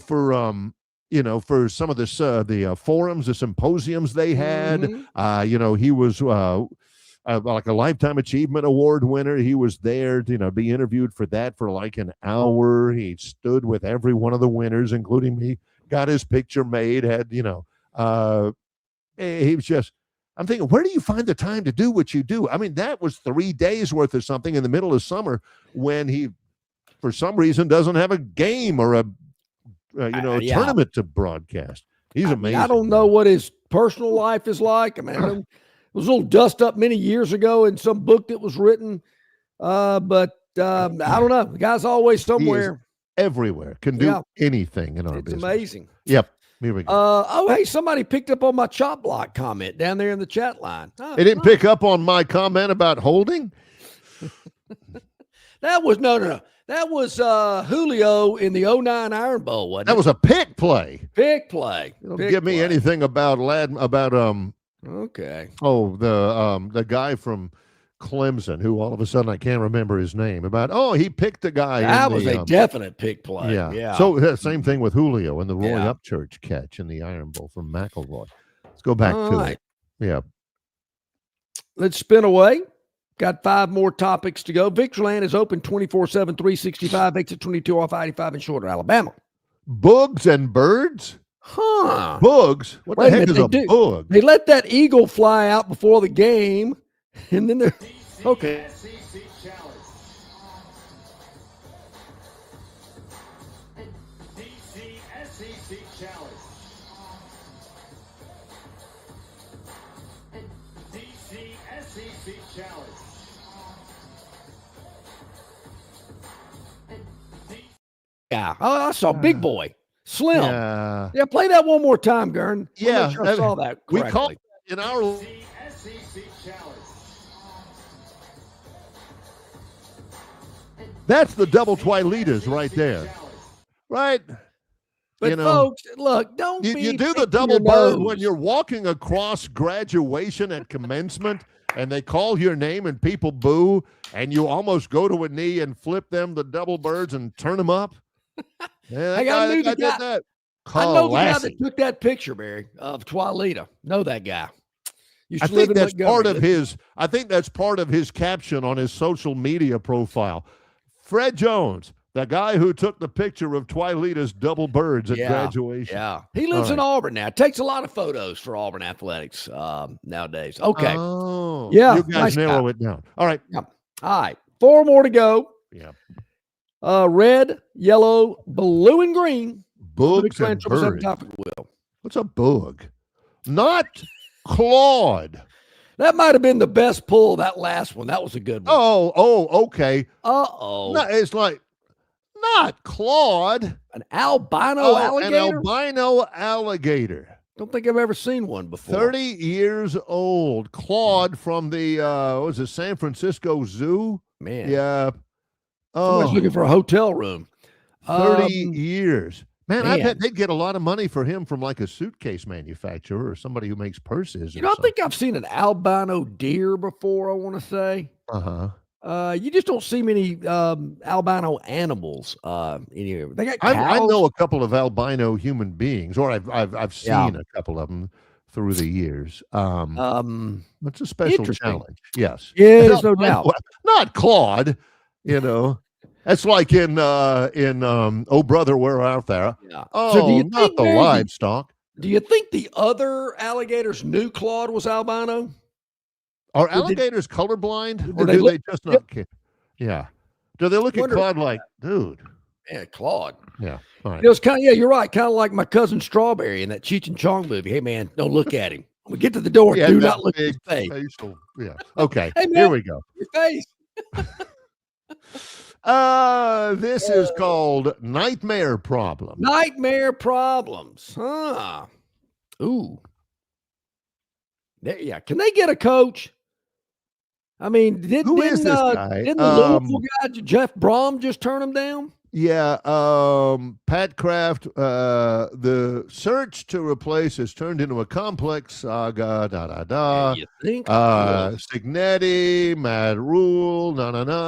B: for some of the forums, the symposiums they had. He was like a Lifetime Achievement Award winner. He was there to, be interviewed for that for like an hour. He stood with every one of the winners, including me, got his picture made, he was just, I'm thinking, where do you find the time to do what you do? I mean, that was 3 days worth of something in the middle of summer when he, for some reason, doesn't have a game or a tournament to broadcast. He's amazing.
A: I don't know what his personal life is like. I mean, it was a little dust up many years ago in some book that was written, but I don't know. The guy's always somewhere.
B: Everywhere. Can do anything in our business.
A: It's amazing.
B: Yep. Here we go.
A: Hey, somebody picked up on my chop block comment down there in the chat line.
B: They didn't pick up on my comment about holding?
A: That was no. That was Julio in the 09 Iron Bowl, wasn't it?
B: That was a pick play.
A: Pick play.
B: Don't give me anything about
A: Okay.
B: Oh, the guy from Clemson, who all of a sudden I can't remember his name. He picked a guy.
A: That was a definite pick play.
B: Yeah. So same thing with Julio and the Roy Upchurch catch in the Iron Bowl from McElroy. Let's go back to it. Yeah.
A: Let's spin away. Got 5 more topics to go. Victoryland is open 24/7, 365, exit 22 off I-85 in Shorter, Alabama.
B: Bugs and birds?
A: Huh.
B: Bugs? What the heck is a bug?
A: They let that eagle fly out before the game, and then they're okay. Yeah. Oh, I saw Big Boy. Slim. Yeah, play that one more time, Gurn.
B: Yeah.
A: Sure I saw that correctly.
B: We called it in our That's the double Twilitas right there. Right?
A: But folks, look, don't
B: you do the double bird when you're walking across graduation at commencement and they call your name and people boo, and you almost go to a knee and flip them the double birds and turn them up. Yeah,
A: Hey, I knew the guy.
B: did that.
A: I know the guy that
B: Classy.
A: took that picture, Barry, of Twilita. Know that guy. Used
B: I
A: to live
B: think
A: in
B: that's part of
A: Montgomery.
B: his. I think that's part of his caption on his social media profile. Fred Jones, the guy who took the picture of Twilita's double birds at graduation.
A: Yeah, he lives in Auburn now. Takes a lot of photos for Auburn athletics nowadays. Okay.
B: Oh,
A: Yeah,
B: you guys
A: nice
B: narrow
A: guy.
B: it down. All right.
A: Yeah. All right, 4 more to go.
B: Yeah.
A: Red, yellow, blue, and green.
B: Bugs and birds. What's a bug? Not Claude.
A: That might have been the best pull, that last one. That was a good one.
B: Oh, okay.
A: Uh-oh.
B: No, it's like, not Claude.
A: An albino alligator?
B: An albino alligator.
A: Don't think I've ever seen one before.
B: 30 years old. Claude from the, what was it, San Francisco Zoo?
A: Man.
B: Yeah.
A: Somebody's looking for a hotel room.
B: 30 years. Man, I
A: man.
B: bet they'd get a lot of money for him from like a suitcase manufacturer or somebody who makes purses.
A: You know, I think I've seen an albino deer before, I want to say.
B: Uh-huh.
A: You just don't see many albino animals in here. They got
B: I
A: cows.
B: know a couple of albino human beings, or I've seen
A: Yeah.
B: a couple of them through the years. It's a special
A: interesting.
B: challenge. Yes.
A: Yes, no doubt.
B: Not Claude, you know. That's like in Oh Brother, Where Art Thou?
A: Yeah.
B: Oh,
A: So do you
B: not
A: think,
B: the
A: Barry,
B: livestock.
A: Do you think the other alligators knew Claude was albino?
B: Are
A: Or did-
B: alligators colorblind,
A: did
B: or
A: they
B: do
A: look-
B: they just not care? Yeah. Do they look at
A: Wonder-
B: Claude like, dude?
A: Yeah, Claude.
B: Yeah. All right.
A: It was kind of, yeah, you're right. Kind of like my cousin Strawberry in that Cheech and Chong movie. Hey, man, don't look at him. When we get to the door,
B: Yeah,
A: do
B: that
A: not look at his
B: big
A: face.
B: facial- Yeah. Okay.
A: Hey, man,
B: Here we go.
A: your face.
B: This is called Nightmare Problem.
A: Nightmare problems. Huh. Ooh. Yeah. Can they get a coach? I mean,
B: Who is this guy?
A: Didn't the Louisville guy, Jeff Brom, just turn him down?
B: Yeah, Pat Kraft, the search to replace has turned into a complex saga,
A: You think?
B: Signetti, Matt Rule,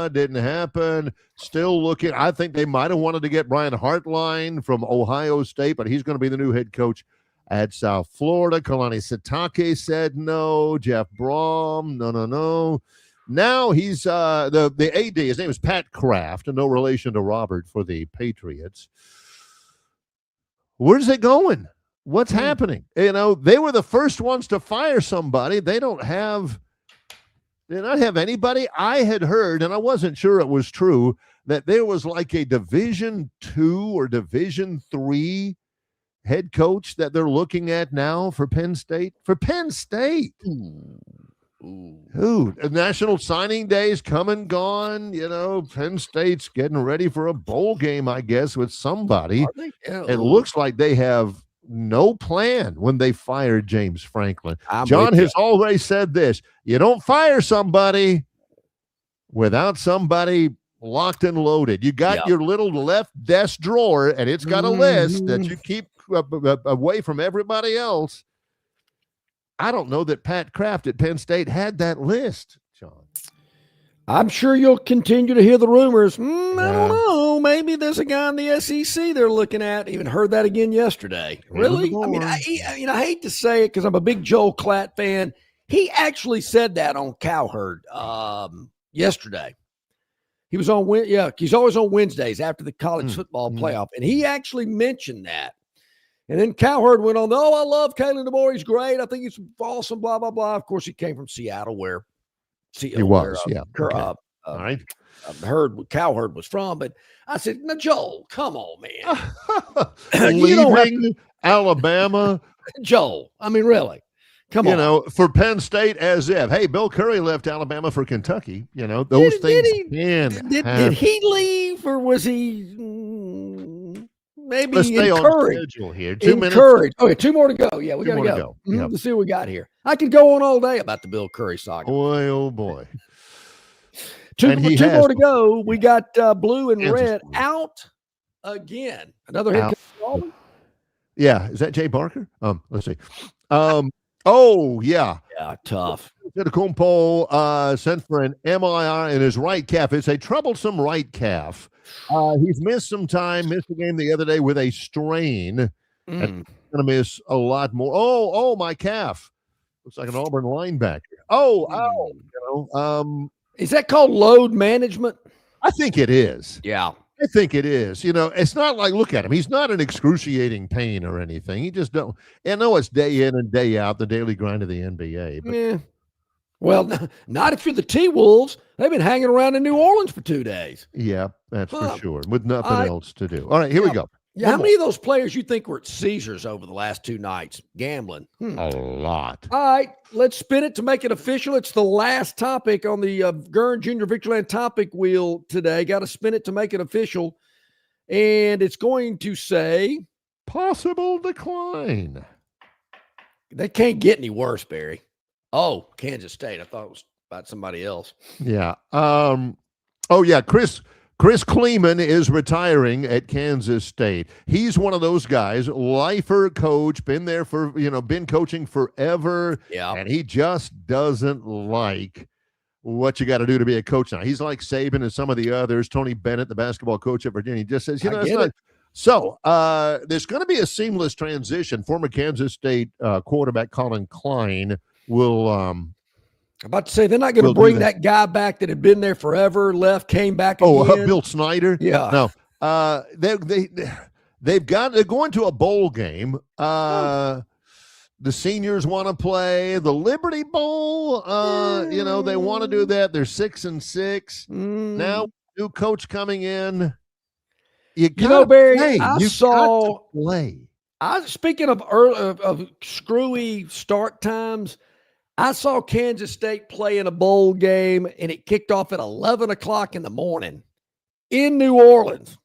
B: didn't happen. Still looking. I think they might have wanted to get Brian Hartline from Ohio State, but he's going to be the new head coach at South Florida. Kalani Sitake said no. Jeff Brom, no. Now he's the AD. His name is Pat Kraft, and no relation to Robert for the Patriots. Where's it going? What's happening? You know, they were the first ones to fire somebody. They not have anybody. I had heard, and I wasn't sure it was true, that there was like a Division II or Division III head coach that they're looking at now for Penn State. For Penn State. Dude, National Signing Day's come and gone. You know, Penn State's getting ready for a bowl game, I guess, with somebody. It looks like they have no plan when they fired James Franklin. John has always said this: you don't fire somebody without somebody locked and loaded. You got your little left desk drawer, and it's got a list that you keep away from everybody else. I don't know that Pat Kraft at Penn State had that list, John.
A: I'm sure you'll continue to hear the rumors. I don't know. Maybe there's a guy in the SEC they're looking at. Even heard that again yesterday. Really? I mean, I hate to say it because I'm a big Joel Klatt fan. He actually said that on Cowherd yesterday. He was on, he's always on Wednesdays after the college football playoff, and he actually mentioned that. And then Cowherd went on, I love Kalen DeBoer. He's great. I think he's awesome, blah, blah, blah. Of course, he came from Seattle where
B: he was,
A: Cowherd was from. But I said, no, Joel, come on, man.
B: Leaving Alabama.
A: Joel, I mean, really. Come on.
B: You know, for Penn State, as if, hey, Bill Curry left Alabama for Kentucky. You know, those things
A: did he leave or was he maybe
B: Let's stay on
A: encouraged?
B: schedule here. 2 minutes.
A: Encouraged. Okay, 2 more to go. Yeah, we got to go.
B: Yep.
A: Let's see what we got here. I could go on all day about the Bill Curry saga.
B: Boy, oh boy.
A: Two
B: And he
A: more
B: has
A: to go. We got blue and
B: Kansas
A: red
B: blue.
A: out again. Another hit.
B: Yeah, is that Jay Barker? Let's see. Oh yeah.
A: Yeah, tough.
B: Antetokounmpo sent for an MRI in his right calf. It's a troublesome right calf. He's missed some time, missed the game the other day with a strain. And going to miss a lot more. Oh, my calf. Looks like an Auburn linebacker.
A: Is that called load management?
B: I think it is.
A: Yeah.
B: I think it is. It's not like, look at him. He's not in excruciating pain or anything. He just don't. I know it's day in and day out, the daily grind of the NBA. But
A: yeah. Well, not if you're the T-Wolves. They've been hanging around in New Orleans for 2 days.
B: Yeah, that's for sure. With nothing else to do. All right, here we go.
A: Yeah, how many of those players you think were at Caesars over the last 2 nights gambling?
B: A lot.
A: All right, let's spin it to make it official. It's the last topic on the Gurn Junior Victoryland topic wheel today. Got to spin it to make it official. And it's going to say
B: possible decline.
A: They can't get any worse, Barry. Oh, Kansas State. I thought it was about somebody else.
B: Yeah. Chris Kleeman is retiring at Kansas State. He's one of those guys, lifer coach, been there for, been coaching forever.
A: Yeah.
B: And he just doesn't like what you got to do to be a coach now. He's like Saban and some of the others. Tony Bennett, the basketball coach at Virginia, he just says, it's not. So there's going to be a seamless transition. Former Kansas State quarterback Colin Klein will
A: I'm about to say they're not going to bring that guy back that had been there forever, left, came back again.
B: Bill Snyder?
A: Yeah.
B: No. They're going to a bowl game. The seniors want to play the Liberty Bowl. They want to do that. They're 6-6. Now, new coach coming in.
A: Barry, speaking of screwy start times, I saw Kansas State play in a bowl game, and it kicked off at 11 o'clock in the morning in New Orleans.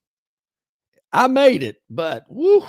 A: I made it, but woo.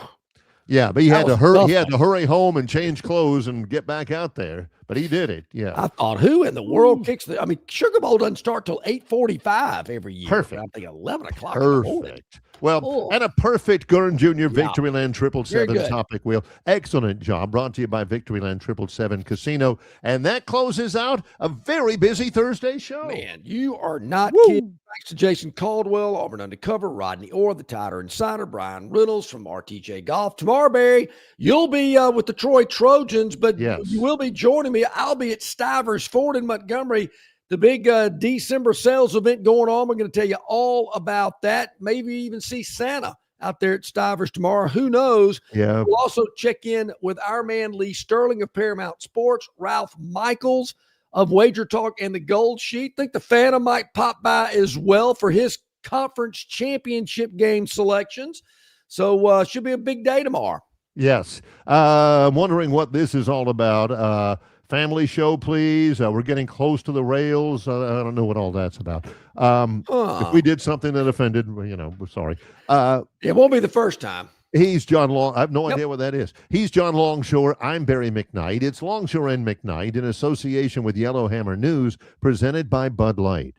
B: Yeah, but he had to hurry. He had to hurry home and change clothes and get back out there. But he did it. Yeah.
A: I thought, who in the world kicks the? I mean, Sugar Bowl doesn't start till 8:45 every year.
B: Perfect.
A: I think 11 o'clock.
B: Perfect. Well, and a perfect Gurn Junior Victoryland 777 topic wheel. Excellent job. Brought to you by Victoryland 777 Casino. And that closes out a very busy Thursday show.
A: Man, you are not kidding. Thanks to Jason Caldwell, Auburn Undercover, Rodney Orr, the Tider Insider, Brian Reynolds from RTJ Golf. Tomorrow, Barry, you'll be with the Troy Trojans, but you will be joining me. I'll be at Stivers Ford in Montgomery, the big December sales event going on. We're going to tell you all about that. Maybe even see Santa out there at Stivers tomorrow. Who knows?
B: Yeah.
A: We'll also check in with our man Lee Sterling of Paramount Sports, Ralph Michaels of Wager Talk and the Gold Sheet. Think the Phantom might pop by as well for his conference championship game selections. So should be a big day tomorrow.
B: Yes. I'm wondering what this is all about. Family show, please. We're getting close to the rails. I don't know what all that's about. If we did something that offended, we're sorry.
A: It won't be the first time.
B: He's John Long. I have no idea what that is. He's John Longshore. I'm Barry McKnight. It's Longshore and McKnight in association with Yellowhammer News, presented by Bud Light.